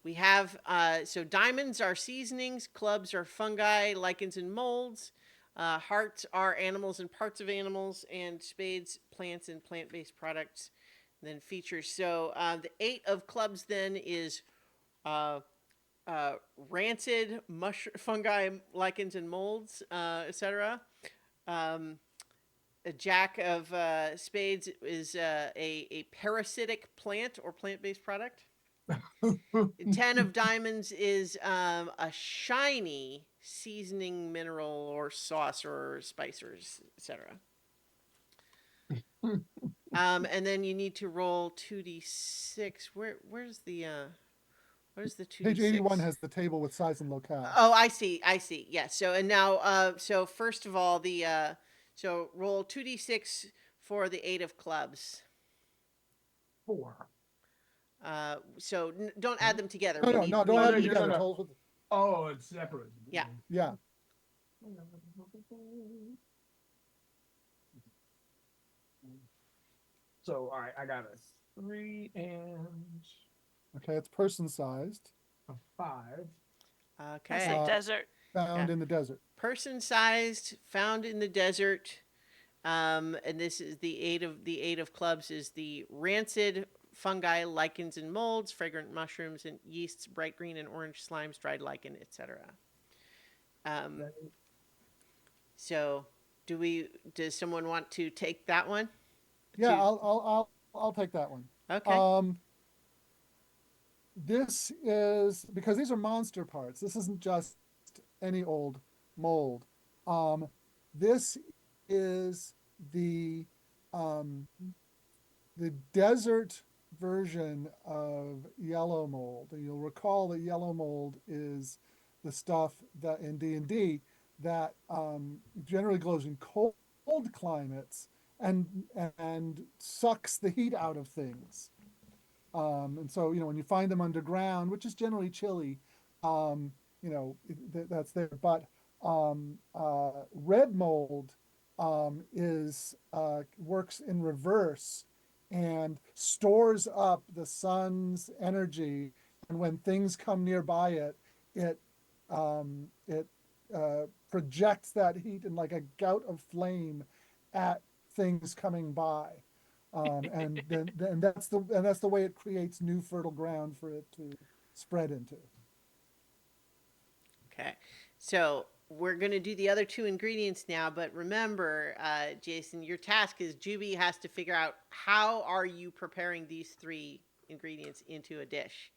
[SPEAKER 1] we have, so diamonds are seasonings, clubs are fungi, lichens, and molds. Hearts are animals and parts of animals, and spades, plants and plant-based products. And then features. So the 8 of clubs then is uh, rancid fungi, lichens, and molds, etc. A jack of spades is a parasitic plant or plant-based product. 10 of diamonds is a shiny seasoning mineral or sauce or spice or etc. And then you need to roll 2d6. Where's the what is the 2d6?
[SPEAKER 3] Page 81 has the table with size and locale.
[SPEAKER 1] Oh, I see. Yes. So and now so first of all the so roll 2d6 for the 8 of clubs.
[SPEAKER 4] 4.
[SPEAKER 1] So don't add them together.
[SPEAKER 3] No,
[SPEAKER 1] We
[SPEAKER 3] no,
[SPEAKER 1] need,
[SPEAKER 3] no,
[SPEAKER 1] we
[SPEAKER 3] don't add
[SPEAKER 1] need-
[SPEAKER 3] them
[SPEAKER 4] no,
[SPEAKER 3] together.
[SPEAKER 4] no.
[SPEAKER 3] Tell us what
[SPEAKER 4] Oh, it's separate.
[SPEAKER 1] Yeah.
[SPEAKER 3] yeah.
[SPEAKER 4] So, all right, I got a 3 and
[SPEAKER 3] Okay, it's person sized,
[SPEAKER 4] a 5.
[SPEAKER 2] That's
[SPEAKER 1] Okay.
[SPEAKER 2] the desert.
[SPEAKER 3] found
[SPEAKER 1] Yeah.
[SPEAKER 3] in the desert.
[SPEAKER 1] Person sized, found in the desert. And this is the 8 of clubs is the rancid fungi, lichens, and molds, fragrant mushrooms and yeasts, bright green and orange slimes, dried lichen, etc. So does someone want to take that one?
[SPEAKER 3] Yeah,
[SPEAKER 1] To-
[SPEAKER 3] I'll take that one.
[SPEAKER 1] Okay.
[SPEAKER 3] This is because these are monster parts. This isn't just any old mold. This is um, the desert version of yellow mold. And you'll recall that yellow mold is the stuff that in D&D that generally grows in cold climates and sucks the heat out of things. And so, when you find them underground, which is generally chilly, that's there. But red mold is works in reverse and stores up the sun's energy, and when things come nearby it, it projects that heat in like a gout of flame at things coming by. And that's the way it creates new fertile ground for it to spread into.
[SPEAKER 1] Okay. So we're going to do the other 2 ingredients now, but remember, Jason, your task is Juby has to figure out how are you preparing these 3 ingredients into a dish.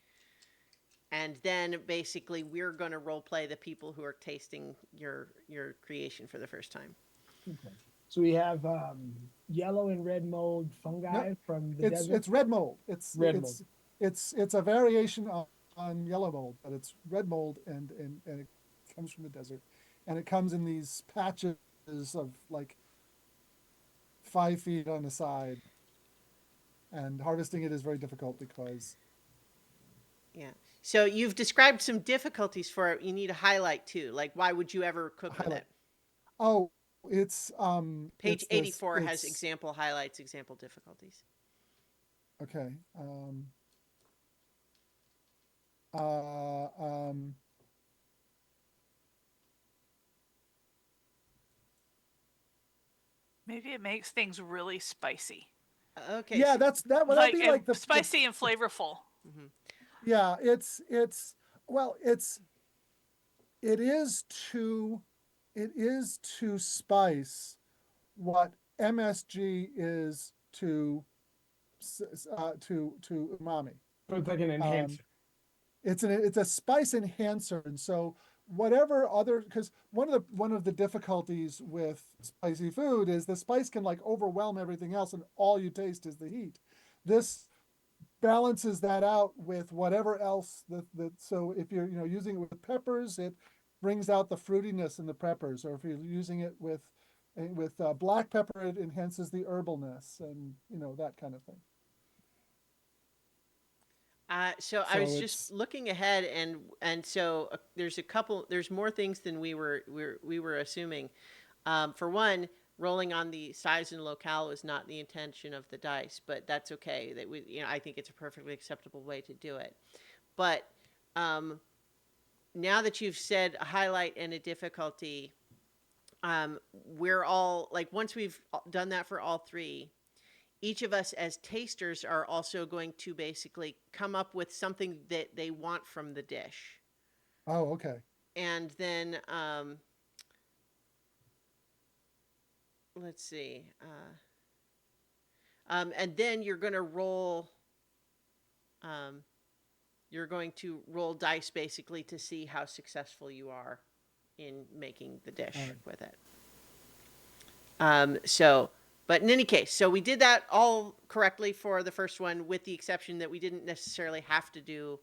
[SPEAKER 1] And then basically we're going to role play the people who are tasting your creation for the first time.
[SPEAKER 4] Okay. So we have yellow and red mold fungi from the desert.
[SPEAKER 3] It's red mold.
[SPEAKER 4] Red mold.
[SPEAKER 3] It's a variation on yellow mold, but it's red mold and it comes from the desert, and it comes in these patches of like 5 feet on the side, and harvesting it is very difficult because
[SPEAKER 1] Yeah. So you've described some difficulties for it. You need a highlight too. Like why would you ever cook with
[SPEAKER 3] Highlight.
[SPEAKER 1] it?
[SPEAKER 3] oh it's
[SPEAKER 1] Page
[SPEAKER 3] it's this-
[SPEAKER 1] 84 has
[SPEAKER 3] it's-
[SPEAKER 1] example highlights, example difficulties.
[SPEAKER 3] okay uh, um
[SPEAKER 2] Maybe it makes things really spicy.
[SPEAKER 1] Okay.
[SPEAKER 3] yeah,
[SPEAKER 1] so-
[SPEAKER 3] that'd
[SPEAKER 2] Like,
[SPEAKER 3] be like the
[SPEAKER 2] spicy and flavorful.
[SPEAKER 3] yeah, it's well, it is to spice what MSG is to umami.
[SPEAKER 4] So it's like an enhancer.
[SPEAKER 3] It's a spice enhancer, and so whatever other, because one of the difficulties with spicy food is the spice can like overwhelm everything else, and all you taste is the heat. This balances that out with whatever else so if you're using it with peppers, it brings out the fruitiness in the peppers, or if you're using it with And with black pepper, it enhances the herbalness and that kind of thing.
[SPEAKER 1] So I was
[SPEAKER 3] So
[SPEAKER 1] just
[SPEAKER 3] it's
[SPEAKER 1] looking ahead, and so there's more things than we were assuming. For one, rolling on the size and locale was not the intention of the dice, but that's okay. I think it's a perfectly acceptable way to do it. But um, now that you've said a highlight and a difficulty, we're all like, once we've done that for all three, each of us as tasters are also going to basically come up with something that they want from the dish.
[SPEAKER 3] oh, okay.
[SPEAKER 1] And then let's see. And then um, you're going to roll dice basically to see how successful you are in making the dish
[SPEAKER 3] All right.
[SPEAKER 1] with it. But in any case, so we did that all correctly for the first one, with the exception that we didn't necessarily have to do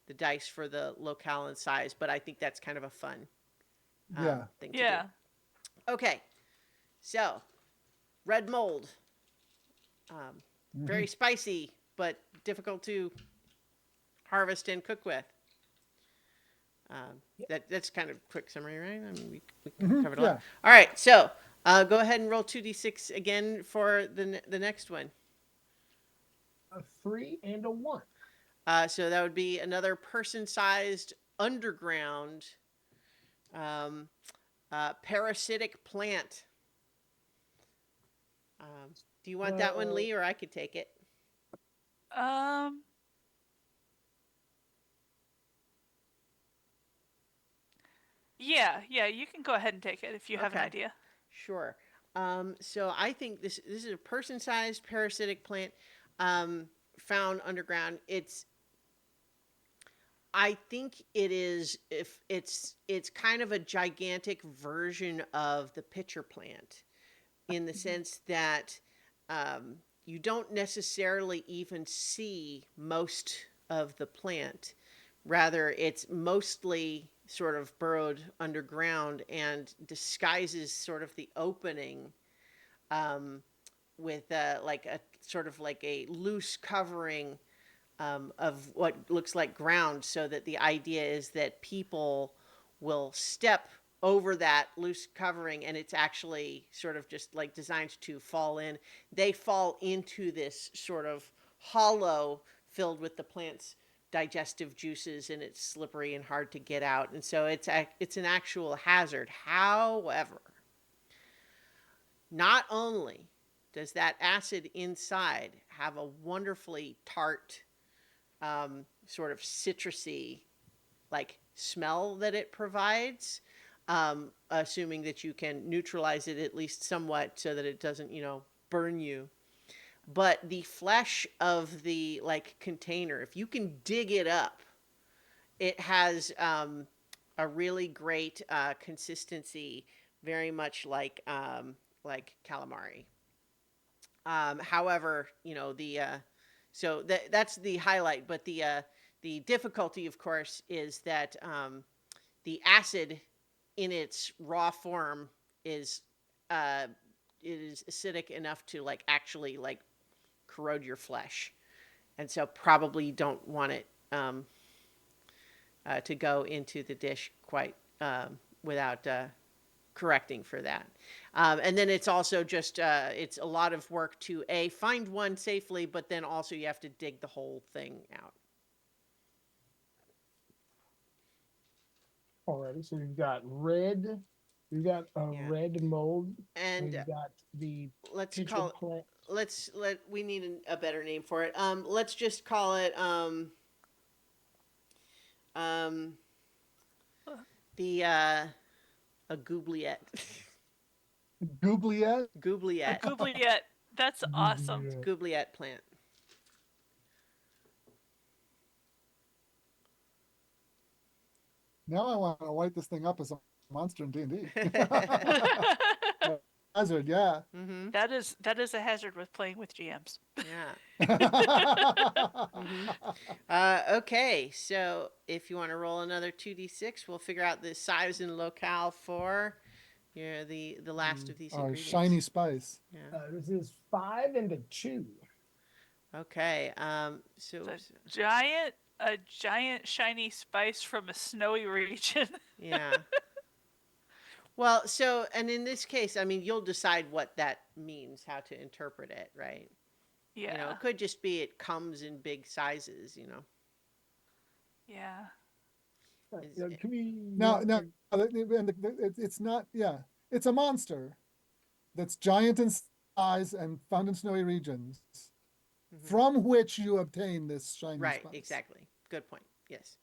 [SPEAKER 1] the dice for the locale and size, but I think that's kind of a fun
[SPEAKER 3] Yeah.
[SPEAKER 1] thing to
[SPEAKER 2] Yeah.
[SPEAKER 1] do. Okay, so red mold, very spicy, but difficult to harvest and cook with. That's kind of quick summary, right? I mean, we covered a lot.
[SPEAKER 3] Yeah.
[SPEAKER 1] All right, so go ahead and roll 2d6 again for the next one.
[SPEAKER 4] A 3 and a 1.
[SPEAKER 1] So that would be another person-sized underground parasitic plant. Do you want that one, Lee, or I could take it?
[SPEAKER 2] Um. Yeah, you can go ahead and take it if you have an
[SPEAKER 1] Okay.
[SPEAKER 2] idea.
[SPEAKER 1] Sure. So I think this is a person-sized parasitic plant found underground. I think it is, if it's kind of a gigantic version of the pitcher plant, in the sense that you don't necessarily even see most of the plant. Rather, it's mostly sort of burrowed underground and disguises sort of the opening with like a sort of like a loose covering of what looks like ground, so that the idea is that people will step over that loose covering, and it's actually sort of just like designed to fall in. They fall into this sort of hollow filled with the plant's digestive juices, and it's slippery and hard to get out. And so it's an actual hazard. However, not only does that acid inside have a wonderfully tart, sort of citrusy, like smell that it provides, assuming that you can neutralize it at least somewhat so that it doesn't, burn you. But the flesh of the like container, if you can dig it up, it has a really great consistency, very much like calamari. However, so that's the highlight, but the difficulty, of course, is that the acid in its raw form is it is acidic enough to like actually like corrode your flesh, and so probably don't want it to go into the dish quite without correcting for that. And then it's also just it's a lot of work to find one safely, but then also you have to dig the whole thing out.
[SPEAKER 4] Alrighty, so you've got red. You've got a
[SPEAKER 1] Yeah.
[SPEAKER 4] red mold.
[SPEAKER 1] And
[SPEAKER 4] You've got the
[SPEAKER 1] let's
[SPEAKER 4] pitcher
[SPEAKER 1] call it.
[SPEAKER 4] plant.
[SPEAKER 1] We need a better name for it. Let's just call it the a goobliette.
[SPEAKER 3] Goobliette.
[SPEAKER 2] A
[SPEAKER 1] Goobliette.
[SPEAKER 2] goobliette. That's awesome.
[SPEAKER 4] Yeah.
[SPEAKER 1] Goobliette plant.
[SPEAKER 3] Now I want to light this thing up as a monster in D&D. Hazard, yeah.
[SPEAKER 1] Mm-hmm.
[SPEAKER 2] That is a hazard with playing with GMs.
[SPEAKER 1] Yeah. Okay, so if you want to roll another 2d6, we'll figure out the size and locale for You're the last of these
[SPEAKER 3] Our
[SPEAKER 1] ingredients.
[SPEAKER 3] shiny spice.
[SPEAKER 1] Yeah.
[SPEAKER 4] This is 5 and a 2.
[SPEAKER 1] Okay. So
[SPEAKER 2] A giant shiny spice from a snowy region.
[SPEAKER 1] yeah. Well, so and in this case, I mean, you'll decide what that means, how to interpret it, right? You know,
[SPEAKER 2] Yeah.
[SPEAKER 1] it could just be it comes in big sizes. You know.
[SPEAKER 2] Yeah.
[SPEAKER 1] Is it-
[SPEAKER 4] Can we?
[SPEAKER 3] Now, it's not. Yeah, it's a monster that's giant in size and found in snowy regions,
[SPEAKER 1] Mhm.
[SPEAKER 3] from which you obtain this shiny
[SPEAKER 1] Right.
[SPEAKER 3] spice.
[SPEAKER 1] Exactly. Good point. Yes.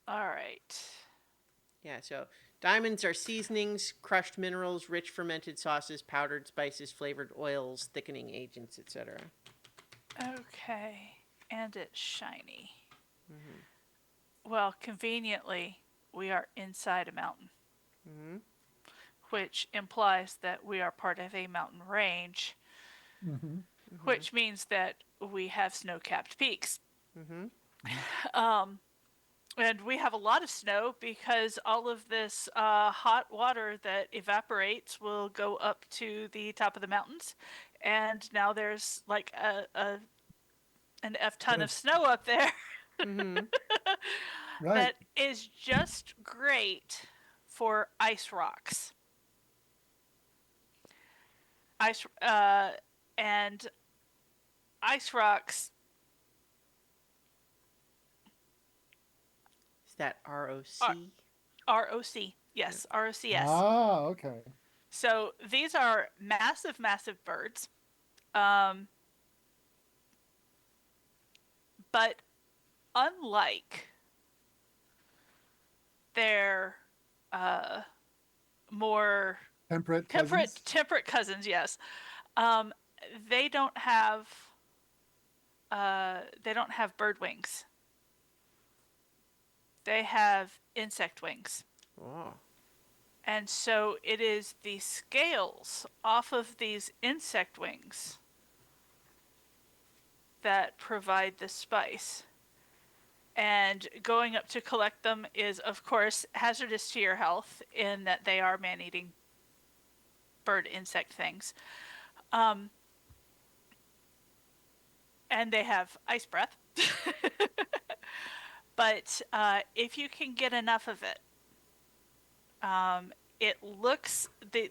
[SPEAKER 2] All right.
[SPEAKER 1] Yeah. So diamonds are seasonings, crushed minerals, rich fermented sauces, powdered spices, flavored oils, thickening agents, etc.
[SPEAKER 2] Okay. And it's shiny.
[SPEAKER 1] Mm-hmm.
[SPEAKER 2] Well, conveniently, we are inside a mountain,
[SPEAKER 1] Mm-hmm.
[SPEAKER 2] which implies that we are part of a mountain range,
[SPEAKER 3] Mm-hmm.
[SPEAKER 1] Mm-hmm.
[SPEAKER 2] which means that we have snow-capped peaks.
[SPEAKER 1] Mm-hmm.
[SPEAKER 2] Um, and we have a lot of snow because all of this hot water that evaporates will go up to the top of the mountains, and now there's like an F ton of snow up there
[SPEAKER 1] Mm-hmm.
[SPEAKER 3] Right.
[SPEAKER 2] that is just great for ice rocks. Ice and ice rocks.
[SPEAKER 1] Is that ROC?
[SPEAKER 2] ROC. Yes, ROCS.
[SPEAKER 3] Ah, okay.
[SPEAKER 2] So these are massive, massive birds. Um, but unlike their uh, more
[SPEAKER 3] Temperate cousins.
[SPEAKER 2] temperate cousins, yes, um, they don't have they don't have bird wings. They have insect wings.
[SPEAKER 1] Oh.
[SPEAKER 2] And so it is the scales off of these insect wings that provide the spice. And going up to collect them is, of course, hazardous to your health in that they are man eating bird insect things. Um, and they have ice breath. But if you can get enough of it, um,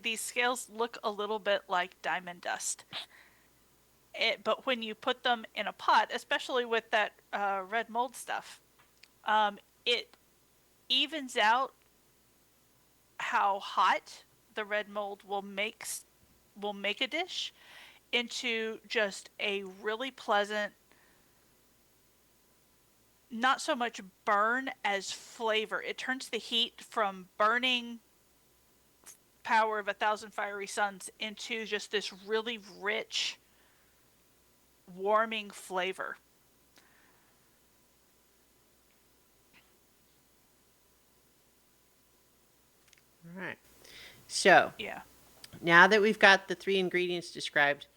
[SPEAKER 2] these scales look a little bit like diamond dust. But when you put them in a pot, especially with that red mold stuff, it evens out how hot the red mold will make a dish into just a really pleasant, not so much burn as flavor. It turns the heat from burning power of 1,000 fiery suns into just this really rich, warming flavor.
[SPEAKER 1] All right. So
[SPEAKER 2] Yeah.
[SPEAKER 1] now that we've got the three ingredients described,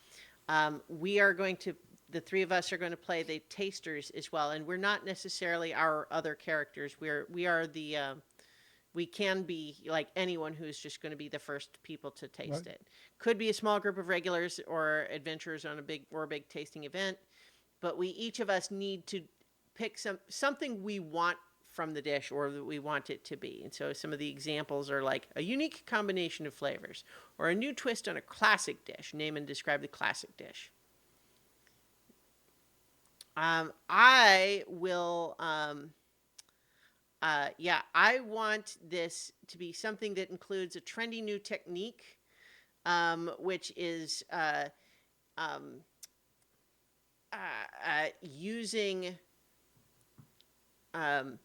[SPEAKER 1] we are going to, the three of us are going to play the tasters as well. And we're not necessarily our other characters. We are the, we can be like anyone who's just going to be the first people to taste
[SPEAKER 3] Right.
[SPEAKER 1] it. Could be a small group of regulars or adventurers on a big tasting event, but we each of us need to pick something we want from the dish or that we want it to be. And so some of the examples are like a unique combination of flavors or a new twist on a classic dish. Name and describe the classic dish. I will yeah, I want this to be something that includes a trendy new technique, which is um, using um,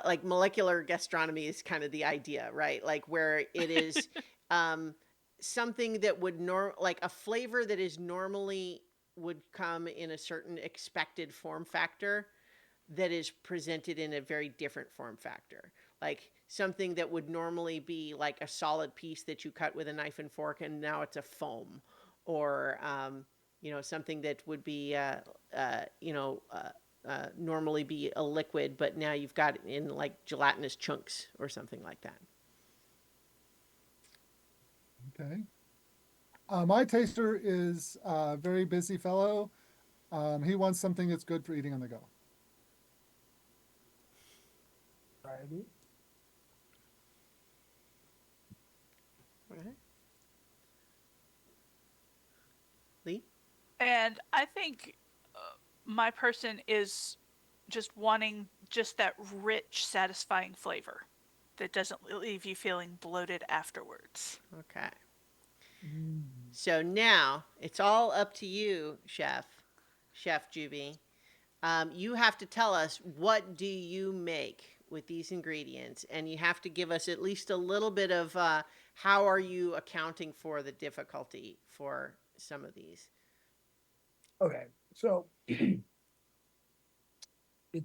[SPEAKER 1] like molecular gastronomy is kind of the idea, right? Like where it is um, something that would like a flavor that is normally would come in a certain expected form factor that is presented in a very different form factor. Like something that would normally be like a solid piece that you cut with a knife and fork, and now it's a foam, or you know, something that would be you know, normally be a liquid, but now you've got it in like gelatinous chunks or something like that.
[SPEAKER 3] Okay. My taster is a very busy fellow. He wants something that's good for eating on the go.
[SPEAKER 4] Righty.
[SPEAKER 1] Right. Lee?
[SPEAKER 2] And I think my person is just wanting just that rich, satisfying flavor that doesn't leave you feeling bloated afterwards.
[SPEAKER 1] Okay.
[SPEAKER 4] Mm.
[SPEAKER 1] So now it's all up to you, Chef Juby. You have to tell us, what do you make with these ingredients, and you have to give us at least a little bit of how are you accounting for the difficulty for some of these.
[SPEAKER 4] Okay, so it's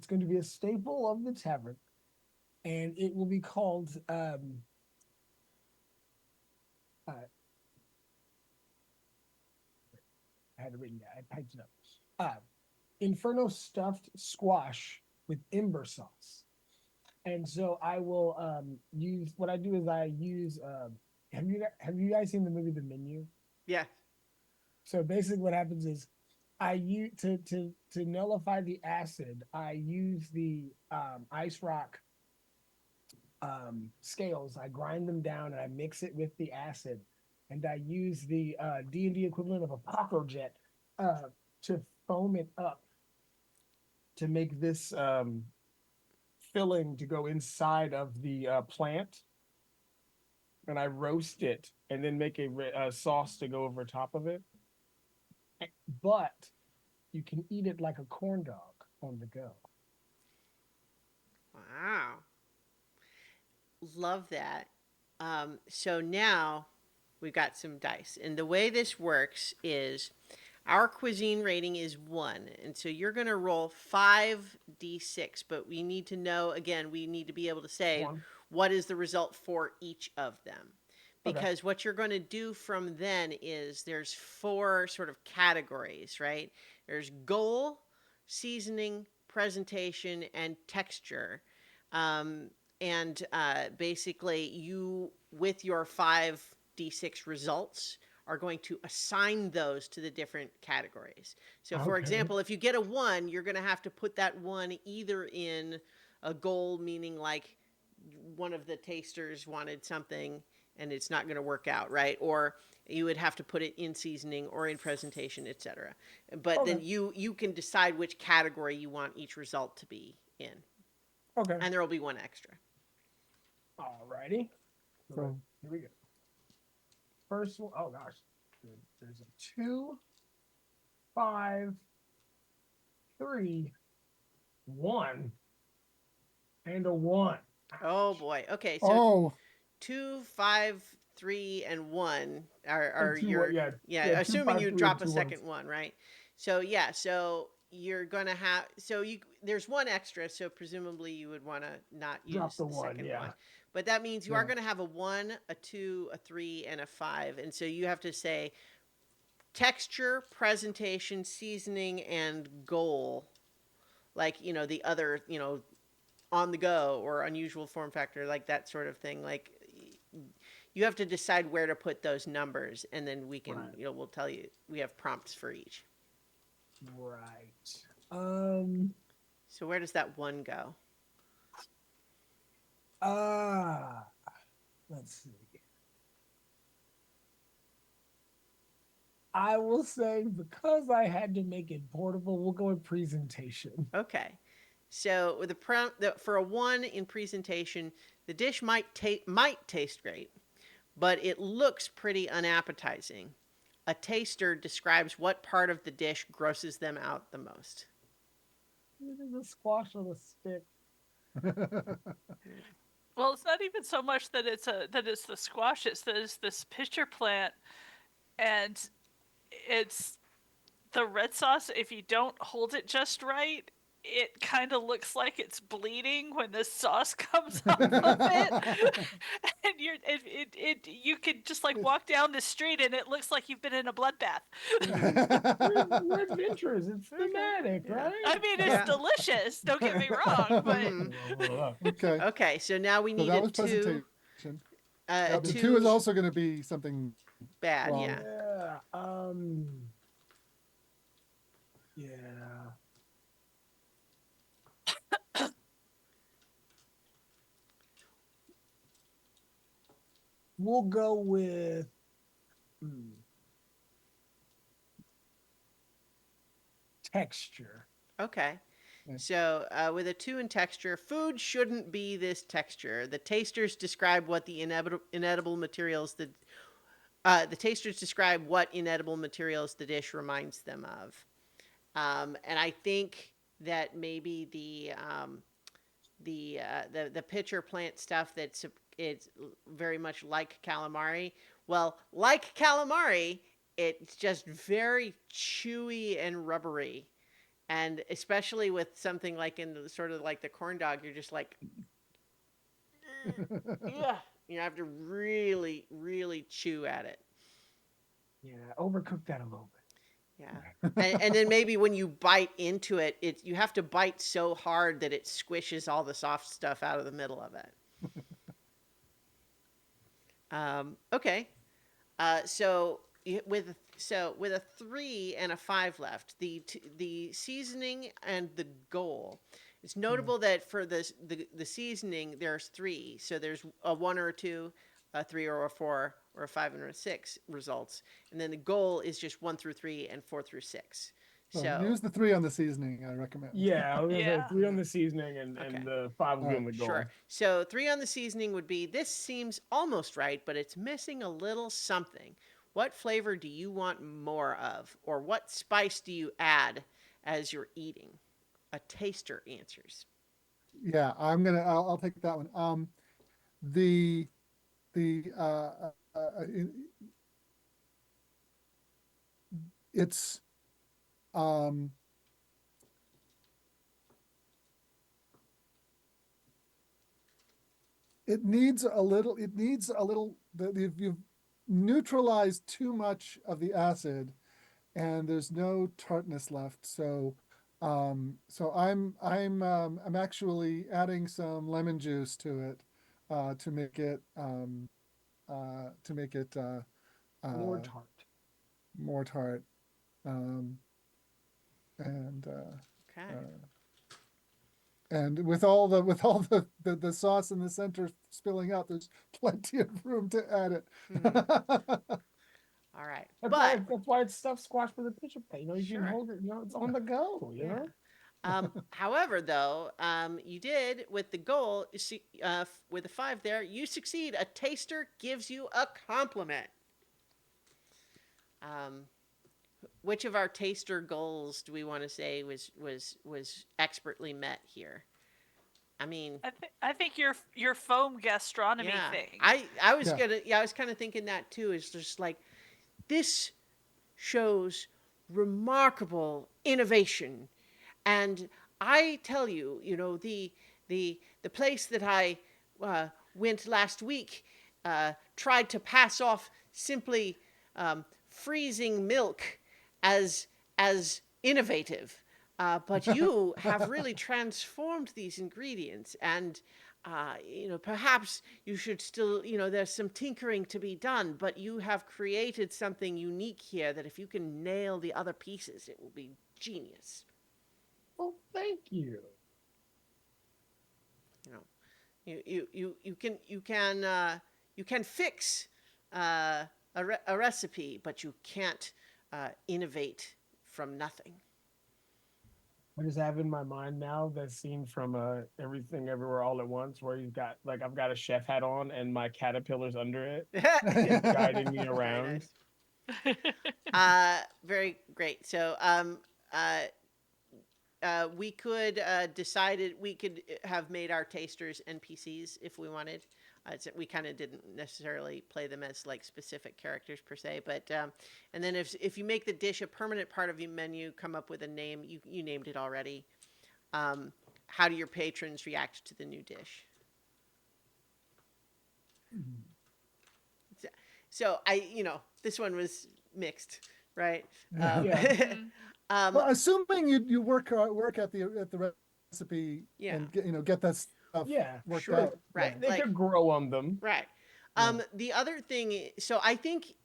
[SPEAKER 4] going to be a staple of the tavern, and it will be called uh, I had it written down. I typed it up. Inferno stuffed squash with ember sauce. And so I will use what I do is I use have you guys seen the movie The Menu?
[SPEAKER 1] Yeah.
[SPEAKER 4] So basically what happens is I use to nullify the acid, I use the ice rock scales, I grind them down and I mix it with the acid, and I use the D&D equivalent of a Paco jet to foam it up to make this filling to go inside of the plant, and I roast it and then make a sauce to go over top of it. But you can eat it like a corn dog on the go.
[SPEAKER 1] Wow. Love that. So now we've got some dice. And the way this works is our cuisine rating is 1. And so you're going to roll 5d6. But we need to know, again, we need to be able to say
[SPEAKER 4] One.
[SPEAKER 1] what is the result for each of them.
[SPEAKER 4] Okay.
[SPEAKER 1] Because what you're going to do from then is there's 4 sort of categories, right? There's goal, seasoning, presentation, and texture. And basically, you, with your 5d6 results, are going to assign those to the different categories. So, for
[SPEAKER 4] Okay.
[SPEAKER 1] example, if you get a 1, you're going to have to put that 1 either in a goal, meaning like one of the tasters wanted something and it's not going to work out, right? Or you would have to put it in seasoning or in presentation, etc. But
[SPEAKER 4] Okay.
[SPEAKER 1] then you can decide which category you want each result to be in,
[SPEAKER 4] Okay.
[SPEAKER 1] and there will be 1 extra.
[SPEAKER 4] Alrighty. So here we go. First one, oh gosh. There's a 2, 5, 3, 1, and a 1.
[SPEAKER 1] Oh boy. Okay, so
[SPEAKER 3] Oh,
[SPEAKER 1] 2, 5, 3, and 1 are
[SPEAKER 4] And two,
[SPEAKER 1] your
[SPEAKER 4] yeah, 2,
[SPEAKER 1] assuming
[SPEAKER 4] 5,
[SPEAKER 1] you
[SPEAKER 4] 3,
[SPEAKER 1] drop
[SPEAKER 4] and
[SPEAKER 1] a
[SPEAKER 4] 2
[SPEAKER 1] second
[SPEAKER 4] ones.
[SPEAKER 1] 1, right? So yeah, so you're gonna have there's 1 extra, so presumably you would want to not
[SPEAKER 4] Drop
[SPEAKER 1] use
[SPEAKER 4] the
[SPEAKER 1] the
[SPEAKER 4] 1,
[SPEAKER 1] second
[SPEAKER 4] yeah.
[SPEAKER 1] one. But that means you are
[SPEAKER 4] Yeah.
[SPEAKER 1] going to have a 1, a 2, a 3, and a 5, and so you have to say texture, presentation, seasoning, and goal, like the other on the go or unusual form factor, like that sort of thing. Like you have to decide where to put those numbers, and then we can
[SPEAKER 4] Right.
[SPEAKER 1] we'll tell you, we have prompts for each.
[SPEAKER 4] Right.
[SPEAKER 1] So where does that 1 go?
[SPEAKER 4] Ah, let's see. I will say because I had to make it portable, we'll go with presentation.
[SPEAKER 1] Okay, so with for a 1 in presentation, the dish might taste great, but it looks pretty unappetizing. A taster describes what part of the dish grosses them out the most.
[SPEAKER 4] It is a squash on a stick.
[SPEAKER 2] Well, it's not even so much that it's the squash; it's that it's this pitcher plant, and it's the red sauce. If you don't hold it just right, it kind of looks like it's bleeding when the sauce comes off of it, and you could just like walk down the street and it looks like you've been in a bloodbath.
[SPEAKER 4] We're adventurous. It's thematic,
[SPEAKER 1] Yeah.
[SPEAKER 4] right?
[SPEAKER 2] I mean, it's
[SPEAKER 1] Yeah.
[SPEAKER 2] delicious. Don't get me wrong, but
[SPEAKER 3] Okay,
[SPEAKER 1] Okay, so now we
[SPEAKER 3] so
[SPEAKER 1] need
[SPEAKER 3] that
[SPEAKER 1] a
[SPEAKER 3] was
[SPEAKER 1] two.
[SPEAKER 3] presentation.
[SPEAKER 1] A
[SPEAKER 3] The
[SPEAKER 1] two,
[SPEAKER 3] two is also going to be something
[SPEAKER 1] bad.
[SPEAKER 3] wrong.
[SPEAKER 1] Yeah.
[SPEAKER 4] Yeah. We'll go with texture.
[SPEAKER 1] Okay.
[SPEAKER 3] Okay.
[SPEAKER 1] So, with a 2 in texture, food shouldn't be this texture. The tasters describe what the inedible materials the tasters describe what inedible materials the dish reminds them of. And I think that maybe the pitcher plant stuff it's very much like calamari. Well, like calamari, it's just very chewy and rubbery. And especially with something like in the, sort of like the corn dog, you're just like, yeah, you have to really, really chew at it.
[SPEAKER 4] Yeah, overcook that a little bit.
[SPEAKER 1] Yeah, and then maybe when you bite into it, you have to bite so hard that it squishes all the soft stuff out of the middle of it. Okay, with a 3 and a 5 left, the seasoning and the goal. It's notable that for the seasoning there's 3, so there's a 1 or a 2, a 3 or a 4, or a 5 and a 6 results, and then the goal is just 1 through 3 and 4 through 6.
[SPEAKER 3] So use the 3 on the seasoning, I recommend.
[SPEAKER 4] Yeah, I was gonna say
[SPEAKER 2] Yeah.
[SPEAKER 4] 3 on the seasoning and,
[SPEAKER 1] Okay.
[SPEAKER 4] and the 5 will be on the goal.
[SPEAKER 1] Sure. So 3 on the seasoning would be, this seems almost right, but it's missing a little something. What flavor do you want more of? Or what spice do you add as you're eating? A taster answers.
[SPEAKER 3] Yeah, I'll take that one. The it's you've neutralized too much of the acid and there's no tartness left. So I'm actually adding some lemon juice to it to make it
[SPEAKER 4] More tart.
[SPEAKER 3] more tart. Um, and
[SPEAKER 1] Okay.
[SPEAKER 3] and with all the sauce in the center spilling out, there's plenty of room to add it.
[SPEAKER 1] All right.
[SPEAKER 4] That's why it's stuffed squash with a pitcher plate. You know, you
[SPEAKER 1] Sure.
[SPEAKER 4] can hold it. You know, it's on the go. You know.
[SPEAKER 1] However, though, you did with the goal, with a 5 there, you succeed. A taster gives you a compliment. Which of our taster goals do we want to say was expertly met here? I mean,
[SPEAKER 2] I think your foam gastronomy
[SPEAKER 1] yeah,
[SPEAKER 2] thing.
[SPEAKER 1] I was
[SPEAKER 3] Yeah.
[SPEAKER 1] I was kind of thinking that too. Is just like, this shows remarkable innovation. And I tell you, the place that I went last week tried to pass off simply freezing milk as innovative. But you have really transformed these ingredients, and perhaps you should still, there's some tinkering to be done, but you have created something unique here that if you can nail the other pieces, it will be genius.
[SPEAKER 4] Well, thank you.
[SPEAKER 1] You can fix a recipe, but you can't innovate from nothing.
[SPEAKER 4] I just have in my mind now that scene from Everything Everywhere All at Once, where he's got like I've got a chef hat on and my caterpillar's under it, guiding me around.
[SPEAKER 1] Very nice. Very great. So we could we could have made our tasters NPCs if we wanted. We kind of didn't necessarily play them as like specific characters per se, but and then if you make the dish a permanent part of your menu, come up with a name. You named it already. How do your patrons react to the new dish? So this one was mixed, right?
[SPEAKER 3] Yeah.
[SPEAKER 4] Yeah.
[SPEAKER 2] Mhm.
[SPEAKER 3] Well, assuming you work at the recipe
[SPEAKER 1] Yeah.
[SPEAKER 3] and get that stuff
[SPEAKER 4] Yeah.
[SPEAKER 3] worked
[SPEAKER 1] Sure.
[SPEAKER 3] out.
[SPEAKER 1] Right.
[SPEAKER 3] Yeah.
[SPEAKER 4] They
[SPEAKER 1] Like,
[SPEAKER 4] could grow on them.
[SPEAKER 1] right.
[SPEAKER 4] Yeah.
[SPEAKER 1] The other thing, so I think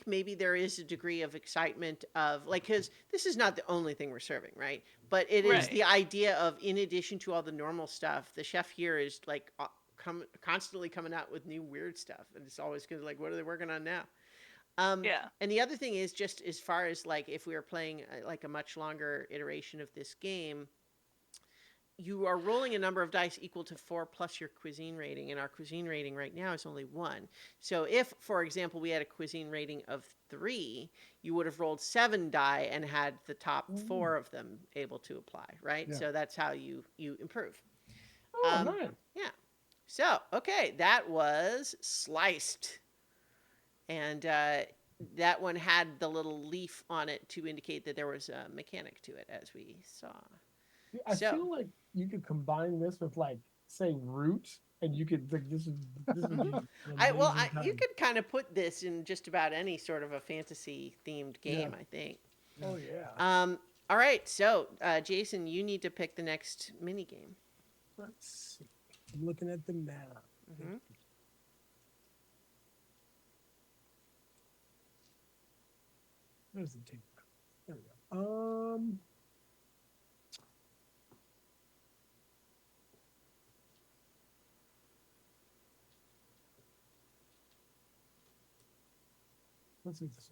[SPEAKER 1] maybe there is a degree of excitement of like, because this is not the only thing we're serving, right? But it is
[SPEAKER 2] Right.
[SPEAKER 1] the idea of, in addition to all the normal stuff, the chef here is like constantly coming out with new weird stuff, and it's always good. Like, what are they working on now?
[SPEAKER 2] Yeah.
[SPEAKER 1] And the other thing is, just as far as like if we were playing like a much longer iteration of this game, you are rolling a number of dice equal to 4 plus your cuisine rating, and our cuisine rating right now is only 1. So if, for example, we had a cuisine rating of 3, you would have rolled 7 die and had the top 4 of them able to apply, right?
[SPEAKER 3] Yeah.
[SPEAKER 1] So that's how you improve.
[SPEAKER 4] Oh, nice.
[SPEAKER 1] Yeah. So, okay, that was sliced. And that one had the little leaf on it to indicate that there was a mechanic to it, as we saw.
[SPEAKER 4] I
[SPEAKER 1] So,
[SPEAKER 4] feel like you could combine this with like say root, and you could like this would be an amazing
[SPEAKER 1] you
[SPEAKER 4] time.
[SPEAKER 1] could kind of put this in just about any sort of a fantasy themed game,
[SPEAKER 3] Yeah.
[SPEAKER 1] I think.
[SPEAKER 4] Oh yeah.
[SPEAKER 1] All right, so Jason, you need to pick the next mini game.
[SPEAKER 4] Let's see. I'm looking at the map.
[SPEAKER 1] Mhm.
[SPEAKER 4] Where's the table? There we go. Let's see this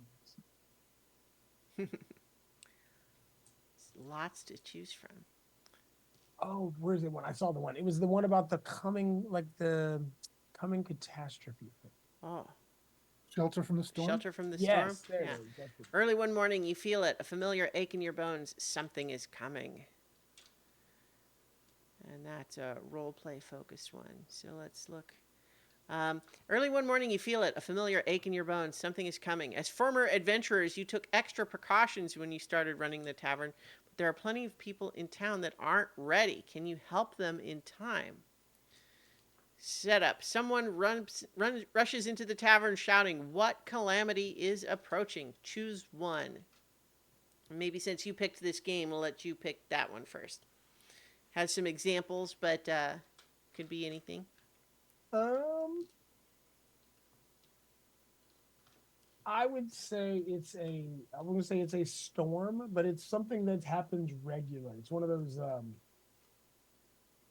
[SPEAKER 4] one.
[SPEAKER 1] Lots to choose from.
[SPEAKER 4] Oh, where's the one? I saw the one. It was the one about the coming, like the coming catastrophe thing.
[SPEAKER 1] Oh,
[SPEAKER 3] Shelter from the storm.
[SPEAKER 1] shelter from the storm.
[SPEAKER 4] Yes, there
[SPEAKER 1] Yeah.
[SPEAKER 4] it is. That's it.
[SPEAKER 1] Early one morning, you feel it, a familiar ache in your bones. Something is coming. And that's a role play focused one. So let's look. Early one morning, you feel it, a familiar ache in your bones. Something is coming. As former adventurers, you took extra precautions when you started running the tavern, but there are plenty of people in town that aren't ready. Can you help them in time? Setup. Someone rushes into the tavern shouting, "What calamity is approaching?" Choose one. Maybe since you picked this game, we'll let you pick that one first. Has some examples, but could be anything.
[SPEAKER 4] I would say I wouldn't say it's a storm, but it's something that happens regularly. It's one of those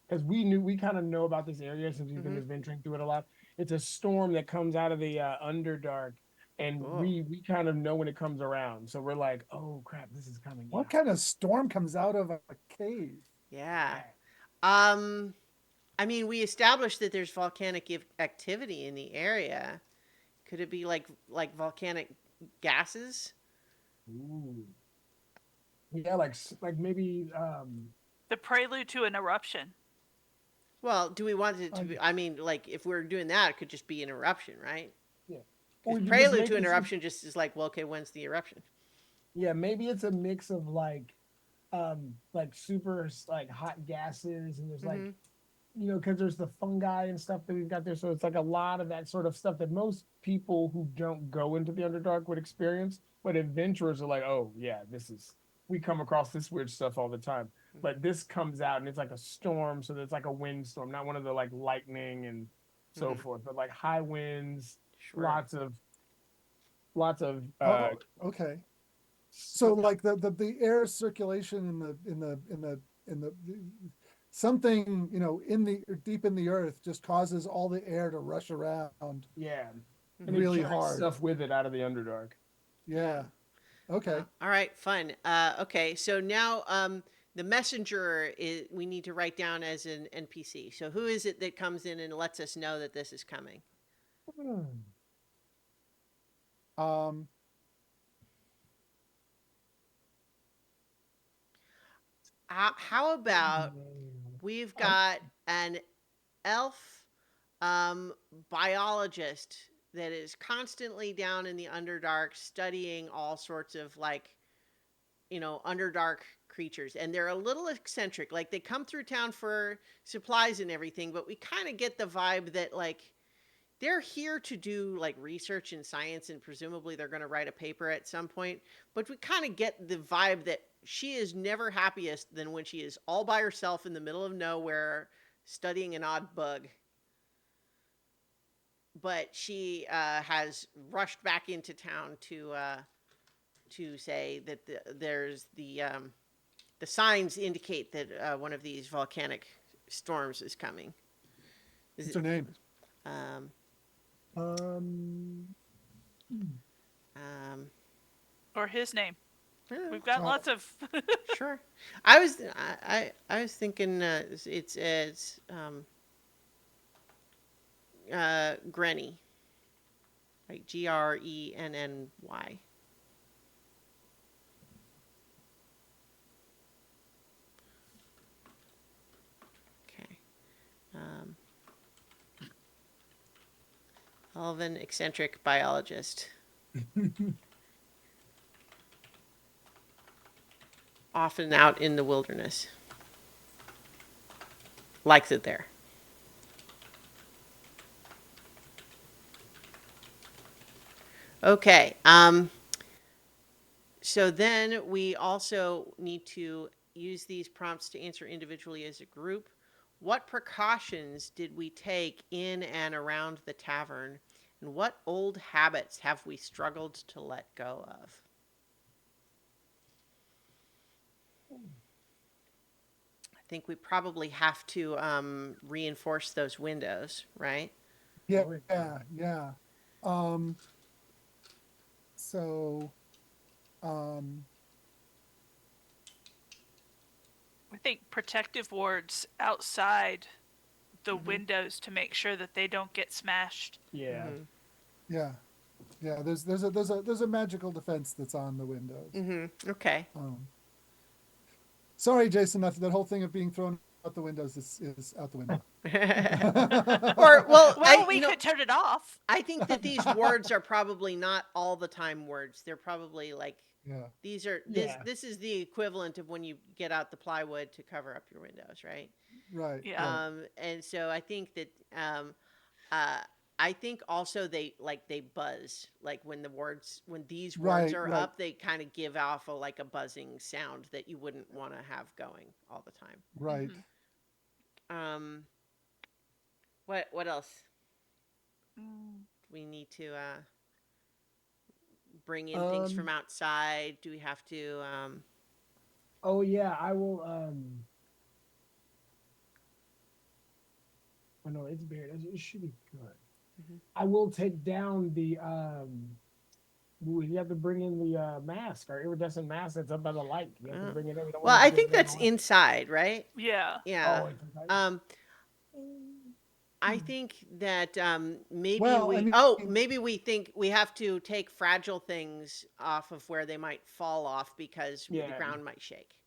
[SPEAKER 4] because we kind of know about this area since we've been adventuring through it a lot. It's a storm that comes out of the Underdark, and
[SPEAKER 1] Oh.
[SPEAKER 4] we kind of know when it comes around. So we're like, oh crap, this is coming.
[SPEAKER 3] What kind of storm comes out of a cave?
[SPEAKER 1] Yeah. I mean, we established that there's volcanic activity in the area. Could it be like volcanic gases?
[SPEAKER 4] Ooh. Yeah, like maybe
[SPEAKER 2] The prelude to an eruption.
[SPEAKER 1] Well, do we want it to be? I mean, like if we're doing that, it could just be an eruption, right?
[SPEAKER 4] yeah.
[SPEAKER 1] Because
[SPEAKER 4] you just
[SPEAKER 1] prelude
[SPEAKER 4] make
[SPEAKER 1] to an
[SPEAKER 4] it
[SPEAKER 1] eruption just is like, well, okay, when's the eruption?
[SPEAKER 4] Yeah, maybe it's a mix of like super like hot gases, and there's like because there's the fungi and stuff that we've got there, so it's like a lot of that sort of stuff that most people who don't go into the Underdark would experience, but adventurers are like, oh yeah, we come across this weird stuff all the time, but this comes out and it's like a storm, so it's like a windstorm, not one of the like lightning and so forth, but like high winds,
[SPEAKER 1] Sure.
[SPEAKER 4] lots of
[SPEAKER 3] Oh, okay. So like the air circulation in the something in the deep in the earth just causes all the air to rush around.
[SPEAKER 4] yeah, and
[SPEAKER 3] Really
[SPEAKER 4] it carries
[SPEAKER 3] hard.
[SPEAKER 4] stuff with it out of the Underdark.
[SPEAKER 3] Yeah. Okay.
[SPEAKER 1] All right, fun. Okay, so now the messenger we need to write down as an NPC. So who is it that comes in and lets us know that this is coming?
[SPEAKER 3] Um,
[SPEAKER 1] How about we've got an elf biologist that is constantly down in the Underdark studying all sorts of like, Underdark creatures, and they're a little eccentric. Like they come through town for supplies and everything, but we kind of get the vibe that like they're here to do like research and science, and presumably they're going to write a paper at some point. But we kind of get the vibe that she is never happiest than when she is all by herself in the middle of nowhere studying an odd bug. But she has rushed back into town to say that there's the signs indicate that one of these volcanic storms is coming.
[SPEAKER 3] What's her name?
[SPEAKER 1] Um,
[SPEAKER 4] Um,
[SPEAKER 1] um,
[SPEAKER 2] Or his name.
[SPEAKER 1] eh,
[SPEAKER 2] We've got lots of.
[SPEAKER 1] sure. I was thinking it's Grenny, like Grenny. Okay. Um, Elven eccentric biologist. Often out in the wilderness. Likes it there. Okay. So then we also need to use these prompts to answer individually as a group. What precautions did we take in and around the tavern? And what old habits have we struggled to let go of? I think we probably have to reinforce those windows, right?
[SPEAKER 3] Yeah, yeah. Um, so, um,
[SPEAKER 2] I think protective wards outside the
[SPEAKER 1] Mhm.
[SPEAKER 2] windows to make sure that they don't get smashed.
[SPEAKER 4] yeah.
[SPEAKER 1] Mhm.
[SPEAKER 3] yeah, yeah. There's a magical defense that's on the windows.
[SPEAKER 1] Mhm. Okay.
[SPEAKER 3] Sorry, Jason, that whole thing of being thrown out the windows is out the window.
[SPEAKER 1] Or well,
[SPEAKER 2] Well, we could turn it off.
[SPEAKER 1] I think that these words are probably not all the time words. They're probably like
[SPEAKER 3] Yeah,
[SPEAKER 1] these are
[SPEAKER 4] Yeah.
[SPEAKER 1] this is the equivalent of when you get out the plywood to cover up your windows, right?
[SPEAKER 3] right.
[SPEAKER 2] Yeah.
[SPEAKER 3] Right.
[SPEAKER 1] And so I think that uh I think also they buzz like when these words
[SPEAKER 3] Right,
[SPEAKER 1] are
[SPEAKER 3] right.
[SPEAKER 1] up, they kind of give off a buzzing sound that you wouldn't want to have going all the time.
[SPEAKER 3] Right.
[SPEAKER 1] Um, what else?
[SPEAKER 2] Mm.
[SPEAKER 1] We need to bring in things from
[SPEAKER 4] Um.
[SPEAKER 1] outside. Do we have to
[SPEAKER 4] Oh yeah, I will. Oh no, it's buried. It should be good.
[SPEAKER 1] Mhm.
[SPEAKER 4] I will take down the. You have to bring in the mask, our iridescent mask that's up by the light. You have to bring it in. We don't
[SPEAKER 1] Well,
[SPEAKER 4] want
[SPEAKER 1] I
[SPEAKER 4] it to get
[SPEAKER 1] think
[SPEAKER 4] rid of
[SPEAKER 1] that's
[SPEAKER 4] the light.
[SPEAKER 1] inside, right?
[SPEAKER 2] Yeah.
[SPEAKER 1] Yeah.
[SPEAKER 4] Oh, it's okay.
[SPEAKER 1] I think that
[SPEAKER 3] Well, I mean,
[SPEAKER 1] maybe we think we have to take fragile things off of where they might fall off because the
[SPEAKER 4] Yeah.
[SPEAKER 1] ground might shake.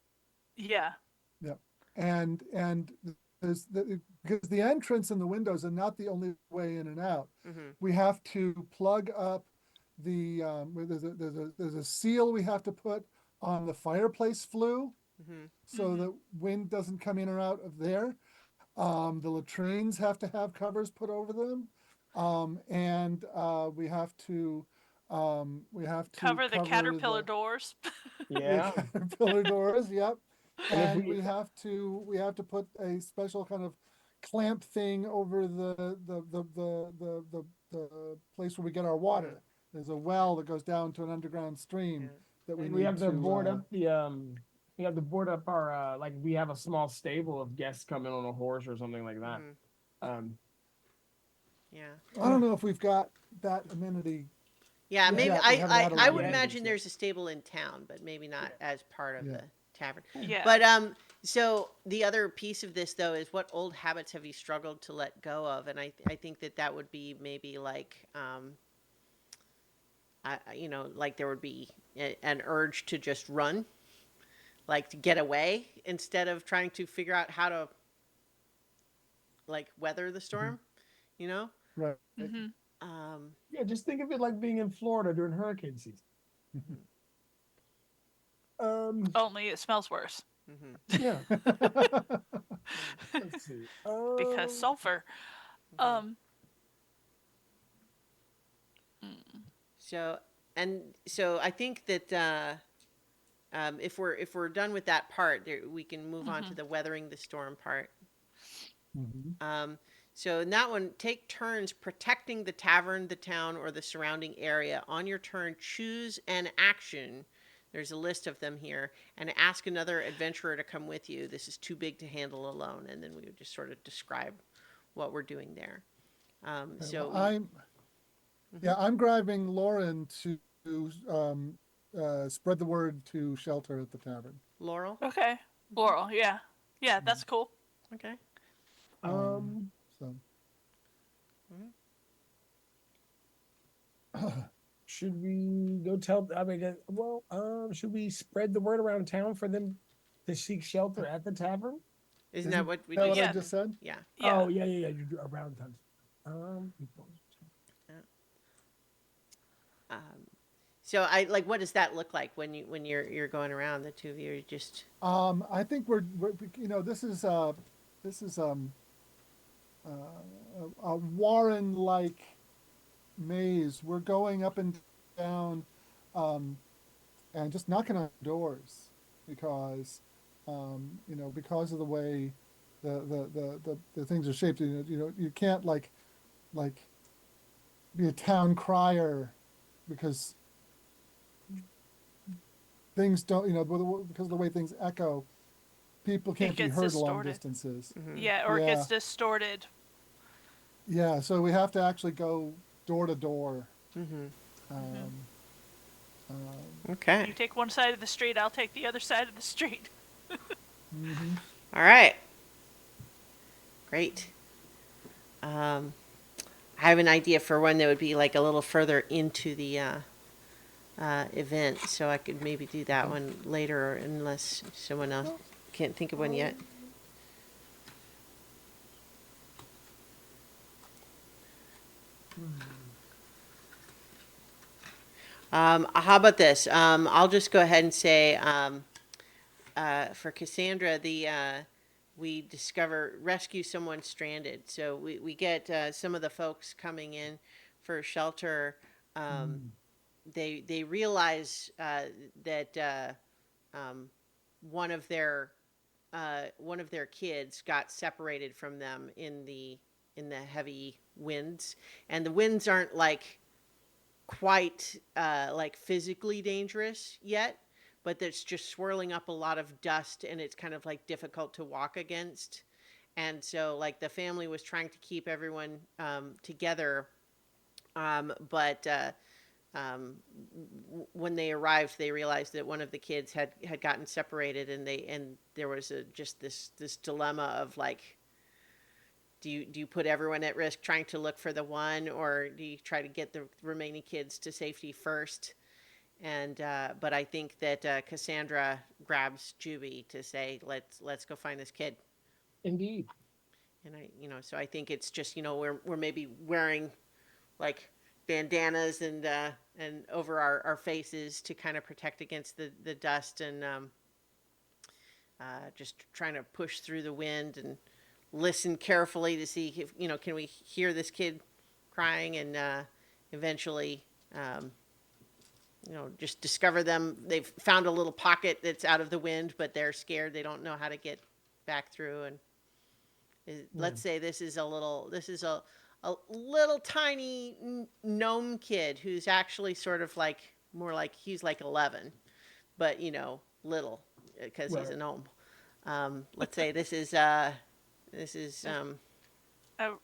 [SPEAKER 2] Yeah.
[SPEAKER 3] yeah, and because the entrance and the windows are not the only way in and out.
[SPEAKER 1] Mm-hmm.
[SPEAKER 3] We have to plug up the there's a seal we have to put on the fireplace flue
[SPEAKER 1] Mm-hmm.
[SPEAKER 3] so that wind doesn't come in or out of there. The latrines have to have covers put over them, and we have to
[SPEAKER 2] Cover the
[SPEAKER 3] cover
[SPEAKER 2] caterpillar doors.
[SPEAKER 3] the
[SPEAKER 4] Yeah.
[SPEAKER 3] caterpillar doors. Yep,
[SPEAKER 4] And if
[SPEAKER 3] and
[SPEAKER 4] we,
[SPEAKER 3] we have to put a special kind of clamp thing over the place where we get our water. There's a well that goes down to an underground stream that we
[SPEAKER 4] and
[SPEAKER 3] need
[SPEAKER 4] we have to
[SPEAKER 3] to.
[SPEAKER 4] board up the we have to board up our like we have a small stable of guests coming on a horse or something like that.
[SPEAKER 1] Yeah.
[SPEAKER 3] I don't know if we've got that amenity.
[SPEAKER 1] Yeah, maybe
[SPEAKER 3] yet. We haven't had a lot
[SPEAKER 1] I
[SPEAKER 3] of
[SPEAKER 1] would
[SPEAKER 3] amenities
[SPEAKER 1] imagine
[SPEAKER 3] yet.
[SPEAKER 1] there's a stable in town, but maybe not as part of
[SPEAKER 3] Yeah.
[SPEAKER 1] the tavern.
[SPEAKER 2] Yeah.
[SPEAKER 1] But so the other piece of this though is what old habits have you struggled to let go of? And I think that would be maybe like like there would be an urge to just run, like to get away instead of trying to figure out how to like weather the storm, you know?
[SPEAKER 3] Right.
[SPEAKER 2] Mm-hmm.
[SPEAKER 4] Yeah, just think of it like being in Florida during hurricane season.
[SPEAKER 2] Only it smells worse
[SPEAKER 4] Yeah.
[SPEAKER 1] Yeah.
[SPEAKER 4] Let's see.
[SPEAKER 2] because sulfur. Um,
[SPEAKER 1] So so I think that if we're done with that part, we can move on to the weathering the storm part.
[SPEAKER 3] Mhm.
[SPEAKER 1] Um, so in that one, take turns protecting the tavern, the town, or the surrounding area. On your turn, choose an action. There's a list of them here, and ask another adventurer to come with you. This is too big to handle alone, and then we would just sort of describe what we're doing there.
[SPEAKER 3] Okay,
[SPEAKER 1] So
[SPEAKER 3] well,
[SPEAKER 1] we,
[SPEAKER 3] I'm grabbing Lauren to um, spread the word to shelter at the tavern.
[SPEAKER 1] Laurel.
[SPEAKER 2] okay, Laurel. Yeah, yeah, that's cool.
[SPEAKER 1] Okay.
[SPEAKER 4] Um,
[SPEAKER 3] So
[SPEAKER 4] should we go tell? I mean, should we spread the word around town for them to seek shelter at the tavern?
[SPEAKER 1] Isn't that
[SPEAKER 3] isn't
[SPEAKER 1] what we
[SPEAKER 3] that
[SPEAKER 1] just
[SPEAKER 3] what I
[SPEAKER 2] Yeah.
[SPEAKER 3] just said?
[SPEAKER 1] Yeah.
[SPEAKER 2] Yeah.
[SPEAKER 4] Oh, yeah. You do around town. Um,
[SPEAKER 1] Um, so I like, what does that look like when you're going around, the two of you are just
[SPEAKER 3] I think we're this is a Warren like maze. We're going up and down, um, and just knocking on doors because because of the way the things are shaped. You can't like be a town crier because things don't because of the way things echo. People
[SPEAKER 2] It
[SPEAKER 3] can't be
[SPEAKER 2] gets
[SPEAKER 3] heard long
[SPEAKER 2] distorted.
[SPEAKER 3] distances.
[SPEAKER 2] Yeah, or it
[SPEAKER 3] Yeah,
[SPEAKER 2] gets distorted.
[SPEAKER 3] yeah. So we have to actually go door to door.
[SPEAKER 1] mm-hmm.
[SPEAKER 3] Um,
[SPEAKER 1] Okay.
[SPEAKER 2] You take one side of the street, I'll take the other side of the street.
[SPEAKER 3] mhm.
[SPEAKER 1] All right. Great. I have an idea for one that would be like a little further into the event, so I could maybe do that one later, unless someone else can't think of one yet. How about this? I'll just go ahead and say for Cassandra, we rescue someone stranded. So we get some of the folks coming in for shelter. They realize that um, one of their one of their kids got separated from them in the heavy winds, and the winds aren't like quite like physically dangerous yet, but it's just swirling up a lot of dust, and it's kind of like difficult to walk against. And so like the family was trying to keep everyone together, but when they arrived, they realized that one of the kids had gotten separated, and there was just this dilemma of like, do you put everyone at risk trying to look for the one, or do you try to get the remaining kids to safety first? And but I think that Cassandra grabs Juby to say, let's go find this kid.
[SPEAKER 4] Indeed.
[SPEAKER 1] And so I think it's just, we're maybe wearing like bandanas and over our faces to kind of protect against the dust, and just trying to push through the wind and listen carefully to see if can we hear this kid crying, and eventually just discover them. They've found a little pocket that's out of the wind, but they're scared. They don't know how to get back through. And let's say this is a little tiny gnome kid who's actually sort of like more like he's like 11, but little because he's a
[SPEAKER 4] Right.
[SPEAKER 1] gnome. Let's say this is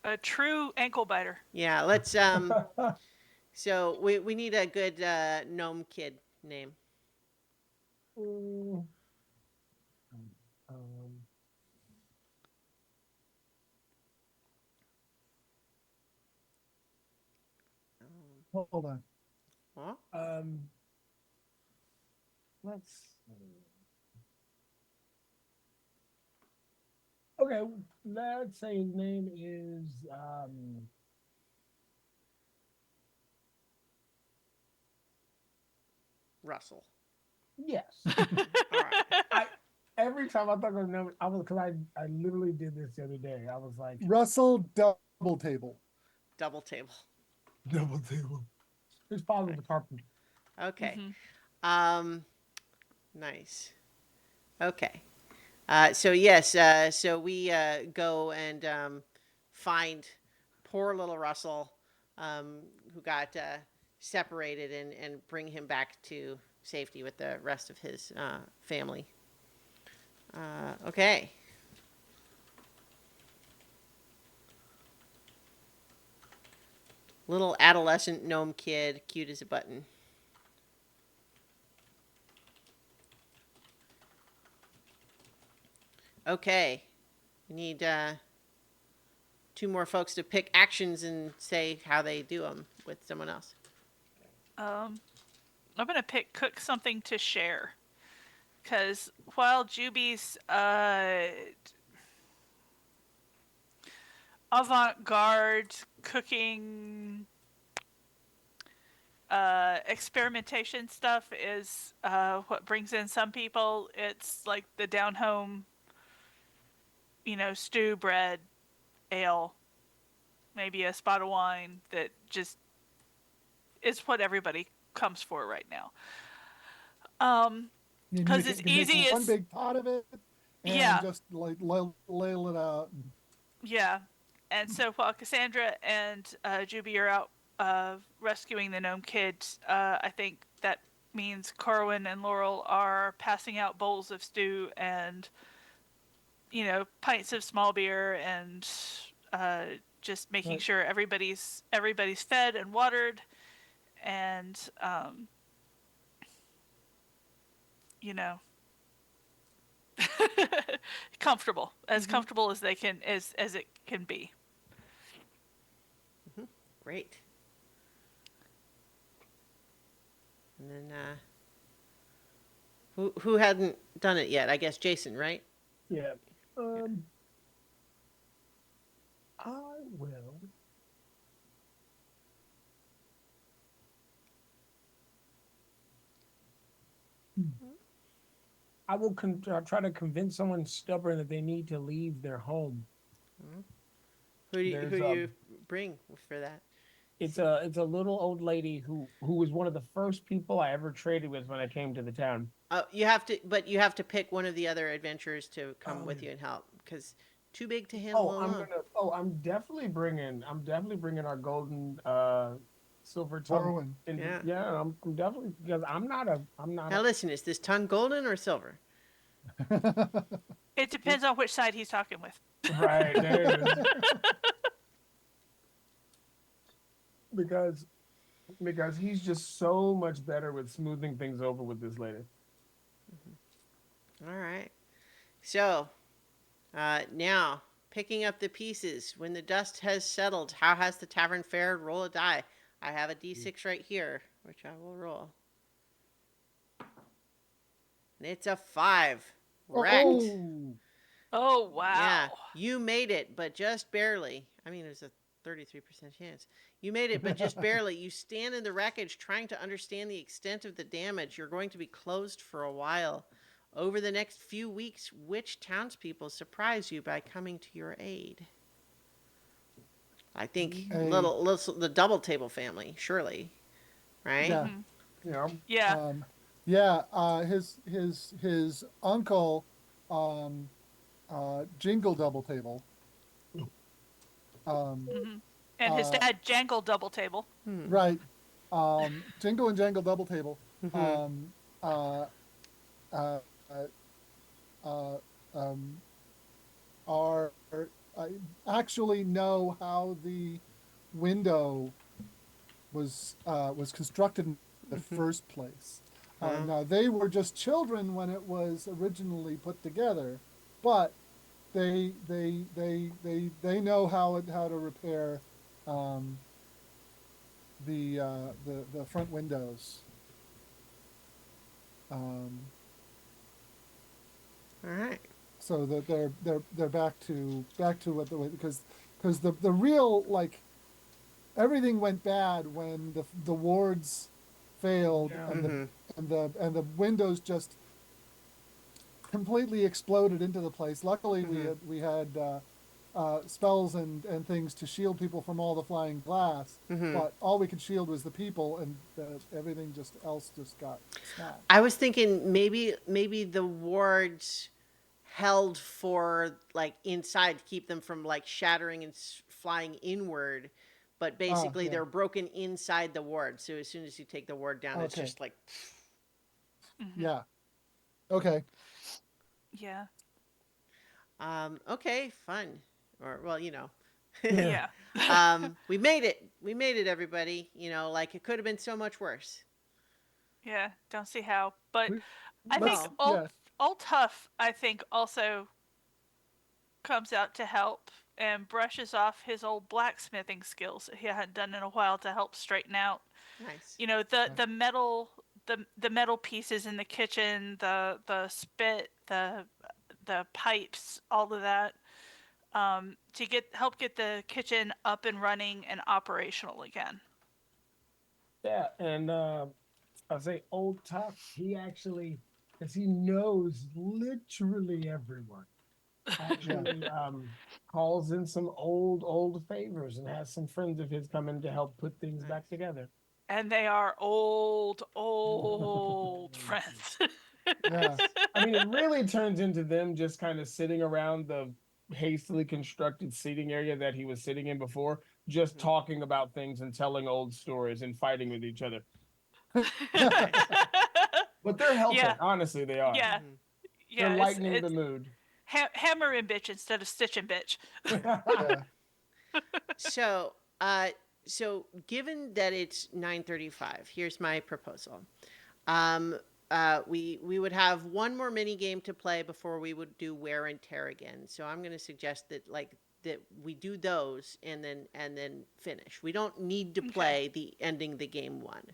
[SPEAKER 2] A true ankle biter.
[SPEAKER 1] yeah. Let's so we need a good gnome kid name.
[SPEAKER 4] Mm, um,
[SPEAKER 3] Hold on.
[SPEAKER 1] Huh?
[SPEAKER 4] um, let's. Okay, let's say his name is
[SPEAKER 1] Russell.
[SPEAKER 4] Yes.
[SPEAKER 1] All right.
[SPEAKER 4] I every time I thought of a number, I was because I literally did this the other day. I was like,
[SPEAKER 3] Russell double table.
[SPEAKER 1] Double table.
[SPEAKER 4] double table. It's possible the carpenter.
[SPEAKER 1] Okay.
[SPEAKER 2] Mm-hmm.
[SPEAKER 1] Nice. Okay. So yes, so we go and find poor little Russell, who got separated, and bring him back to safety with the rest of his family. Okay. Little adolescent gnome kid, cute as a button. Okay. We need two more folks to pick actions and say how they do them with someone else.
[SPEAKER 2] I'm gonna pick cook something to share, because while Juby's avant-garde cooking experimentation stuff is what brings in some people, it's like the down home, stew, bread, ale, maybe a spot of wine that just is what everybody comes for right now.
[SPEAKER 3] You
[SPEAKER 2] Because
[SPEAKER 3] make
[SPEAKER 2] it's
[SPEAKER 3] it, you make
[SPEAKER 2] easy
[SPEAKER 3] one
[SPEAKER 2] as
[SPEAKER 3] big pot of it and
[SPEAKER 2] yeah,
[SPEAKER 3] just like ladle it out.
[SPEAKER 2] yeah. And so while Cassandra and Juby are out rescuing the gnome kid, I think that means Corwin and Laurel are passing out bowls of stew and pints of small beer and uh, just making
[SPEAKER 3] Right.
[SPEAKER 2] sure everybody's fed and watered and you know comfortable, as
[SPEAKER 1] Mm-hmm.
[SPEAKER 2] comfortable as they can as it can be.
[SPEAKER 1] Mm-hmm. Great. And then who hadn't done it yet? I guess Jason, right?
[SPEAKER 4] Yeah.
[SPEAKER 1] Yeah.
[SPEAKER 4] I will. I will try to convince someone stubborn that they need to leave their home.
[SPEAKER 1] Mm-hmm. Who
[SPEAKER 4] There's
[SPEAKER 1] do you bring for that?
[SPEAKER 4] it's a little old lady who was one of the first people I ever traded with when I came to the town.
[SPEAKER 1] You have to, but you have to pick one of the other adventurers to come with
[SPEAKER 4] Um,
[SPEAKER 1] you and help, because too big to handle alone.
[SPEAKER 4] I'm definitely bringing our golden silver tongue.
[SPEAKER 3] Corwin.
[SPEAKER 4] Into,
[SPEAKER 1] Yeah.
[SPEAKER 4] yeah, I'm definitely because I'm not a
[SPEAKER 1] Now listen, is this tongue golden or silver?
[SPEAKER 2] It depends on which side he's talking with.
[SPEAKER 4] right there it is. because because he's just so much better with smoothing things over with this lady.
[SPEAKER 1] All right. So now picking up the pieces. When the dust has settled, how has the tavern fared? Roll a die. I have a d6 right here, which I will roll. And it's a 5. Wrecked.
[SPEAKER 3] Oh,
[SPEAKER 2] Oh wow.
[SPEAKER 1] Yeah, you made it, but just barely. I mean, there's a 33% chance. You made it, but just barely. You stand in the wreckage trying to understand the extent of the damage. You're going to be closed for a while. Over the next few weeks, which townspeople surprise you by coming to your aid? I think little the double table family, surely, right?
[SPEAKER 3] yeah,
[SPEAKER 2] Mm-hmm.
[SPEAKER 4] Yeah.
[SPEAKER 2] Yeah.
[SPEAKER 3] yeah. His uncle, Jingle double table.
[SPEAKER 2] Mm-hmm. And his
[SPEAKER 3] Uh,
[SPEAKER 2] dad Jangle double table.
[SPEAKER 3] right. Jingle and Jangle double table.
[SPEAKER 1] Mhm.
[SPEAKER 3] Uh, uh, uh, uh, um, are actually know how the window was constructed in the first place.
[SPEAKER 1] Wow.
[SPEAKER 3] Now they were just children when it was originally put together, but they know how to repair um, the front windows. Um,
[SPEAKER 1] All right.
[SPEAKER 3] so that they're back to what because the real like everything went bad when the wards failed,
[SPEAKER 4] Yeah.
[SPEAKER 3] and
[SPEAKER 1] Mm-hmm.
[SPEAKER 3] the windows just completely exploded into the place. Luckily,
[SPEAKER 1] Mm-hmm.
[SPEAKER 3] we had spells and things to shield people from all the flying glass,
[SPEAKER 1] Mm-hmm.
[SPEAKER 3] but all we could shield was the people, and everything else just got smashed.
[SPEAKER 1] I was thinking maybe the wards held for like inside to keep them from like shattering and flying inward, but basically
[SPEAKER 3] Yeah.
[SPEAKER 1] they're broken inside the ward. So as soon as you take the ward down, it's
[SPEAKER 3] Okay.
[SPEAKER 1] just like,
[SPEAKER 3] Yeah. Okay.
[SPEAKER 2] Yeah.
[SPEAKER 1] okay, fun, or well,
[SPEAKER 4] Yeah.
[SPEAKER 2] Yeah.
[SPEAKER 1] we made it. We made it, everybody. Like it could have been so much worse.
[SPEAKER 2] Yeah. Don't see how. But
[SPEAKER 3] We,
[SPEAKER 2] I think
[SPEAKER 3] let's.
[SPEAKER 1] No.
[SPEAKER 3] Yeah.
[SPEAKER 2] Old Tough, I think, also comes out to help and brushes off his old blacksmithing skills that he hadn't done in a while to help straighten out.
[SPEAKER 1] Nice.
[SPEAKER 2] You know, the metal the metal pieces in the kitchen, the spit, the pipes, all of that, to help get the kitchen up and running and operational again.
[SPEAKER 4] Yeah, and I say old Tuck. He actually, because he knows literally everyone,
[SPEAKER 3] Yeah.
[SPEAKER 4] actually calls in some old favors and has some friends of his come in to help put things
[SPEAKER 1] Nice.
[SPEAKER 4] back together.
[SPEAKER 2] And they are old friends.
[SPEAKER 3] Yeah.
[SPEAKER 4] I mean, it really turns into them just kind of sitting around the hastily constructed seating area that he was sitting in before, just
[SPEAKER 1] Mm-hmm.
[SPEAKER 4] talking about things and telling old stories and fighting with each other.
[SPEAKER 1] Nice.
[SPEAKER 4] But they're helping.
[SPEAKER 2] Yeah,
[SPEAKER 4] Honestly, they are.
[SPEAKER 2] yeah,
[SPEAKER 1] Mm-hmm.
[SPEAKER 4] They're
[SPEAKER 2] yeah.
[SPEAKER 4] lightening the
[SPEAKER 2] It's
[SPEAKER 4] mood.
[SPEAKER 2] hammer and bitch instead of stitch and bitch.
[SPEAKER 3] Yeah.
[SPEAKER 1] So, so given that it's 9:35, here's my proposal. Um, we would have one more mini game to play before we would do wear and tear again. So I'm going to suggest that we do those and then finish. We don't need to
[SPEAKER 2] Okay.
[SPEAKER 1] play the ending the game one,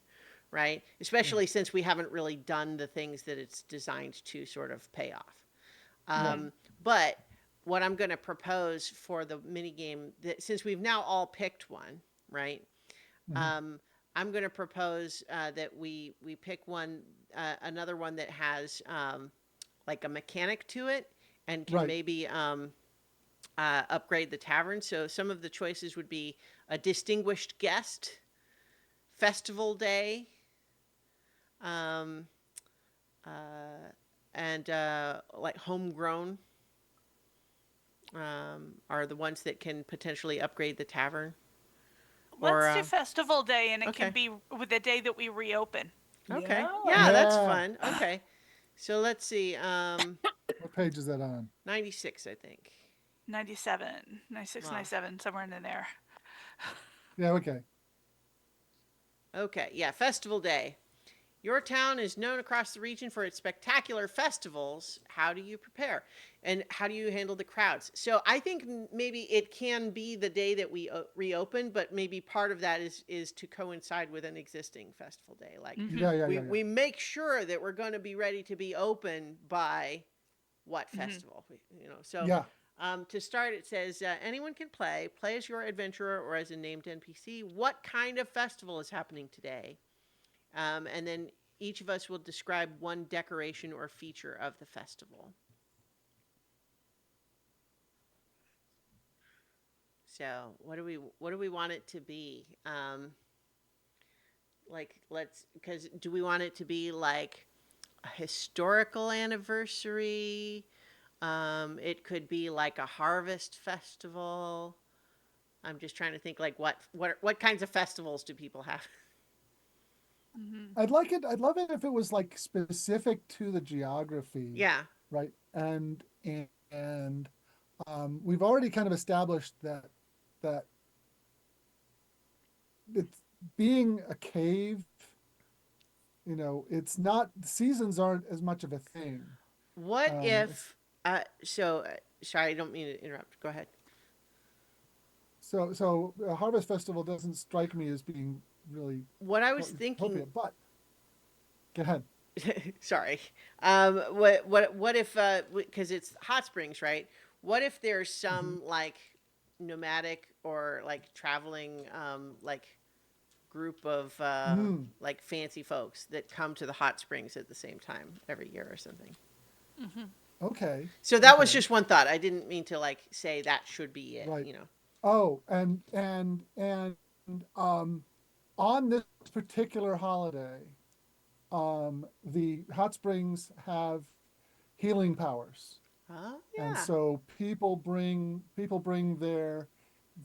[SPEAKER 1] right? Especially since we haven't really done the things that it's designed to sort of pay off. Um, but what I'm going to propose for the mini game, that since we've now all picked one, right?
[SPEAKER 3] Mhm.
[SPEAKER 1] I'm going to propose that we pick another one that has like a mechanic to it and can
[SPEAKER 3] Right.
[SPEAKER 1] maybe upgrade the tavern. So some of the choices would be a distinguished guest, festival day, um, uh, and like homegrown are the ones that can potentially upgrade the tavern. Or
[SPEAKER 2] Let's do festival day, and it
[SPEAKER 1] okay.
[SPEAKER 2] can be with the day that we reopen.
[SPEAKER 1] Okay.
[SPEAKER 4] Yeah.
[SPEAKER 1] Yeah, that's
[SPEAKER 3] Yeah.
[SPEAKER 1] fun. Okay. So let's see.
[SPEAKER 3] What page is that on?
[SPEAKER 1] 96, I think.
[SPEAKER 2] 97, 96,
[SPEAKER 1] Wow.
[SPEAKER 2] 97, somewhere in there.
[SPEAKER 3] Yeah. Okay.
[SPEAKER 1] Okay. Yeah, Festival Day. Your town is known across the region for its spectacular festivals. How do you prepare? And how do you handle the crowds? So I think maybe it can be the day that we reopen, but maybe part of that is to coincide with an existing festival day. Like
[SPEAKER 3] Yeah. Yeah. Yeah.
[SPEAKER 1] we make sure that we're going to be ready to be open by what festival, So
[SPEAKER 3] Yeah.
[SPEAKER 1] to start, it says anyone can play as your adventurer or as a named NPC. What kind of festival is happening today? And then each of us will describe one decoration or feature of the festival. So what do we want it to be? Because do we want it to be like a historical anniversary? It could be like a harvest festival. I'm just trying to think like what kinds of festivals do people have?
[SPEAKER 3] I'd like it. I'd love it if it was like specific to the geography,
[SPEAKER 1] Yeah.
[SPEAKER 3] right? And we've already kind of established that it's being a cave. It's not seasons aren't as much of a thing.
[SPEAKER 1] What
[SPEAKER 3] It's,
[SPEAKER 1] if sorry, I don't mean to interrupt. Go ahead.
[SPEAKER 3] so a harvest festival doesn't strike me as being really
[SPEAKER 1] What I was thinking
[SPEAKER 3] appropriate. But go ahead.
[SPEAKER 1] sorry. What if because it's hot springs, right? What if there's some like nomadic or like traveling like group of like fancy folks that come to the hot springs at the same time every year or something.
[SPEAKER 3] Okay.
[SPEAKER 1] So that was
[SPEAKER 3] Okay.
[SPEAKER 1] just one thought. I didn't mean to like say that should be it,
[SPEAKER 3] Right.
[SPEAKER 1] you know.
[SPEAKER 3] Oh, and um, on this particular holiday, the hot springs have healing powers,
[SPEAKER 1] Oh,
[SPEAKER 3] and
[SPEAKER 1] yeah.
[SPEAKER 3] so people bring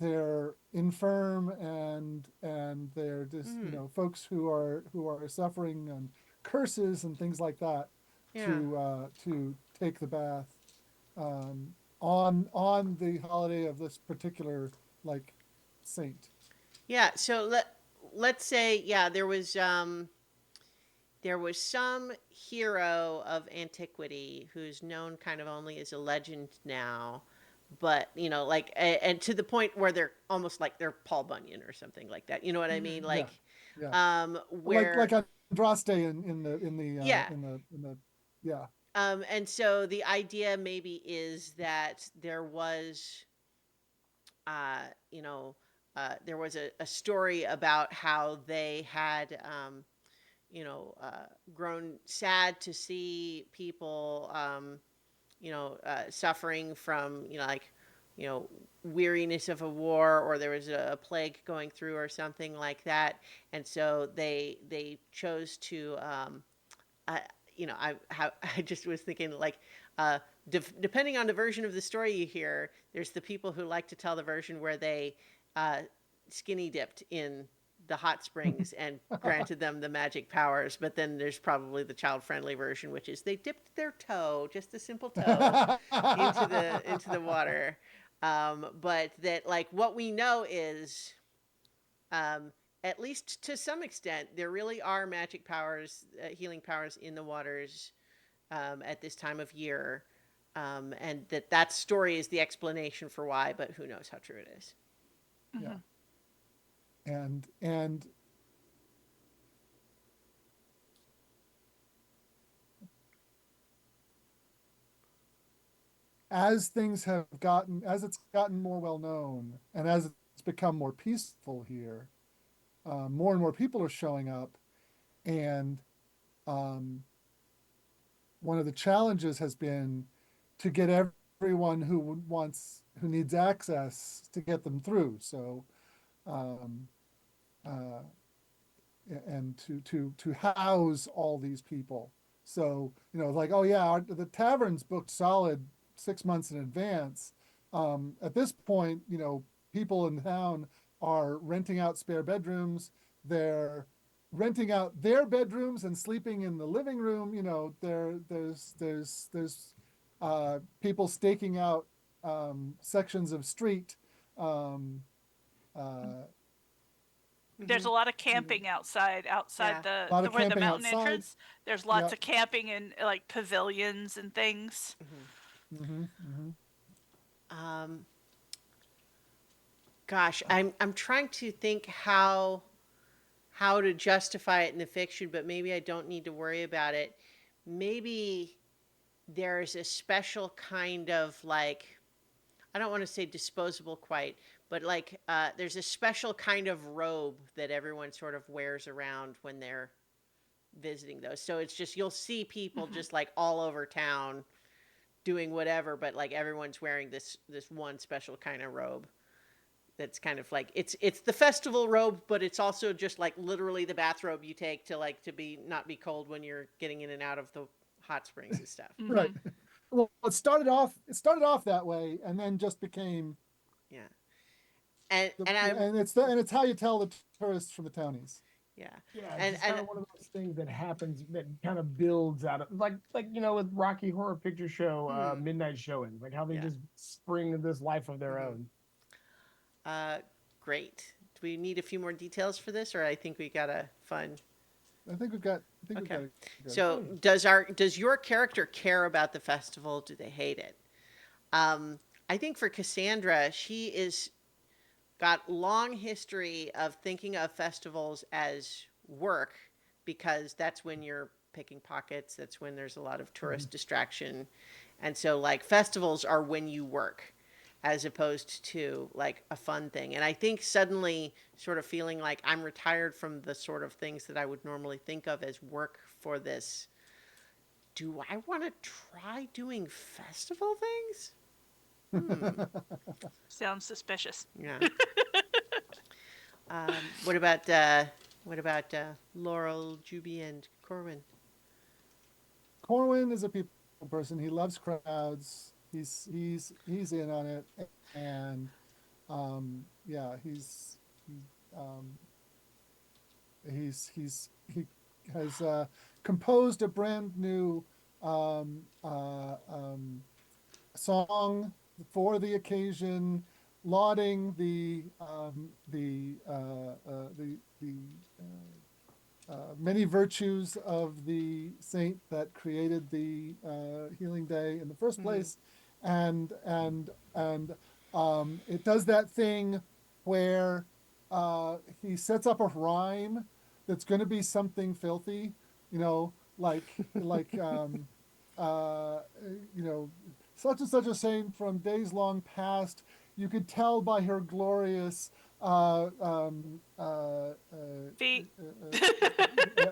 [SPEAKER 3] their infirm and their just
[SPEAKER 1] Mm,
[SPEAKER 3] folks who are suffering and curses and things like that
[SPEAKER 1] yeah.
[SPEAKER 3] to take the bath on the holiday of this particular like saint.
[SPEAKER 1] Yeah, so let's say yeah, there was some hero of antiquity who's known kind of only as a legend now, but you know, like and to the point where they're almost like they're Paul Bunyan or something like that. You know what I mean?
[SPEAKER 3] Yeah,
[SPEAKER 1] Like
[SPEAKER 3] yeah. Like
[SPEAKER 1] where
[SPEAKER 3] Andraste
[SPEAKER 1] yeah.
[SPEAKER 3] in the yeah.
[SPEAKER 1] And so the idea maybe is that there was uh, you know, there was a story about how they had grown sad to see people, suffering from, weariness of a war, or there was a plague going through or something like that. And so they chose to, I, I just was thinking like, uh, depending on the version of the story you hear, there's the people who like to tell the version where they uh, skinny dipped in the hot springs and granted them the magic powers. But then there's probably the child-friendly version, which is they dipped their toe, just a simple toe, into the water. But that like what we know is um, at least to some extent, there really are magic powers, healing powers in the waters at this time of year. And that story is the explanation for why, but who knows how true it is.
[SPEAKER 3] Yeah. And as it's gotten more well known and as it's become more peaceful here, more and more people are showing up, and um, one of the challenges has been to get everyone who needs access to get them through. So um, uh, and to house all these people. So like, oh yeah, the tavern's booked solid 6 months in advance. At this point, people in town are renting out spare bedrooms. They're renting out their bedrooms and sleeping in the living room. There's people staking out sections of street. Um, uh,
[SPEAKER 2] There's
[SPEAKER 1] Mm-hmm.
[SPEAKER 2] a lot of camping outside
[SPEAKER 1] Yeah.
[SPEAKER 3] a lot
[SPEAKER 2] the
[SPEAKER 3] of
[SPEAKER 2] where the
[SPEAKER 3] camping
[SPEAKER 2] mountain
[SPEAKER 3] outside.
[SPEAKER 2] entrance. There's lots
[SPEAKER 3] Yep.
[SPEAKER 2] of camping in like pavilions and things.
[SPEAKER 1] Mm-hmm.
[SPEAKER 3] Mm-hmm, mm-hmm.
[SPEAKER 1] Um, Gosh, I'm trying to think how to justify it in the fiction, but maybe I don't need to worry about it. Maybe there's a special kind of like, I don't want to say disposable quite, but like there's a special kind of robe that everyone sort of wears around when they're visiting those. So it's just you'll see people just like all over town doing whatever, but like everyone's wearing this one special kind of robe. That's kind of like it's the festival robe, but it's also just like literally the bathrobe you take to like to be not be cold when you're getting in and out of the hot springs and stuff.
[SPEAKER 3] Right. Well, it started off that way, and then just became
[SPEAKER 1] Yeah, and
[SPEAKER 3] the
[SPEAKER 1] and I'm
[SPEAKER 3] and it's how you tell the tourists from the townies.
[SPEAKER 1] yeah,
[SPEAKER 4] Yeah, it's
[SPEAKER 1] and
[SPEAKER 4] just kind
[SPEAKER 1] and
[SPEAKER 4] of one of those things that happens that kind of builds out of like with Rocky Horror Picture Show midnight showings, like how they
[SPEAKER 1] yeah.
[SPEAKER 4] just spring this life of their
[SPEAKER 1] Hmm.
[SPEAKER 4] own.
[SPEAKER 1] Uh, Great. Do we need a few more details for this, or I think we got a fun?
[SPEAKER 3] I think we've got
[SPEAKER 1] Okay.
[SPEAKER 3] it good.
[SPEAKER 1] So does your character care about the festival? Do they hate it? Um, I think for Cassandra, she is got long history of thinking of festivals as work because that's when you're picking pockets, that's when there's a lot of
[SPEAKER 3] Mhm.
[SPEAKER 1] tourist distraction. And so like festivals are when you work. as opposed to like a fun thing. And I think suddenly sort of feeling like I'm retired from the sort of things that I would normally think of as work for this. Do I want to try doing festival things?
[SPEAKER 2] Sounds suspicious.
[SPEAKER 1] Yeah. What about Laurel, Juby, and Corwin?
[SPEAKER 3] Corwin is a people person. He loves crowds. He's in on it, and yeah, he, um, he has composed a brand new um, uh, um, song for the occasion, lauding the many virtues of the saint that created the healing day in the first
[SPEAKER 1] Mm-hmm.
[SPEAKER 3] place, and it does that thing where he sets up a rhyme that's going to be something filthy, you know, like uh, you know, such and such a saint from days long past. You could tell by her glorious
[SPEAKER 2] Feet.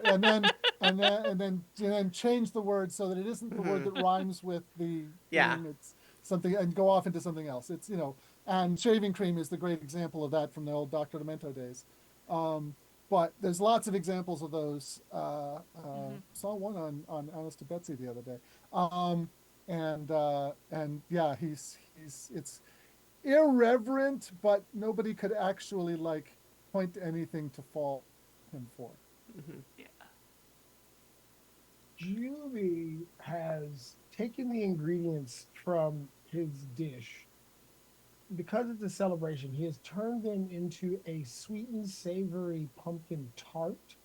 [SPEAKER 3] and then and then change the word so that it isn't the word
[SPEAKER 1] Mm-hmm.
[SPEAKER 3] that rhymes with the
[SPEAKER 1] Yeah.
[SPEAKER 3] theme. It's something and go off into something else. It's and shaving cream is the great example of that from the old Dr. Demento days. But there's lots of examples of those. Saw one on Honest to Betsy the other day. And yeah, he's it's irreverent, but nobody could actually like point to anything to fault him for.
[SPEAKER 1] Mm-hmm.
[SPEAKER 2] Yeah.
[SPEAKER 4] Julie has taken the ingredients from his dish. Because it's a celebration, he has turned them into a sweet and savory pumpkin tart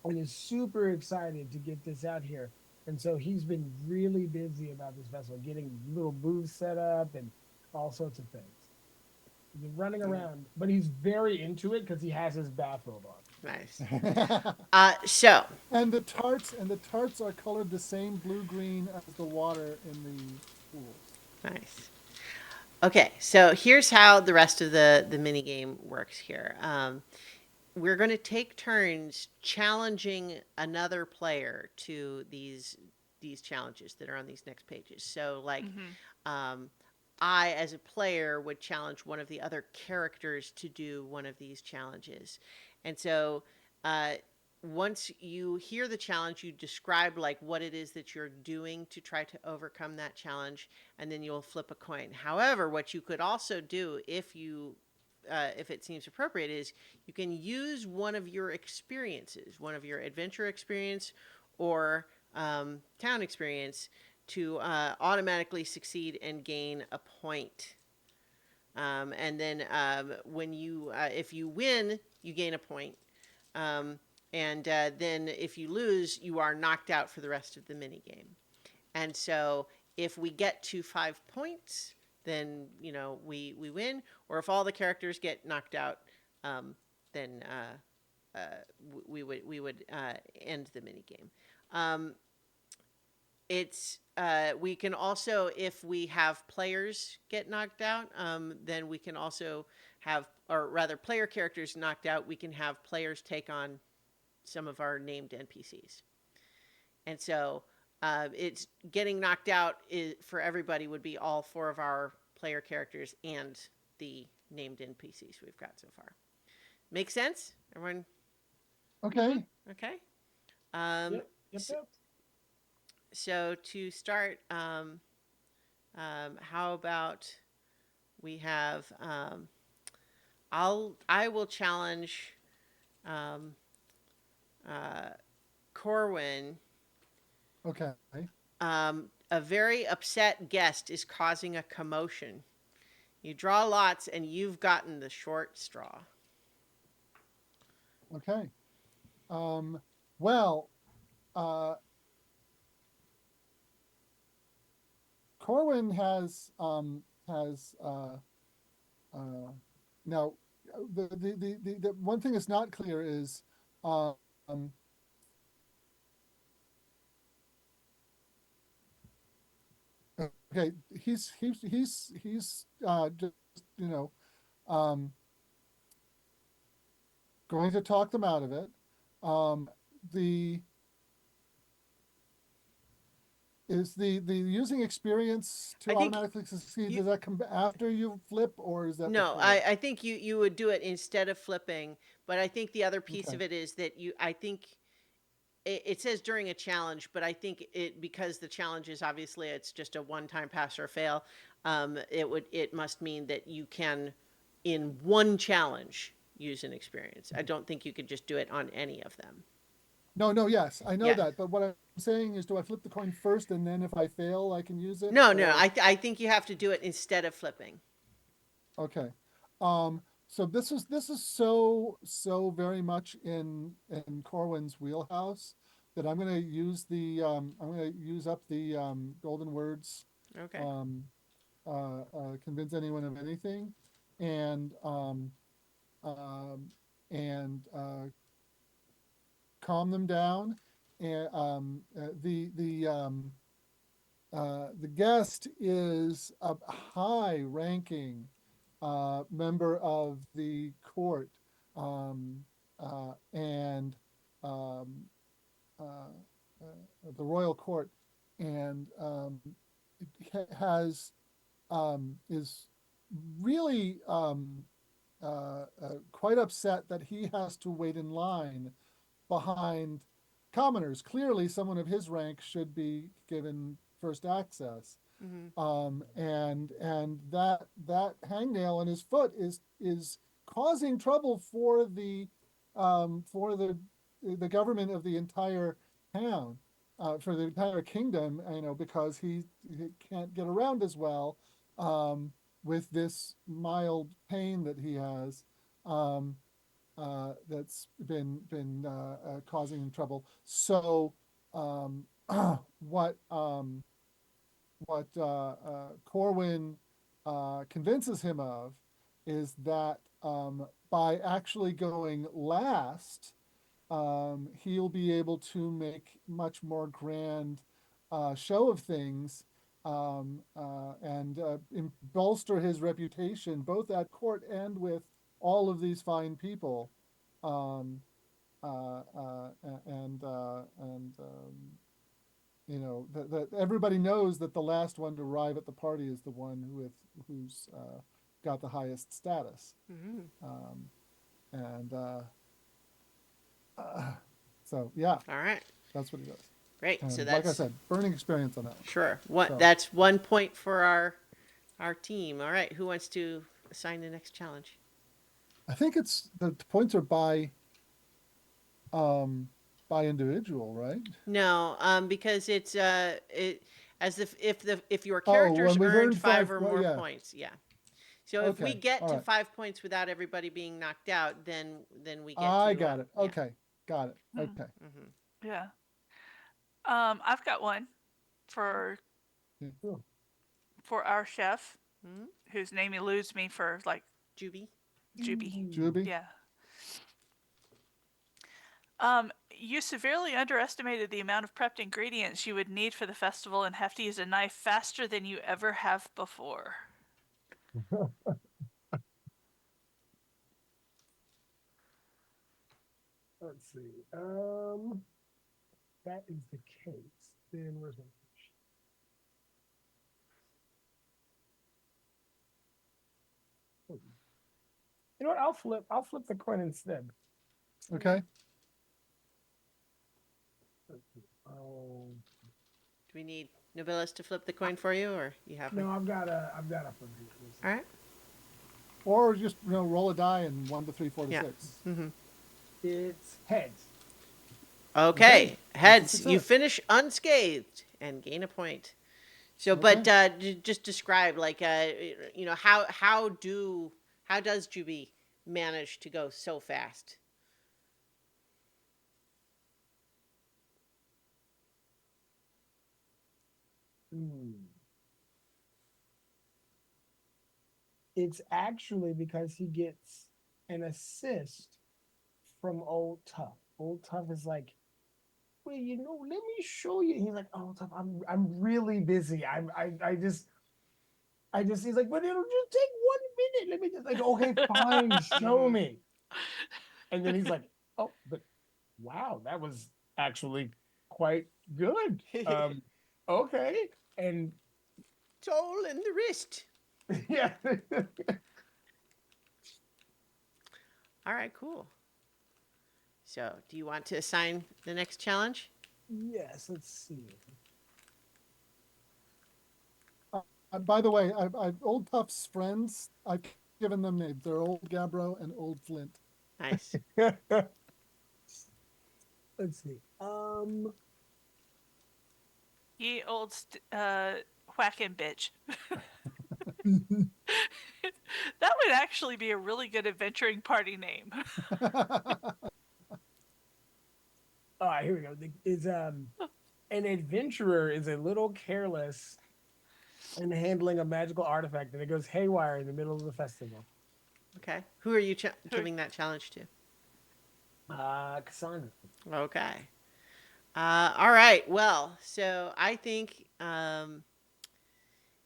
[SPEAKER 4] and is super excited to get this out here. And so he's been really busy about this festival, getting little booths set up and all sorts of things. He's been running around, but he's very into it because he has his bathrobe on.
[SPEAKER 1] Nice.
[SPEAKER 3] and
[SPEAKER 1] So
[SPEAKER 3] the tarts are colored the same blue green as the water in the pools.
[SPEAKER 1] nice. Okay, so here's how the rest of the mini game works here. We're going to take turns challenging another player to these challenges that are on these next pages. So, like,
[SPEAKER 2] Mm-hmm.
[SPEAKER 1] um, I, as a player, would challenge one of the other characters to do one of these challenges, and so uh, once you hear the challenge, you describe like what it is that you're doing to try to overcome that challenge, and then you'll flip a coin. However, what you could also do if it seems appropriate, is you can use one of your experiences, one of your adventure experience or town experience, to automatically succeed and gain a point. And then when if you win, you gain a point. Um, and then if you lose, you are knocked out for the rest of the mini game. And so if we get to 5 points, then we win. Or if all the characters get knocked out, then we would end the mini game. Um, it's we can also, if we have players get knocked out, then we can also have, or rather, player characters knocked out. We can have players take on some of our named NPCs. And so it's getting knocked out for everybody would be all four of our player characters and the named NPCs we've got so far. Make sense? Everyone
[SPEAKER 3] Okay.
[SPEAKER 1] okay? Um,
[SPEAKER 4] Yep, yep,
[SPEAKER 1] so,
[SPEAKER 4] yep.
[SPEAKER 1] so to start, how about we have? I will challenge um, uh, Corwin.
[SPEAKER 3] Okay.
[SPEAKER 1] A very upset guest is causing a commotion. You draw lots, and you've gotten the short straw.
[SPEAKER 3] Okay. Well, uh, Corwin has now the one thing that's not clear is um, okay, he's just, you know, um, going to talk them out of it. The is the using experience
[SPEAKER 1] I
[SPEAKER 3] to
[SPEAKER 1] think
[SPEAKER 3] automatically succeed,
[SPEAKER 1] you
[SPEAKER 3] does that come after you flip, or is that
[SPEAKER 1] no,
[SPEAKER 3] before?
[SPEAKER 1] I think you would do it instead of flipping, but I think the other piece
[SPEAKER 3] Okay.
[SPEAKER 1] of it is that I think it says during a challenge, but I think it because the challenge is obviously it's just a one-time pass or fail. It must mean that you can in one challenge use an experience. I don't think you could just do it on any of them.
[SPEAKER 3] No, no, yes, I know
[SPEAKER 1] Yeah.
[SPEAKER 3] that, but what I'm saying is, do I flip the coin first and then if I fail, I can use it,
[SPEAKER 1] No, no,
[SPEAKER 3] or
[SPEAKER 1] I think you have to do it instead of flipping.
[SPEAKER 3] okay. So this is so very much in Corwin's wheelhouse that I'm gonna use up the golden words,
[SPEAKER 1] Okay.
[SPEAKER 3] um, convince anyone of anything, and um, and calm them down. And the guest is a high-ranking member of the court, and um, uh, the royal court, and has is really quite upset that he has to wait in line behind commoners. Clearly, someone of his rank should be given first access.
[SPEAKER 1] Hmm.
[SPEAKER 3] And that hangnail on his foot is causing trouble for the government of the entire town, for the entire kingdom, because he can't get around as well, with this mild pain that he has. That's been causing him trouble. So um, what Corwin convinces him of is that by actually going last, he'll be able to make much more grand show of things, and bolster his reputation both at court and with all of these fine people. Um, and that everybody knows that the last one to arrive at the party is the one who's got the highest status.
[SPEAKER 1] Hmm.
[SPEAKER 3] Um, and uh, so yeah,
[SPEAKER 1] All right.
[SPEAKER 3] that's what he does.
[SPEAKER 1] Great. So
[SPEAKER 3] And like I
[SPEAKER 1] that's
[SPEAKER 3] said, burning experience on that one.
[SPEAKER 1] sure. What
[SPEAKER 3] So
[SPEAKER 1] that's 1 point for our team. All right. Who wants to assign the next challenge?
[SPEAKER 3] I think it's the points are um by individual, right?
[SPEAKER 1] No, because it's it as if your
[SPEAKER 3] Oh,
[SPEAKER 1] characters
[SPEAKER 3] when we've
[SPEAKER 1] earned
[SPEAKER 3] earned
[SPEAKER 1] five
[SPEAKER 3] five,
[SPEAKER 1] or
[SPEAKER 3] well,
[SPEAKER 1] more
[SPEAKER 3] yeah.
[SPEAKER 1] points, yeah. So if we
[SPEAKER 3] Okay,
[SPEAKER 1] get
[SPEAKER 3] all
[SPEAKER 1] to
[SPEAKER 3] right.
[SPEAKER 1] 5 points without everybody being knocked out, then we get
[SPEAKER 3] I
[SPEAKER 1] to
[SPEAKER 3] got it.
[SPEAKER 1] yeah.
[SPEAKER 3] Okay, got it.
[SPEAKER 2] Hmm.
[SPEAKER 3] Okay.
[SPEAKER 1] Hmm.
[SPEAKER 2] Yeah. I've got one for
[SPEAKER 3] Yeah, sure.
[SPEAKER 2] for our chef,
[SPEAKER 1] Hmm.
[SPEAKER 2] whose name eludes me for like
[SPEAKER 1] Juby.
[SPEAKER 2] Juby.
[SPEAKER 3] Juby.
[SPEAKER 2] Yeah. You severely underestimated the amount of prepped ingredients you would need for the festival and have to use a knife faster than you ever have before.
[SPEAKER 4] Let's see. That is the case. Then where's my fish? You know what? I'll flip the coin instead.
[SPEAKER 3] Okay.
[SPEAKER 4] Oh
[SPEAKER 1] Do we need Nobilis to flip the coin for you, or you have one?
[SPEAKER 4] no, I've got a flip it.
[SPEAKER 1] All right.
[SPEAKER 3] Or just roll a die and 1 to 3, 4 to
[SPEAKER 1] Yeah.
[SPEAKER 3] 6.
[SPEAKER 1] Hmm.
[SPEAKER 4] It's heads.
[SPEAKER 1] Okay.
[SPEAKER 3] That's a
[SPEAKER 1] Heads. You
[SPEAKER 3] success.
[SPEAKER 1] finish unscathed and gain a point. So, but
[SPEAKER 3] Okay.
[SPEAKER 1] just describe like how does Juby manage to go so fast?
[SPEAKER 4] Hmm. It's actually because he gets an assist from Old Tough. Old Tough is like well, let me show you. He's like, oh, I'm really busy. I just he's like, but it'll just take 1 minute. Let me just like, okay, fine, show
[SPEAKER 1] Mhm.
[SPEAKER 4] me. And then he's like, oh, but wow, that was actually quite good. Okay. And
[SPEAKER 1] It's all in the wrist.
[SPEAKER 4] yeah.
[SPEAKER 1] All right, cool. So, do you want to assign the next challenge?
[SPEAKER 4] Yes, let's see.
[SPEAKER 3] By the way, Old Tough's friends, I've given them names. They're Old Gabbro and Old Flint.
[SPEAKER 1] Nice.
[SPEAKER 4] Let's see.
[SPEAKER 2] Ye old whacking bitch. That would actually be a really good adventuring party name.
[SPEAKER 4] All right, here we go. Is an adventurer is a little careless in handling a magical artifact, and it goes haywire in the middle of the festival.
[SPEAKER 1] Okay. Who are you giving that challenge to?
[SPEAKER 4] Cassandra.
[SPEAKER 1] Okay. All right. Well, so I think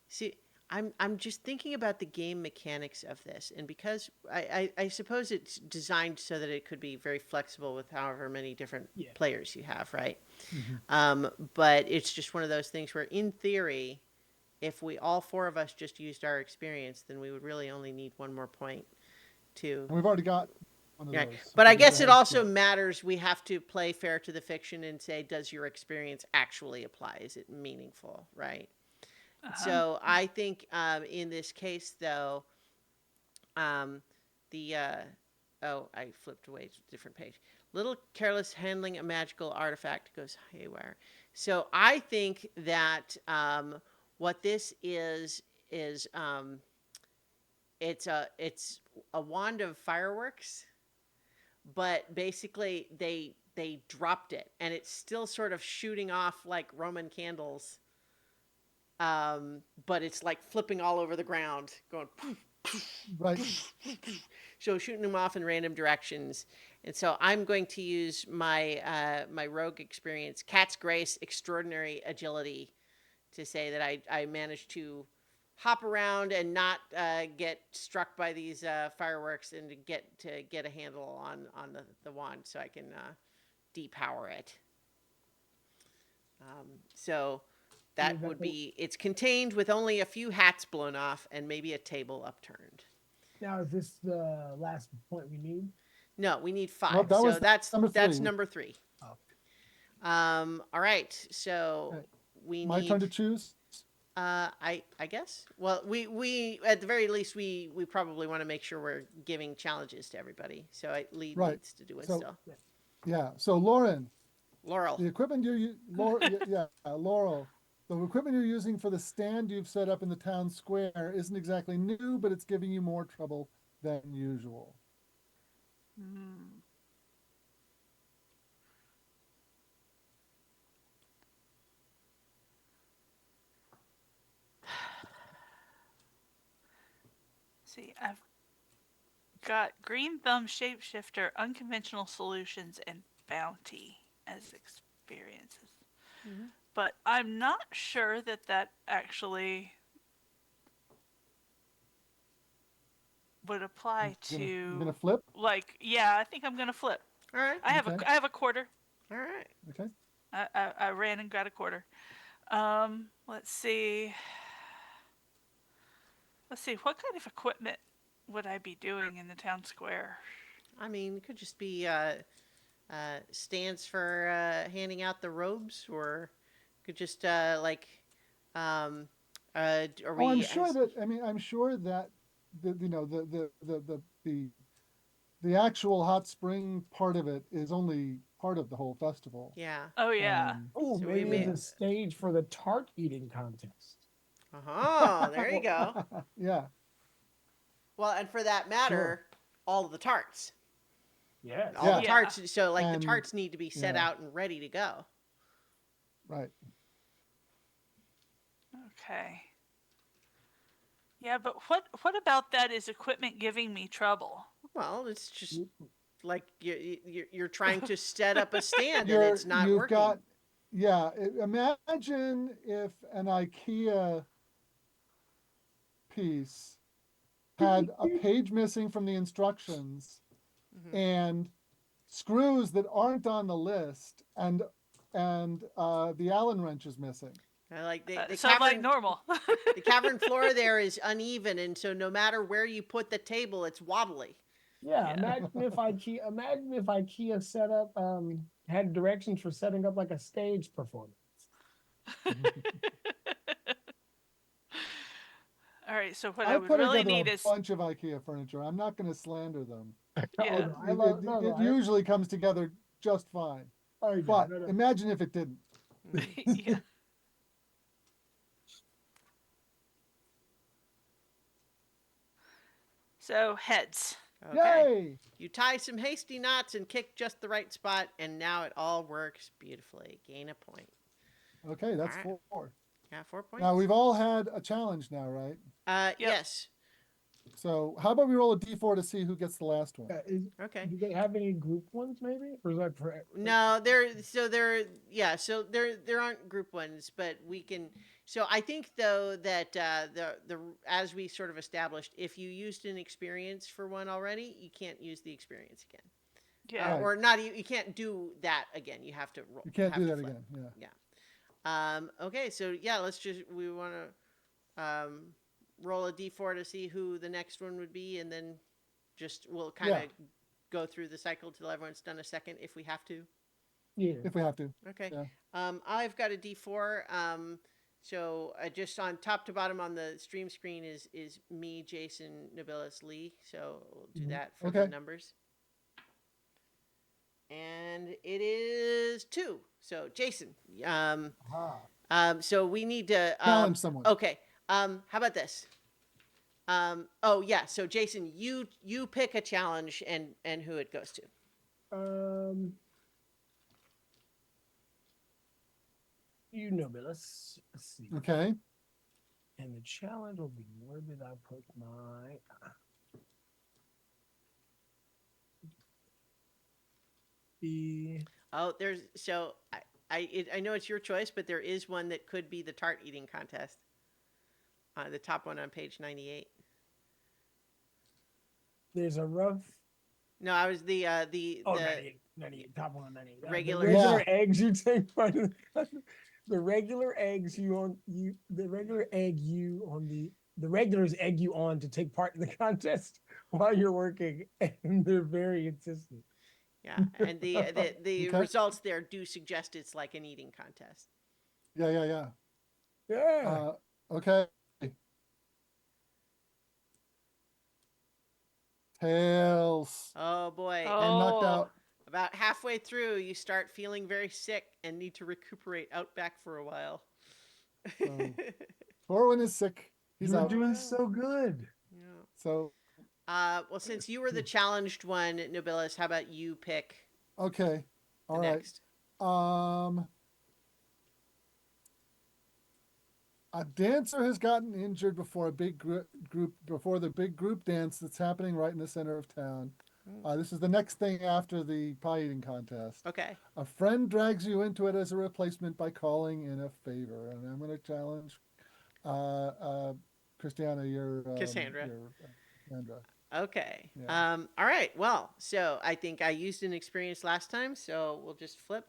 [SPEAKER 1] see, I'm just thinking about the game mechanics of this, and because I suppose it's designed so that it could be very flexible with however many different
[SPEAKER 4] Yeah.
[SPEAKER 1] players you have, right?
[SPEAKER 3] Mhm.
[SPEAKER 1] But it's just one of those things where, in theory, if we all four of us just used our experience, then we would really only need one more point to.
[SPEAKER 3] And we've already got one of
[SPEAKER 1] Right.
[SPEAKER 3] those.
[SPEAKER 1] But I
[SPEAKER 3] We go
[SPEAKER 1] guess it
[SPEAKER 3] ahead.
[SPEAKER 1] also
[SPEAKER 3] Yeah.
[SPEAKER 1] matters. We have to play fair to the fiction and say, does your experience actually apply? Is it meaningful? Right. So I think in this case, though, the oh, I flipped away to a different page. Little careless handling a magical artifact goes haywire. So I think that what this is it's a wand of fireworks, but basically they dropped it and it's still sort of shooting off like Roman candles, but it's like flipping all over the ground, going poof,
[SPEAKER 3] Right.
[SPEAKER 1] so shooting them off in random directions. And so I'm going to use my rogue experience, Cat's Grace, extraordinary agility, to say that I managed to hop around and not get struck by these fireworks, and to get a handle on the wand so I can depower it. So that would be, it's contained with only a few hats blown off and maybe a table upturned.
[SPEAKER 4] Now, is this the last point we need?
[SPEAKER 1] No, we need
[SPEAKER 3] Well,
[SPEAKER 1] 5.
[SPEAKER 3] that
[SPEAKER 1] So
[SPEAKER 3] was
[SPEAKER 1] that's
[SPEAKER 3] number three.
[SPEAKER 1] number 3.
[SPEAKER 4] Oh.
[SPEAKER 1] All right. So
[SPEAKER 3] Okay.
[SPEAKER 1] we
[SPEAKER 3] My turn to
[SPEAKER 1] need.
[SPEAKER 3] choose.
[SPEAKER 1] I guess. Well, we at the very least we probably want to make sure we're giving challenges to everybody. So Lee
[SPEAKER 3] Right.
[SPEAKER 1] needs to do it
[SPEAKER 3] So
[SPEAKER 1] still.
[SPEAKER 3] yeah. So Lauren,
[SPEAKER 1] Laurel.
[SPEAKER 3] the equipment Laurel. The equipment you're using for the stand you've set up in the town square isn't exactly new, but it's giving you more trouble than usual.
[SPEAKER 2] See, I've got Green Thumb Shapeshifter, Unconventional Solutions, and Bounty as experiences. But I'm not sure that actually would apply
[SPEAKER 3] You're
[SPEAKER 2] to
[SPEAKER 3] gonna flip.
[SPEAKER 2] like, yeah, I think I'm gonna flip.
[SPEAKER 1] All right.
[SPEAKER 3] Okay.
[SPEAKER 2] I have a quarter.
[SPEAKER 1] All right.
[SPEAKER 3] Okay.
[SPEAKER 2] I ran and got a quarter. Let's see. Let's see. What kind of equipment would I be doing in the town square?
[SPEAKER 1] I mean, it could just be stands for handing out the robes, or could just are
[SPEAKER 3] Oh, I'm
[SPEAKER 1] we?
[SPEAKER 3] sure that. I mean, I'm sure that the actual hot spring part of it is only part of the whole festival.
[SPEAKER 1] Yeah.
[SPEAKER 2] Oh yeah.
[SPEAKER 4] Oh,
[SPEAKER 1] So we
[SPEAKER 4] maybe
[SPEAKER 1] may.
[SPEAKER 4] it's a stage for the tart eating contest.
[SPEAKER 1] Oh, there you go.
[SPEAKER 3] Yeah.
[SPEAKER 1] Well, and for that matter, all of the tarts.
[SPEAKER 4] Yes.
[SPEAKER 1] All the
[SPEAKER 3] Yeah.
[SPEAKER 1] tarts. So like the
[SPEAKER 3] And-
[SPEAKER 1] tarts need to be set
[SPEAKER 3] yeah.
[SPEAKER 1] out and ready to go.
[SPEAKER 3] Right.
[SPEAKER 2] Okay. Yeah, but what about that is equipment giving me trouble?
[SPEAKER 1] Well, it's just like you're trying to set up a stand and
[SPEAKER 3] You're,
[SPEAKER 1] it's not
[SPEAKER 3] you've
[SPEAKER 1] working.
[SPEAKER 3] got, yeah. Imagine if an IKEA piece had a page missing from the instructions
[SPEAKER 1] Mhm.
[SPEAKER 3] and screws that aren't on the list, and the Allen wrench is missing.
[SPEAKER 1] Like the
[SPEAKER 2] So like
[SPEAKER 1] cavern,
[SPEAKER 2] normal.
[SPEAKER 1] the cavern floor there is uneven, and so no matter where you put the table, it's wobbly.
[SPEAKER 4] Yeah,
[SPEAKER 2] Yeah.
[SPEAKER 4] imagine if IKEA set up had directions for setting up like a stage performance.
[SPEAKER 2] All right, so what I
[SPEAKER 3] I
[SPEAKER 2] would
[SPEAKER 3] put
[SPEAKER 2] really
[SPEAKER 3] together a
[SPEAKER 2] need is
[SPEAKER 3] bunch of IKEA furniture. I'm not going to slander them.
[SPEAKER 4] Oh
[SPEAKER 2] yeah.
[SPEAKER 4] no, I love
[SPEAKER 3] It usually comes together just fine. But
[SPEAKER 4] no.
[SPEAKER 3] imagine if it didn't.
[SPEAKER 1] Mhm.
[SPEAKER 2] Yeah. So heads.
[SPEAKER 1] Okay.
[SPEAKER 3] Yay!
[SPEAKER 1] You tie some hasty knots and kick just the right spot, and now it all works beautifully. Gain a point.
[SPEAKER 3] Okay, that's
[SPEAKER 1] All right.
[SPEAKER 3] 4.
[SPEAKER 1] Yeah, 4 points.
[SPEAKER 3] Now we've all had a challenge now, right?
[SPEAKER 2] Yep.
[SPEAKER 1] Yes.
[SPEAKER 3] So how about we roll a d4 to see who gets the last one?
[SPEAKER 1] Okay.
[SPEAKER 4] Do they have any group ones maybe, or is that for?
[SPEAKER 1] No, there aren't group ones, but we can. So I think though that the as we sort of established, if you used an experience for one already, you can't use the experience again.
[SPEAKER 2] Yeah.
[SPEAKER 3] Right.
[SPEAKER 1] Or not. You can't do that again. You have to roll.
[SPEAKER 3] You can't
[SPEAKER 1] have
[SPEAKER 3] do
[SPEAKER 1] to
[SPEAKER 3] that
[SPEAKER 1] flip.
[SPEAKER 3] again. Yeah.
[SPEAKER 1] Yeah. Okay. So yeah, we want to roll a d4 to see who the next one would be, and then we'll kind of go through the cycle till everyone's done a second if we have to.
[SPEAKER 4] Yeah.
[SPEAKER 3] If we have to.
[SPEAKER 1] Okay.
[SPEAKER 3] Yeah.
[SPEAKER 1] I've got a d4. So just on top to bottom on the stream screen is me, Jason, Nobilis, Lee. So we'll do that for the
[SPEAKER 3] Okay.
[SPEAKER 1] numbers. And it is 2. So Jason, so we need to
[SPEAKER 3] Challenge someone.
[SPEAKER 1] Okay. How about this? Oh yeah. So Jason, you pick a challenge and who it goes to.
[SPEAKER 4] You know, but let's see.
[SPEAKER 3] Okay.
[SPEAKER 4] And the challenge will be, where did I put my?
[SPEAKER 1] Oh, there's so I know it's your choice, but there is one that could be the tart eating contest. The top one on page 98.
[SPEAKER 4] There's a rough.
[SPEAKER 1] No, I was the
[SPEAKER 4] 98, top one, 98.
[SPEAKER 1] Regular-
[SPEAKER 4] The regular
[SPEAKER 3] Yeah.
[SPEAKER 4] eggs you take part in the regular eggs the regular egg you on the regulars egg you on to take part in the contest while you're working, and they're very insistent.
[SPEAKER 1] Yeah, and the
[SPEAKER 3] Okay.
[SPEAKER 1] results there do suggest it's like an eating contest.
[SPEAKER 3] Yeah.
[SPEAKER 4] Yeah.
[SPEAKER 3] Okay. Tails.
[SPEAKER 1] Oh boy.
[SPEAKER 3] I'm knocked
[SPEAKER 2] Oh.
[SPEAKER 3] out.
[SPEAKER 1] About halfway through, you start feeling very sick and need to recuperate out back for a while.
[SPEAKER 3] Oh. Corwin is sick. He's
[SPEAKER 4] You're
[SPEAKER 3] out.
[SPEAKER 4] doing so good.
[SPEAKER 1] Yeah.
[SPEAKER 3] So
[SPEAKER 1] Well, since you were the challenged one, Nobilis, how about you pick
[SPEAKER 3] okay.
[SPEAKER 1] the
[SPEAKER 3] All right.
[SPEAKER 1] next?
[SPEAKER 3] A dancer has gotten injured before a big before the big group dance that's happening right in the center of town. This is the next thing after the pie eating contest.
[SPEAKER 1] Okay.
[SPEAKER 3] A friend drags you into it as a replacement by calling in a favor, and I'm going to challenge Christiana,
[SPEAKER 1] Cassandra.
[SPEAKER 3] Sandra.
[SPEAKER 1] Okay.
[SPEAKER 3] Yeah.
[SPEAKER 1] All right. Well, so I think I used an experience last time, so we'll just flip.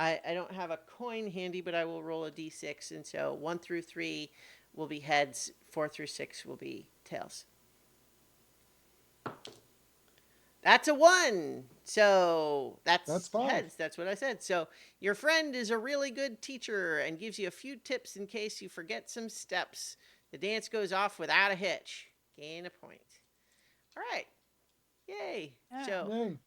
[SPEAKER 1] I don't have a coin handy, but I will roll a d6, and so 1 through 3 will be heads, 4 through 6 will be tails. That's a 1. So that's
[SPEAKER 3] fine.
[SPEAKER 1] heads. That's what I said. So your friend is a really good teacher and gives you a few tips in case you forget some steps. The dance goes off without a hitch. Gain a point. All right. Yay.
[SPEAKER 2] Yeah.
[SPEAKER 3] Yay.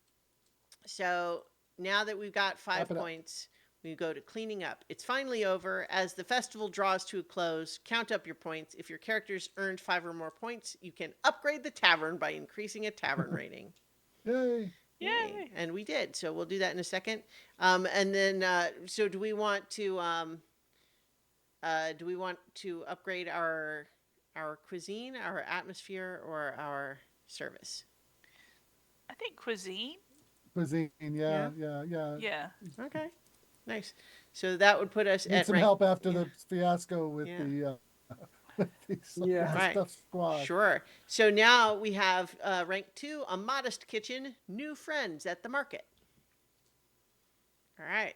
[SPEAKER 1] So now that we've got 5
[SPEAKER 3] Wrap it up.
[SPEAKER 1] points, we go to cleaning up. It's finally over. As the festival draws to a close, count up your points. If your character's earned 5 or more points, you can upgrade the tavern by increasing a tavern rating.
[SPEAKER 3] Yay.
[SPEAKER 2] Yay.
[SPEAKER 1] And we did. So we'll do that in a second. And then, so do we want to upgrade our cuisine, our atmosphere, or our service?
[SPEAKER 2] I think cuisine.
[SPEAKER 3] Cuisine,
[SPEAKER 1] Yeah.
[SPEAKER 3] yeah.
[SPEAKER 2] Yeah.
[SPEAKER 1] Okay. Nice. So that would put us
[SPEAKER 3] Need
[SPEAKER 1] at
[SPEAKER 3] some
[SPEAKER 1] rank.
[SPEAKER 3] help after
[SPEAKER 1] Yeah.
[SPEAKER 3] the fiasco with
[SPEAKER 1] Yeah.
[SPEAKER 3] the with
[SPEAKER 4] Yeah.
[SPEAKER 3] the
[SPEAKER 1] Right.
[SPEAKER 3] stuffed squash.
[SPEAKER 1] Sure. So now we have rank 2, a modest kitchen, new friends at the market. All right.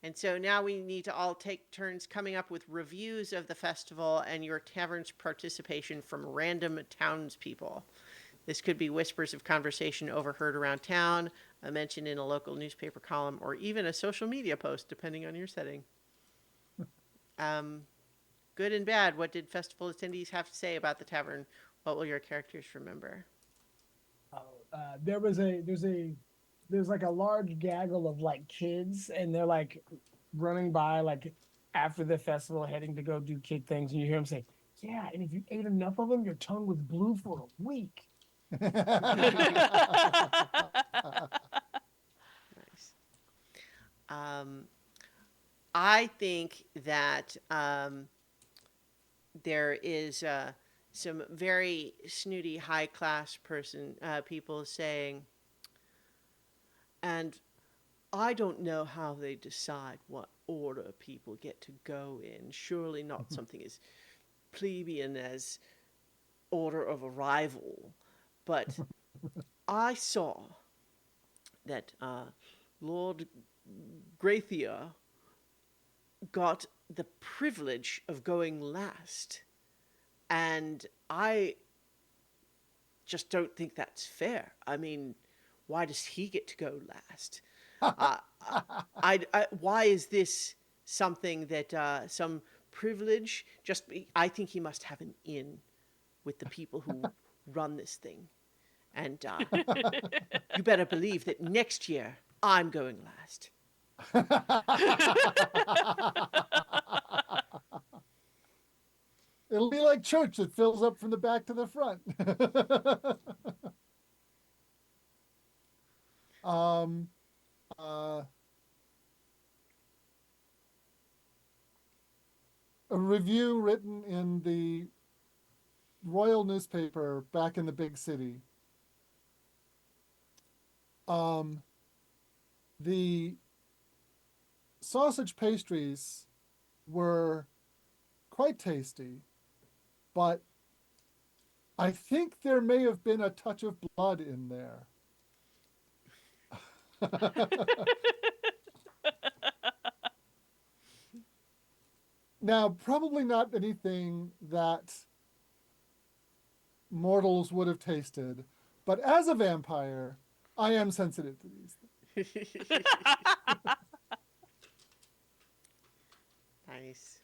[SPEAKER 1] And so now we need to all take turns coming up with reviews of the festival and your tavern's participation from random townspeople. This could be whispers of conversation overheard around town, a mention in a local newspaper column, or even a social media post, depending on your setting. Um, Good and bad, what did festival attendees have to say about the tavern? What will your characters remember?
[SPEAKER 4] Oh, there's like a large gaggle of like kids, and they're like running by like after the festival, heading to go do kid things, and you hear them say, "Yeah, and if you ate enough of them, your tongue was blue for a week."
[SPEAKER 1] Nice. Um, I think that there is some very snooty, high class people saying, and I don't know how they decide what order people get to go in. Surely not something as plebeian as order of arrival. But I saw that Lord Grathia got the privilege of going last. And I just don't think that's fair. I mean, why does he get to go last? Uh, why is this something that some privilege? I think he must have an in with the people who run this thing, and you better believe that next year I'm going last.
[SPEAKER 3] It'll be like church that fills up from the back to the front. um, uh, a review written in the royal newspaper back in the big city. Um, the sausage pastries were quite tasty, but I think there may have been a touch of blood in there. Now, probably not anything that mortals would have tasted, but as a vampire, I am sensitive to these things.
[SPEAKER 1] Nice.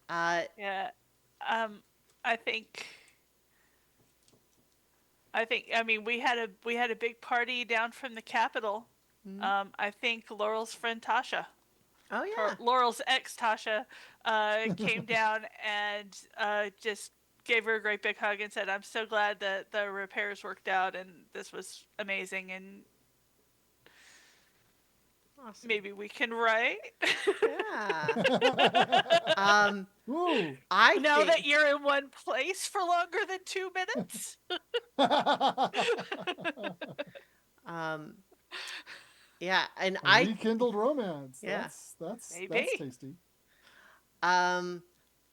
[SPEAKER 1] Uh,
[SPEAKER 2] Yeah. Um, I think. I mean, we had a big party down from the capital. I think Laurel's friend Tasha,
[SPEAKER 1] oh
[SPEAKER 2] or
[SPEAKER 1] yeah.
[SPEAKER 2] Laurel's ex Tasha, came down and just gave her a great big hug and said, "I'm so glad that the repairs worked out and this was amazing, and
[SPEAKER 1] Awesome.
[SPEAKER 2] maybe we can write."
[SPEAKER 1] Yeah. Um,
[SPEAKER 3] Ooh.
[SPEAKER 1] I
[SPEAKER 2] Now
[SPEAKER 1] think.
[SPEAKER 2] that you're in one place for longer than 2 minutes.
[SPEAKER 1] Um, yeah, and
[SPEAKER 3] A rekindled romance.
[SPEAKER 1] yeah.
[SPEAKER 3] That's
[SPEAKER 2] Maybe.
[SPEAKER 3] tasty.
[SPEAKER 1] Um,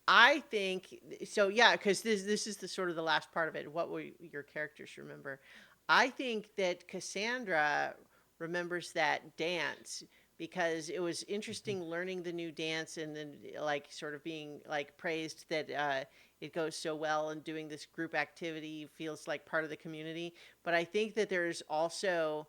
[SPEAKER 1] I think so. Yeah, because this is the sort of the last part of it. What will your characters remember? I think that Cassandra remembers that dance because it was interesting learning the new dance and then like sort of being like praised that it goes so well and doing this group activity feels like part of the community. But I think that there's also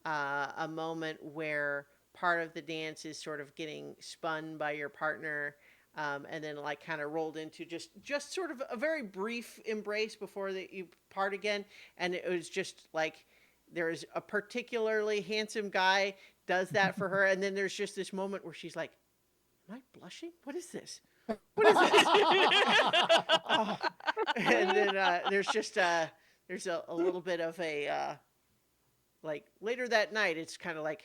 [SPEAKER 1] a moment where part of the dance is sort of getting spun by your partner, and then like kind of rolled into just sort of a very brief embrace before that you part again, and it was just like there's a particularly handsome guy does that for her, and then there's just this moment where she's like, "Am I blushing? What is this? What is this?" Oh. And then there's a little bit of a like later that night. It's kind of like,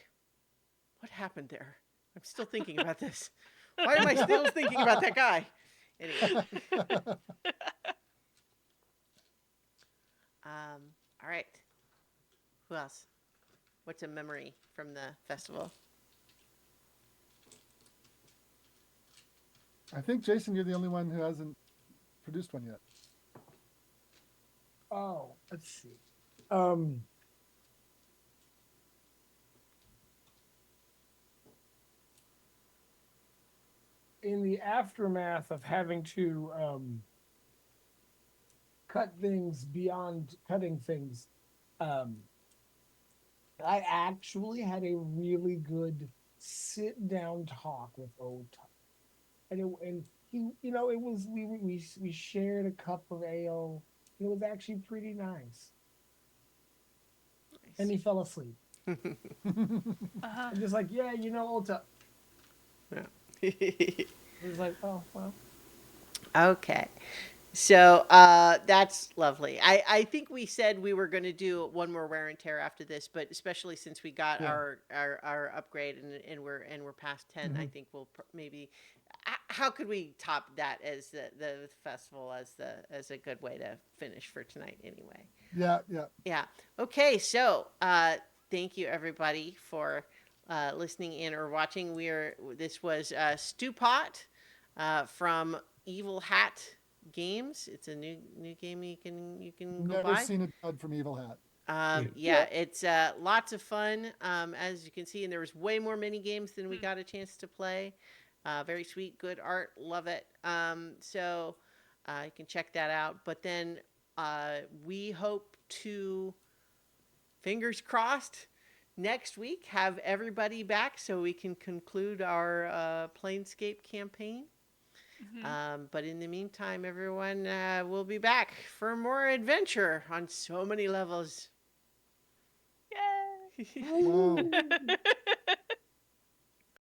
[SPEAKER 1] what happened there? I'm still thinking about this. Why am I still thinking about that guy? Anyway. All right. Who else? What's a memory from the festival?
[SPEAKER 3] I think, Jason, you're the only one who hasn't produced one yet.
[SPEAKER 4] Oh, let's see. Um, in the aftermath of having to cut things beyond cutting things, um, I actually had a really good sit down talk with old Tom. And he, it was we shared a cup of ale. It was actually pretty nice. And he fell asleep.
[SPEAKER 2] Uh-huh.
[SPEAKER 4] I'm just like, yeah, old Tom.
[SPEAKER 1] Yeah.
[SPEAKER 4] It was like, oh well.
[SPEAKER 1] Okay. So that's lovely. I think we said we were going to do one more wear and tear after this, but especially since we got
[SPEAKER 3] Yeah.
[SPEAKER 1] our upgrade and we're past 10, I
[SPEAKER 3] Mhm.
[SPEAKER 1] think we'll maybe. How could we top that as the festival as a good way to finish for tonight anyway?
[SPEAKER 3] Yeah, yeah.
[SPEAKER 1] Yeah. Okay. So thank you everybody for listening in or watching. This was Stewpot from Evil Hat Games. It's a new game you can go
[SPEAKER 3] Never
[SPEAKER 1] buy.
[SPEAKER 3] seen a dud from Evil Hat.
[SPEAKER 1] Yeah, it's lots of fun, as you can see, and there was way more mini games than we got a chance to play. Very sweet, good art, love it. So you can check that out. But then we hope to, fingers crossed, next week have everybody back so we can conclude our Planescape campaign. But in the meantime, everyone, will be back for more adventure on so many levels.
[SPEAKER 2] Yay!
[SPEAKER 3] Wow.
[SPEAKER 2] Yay!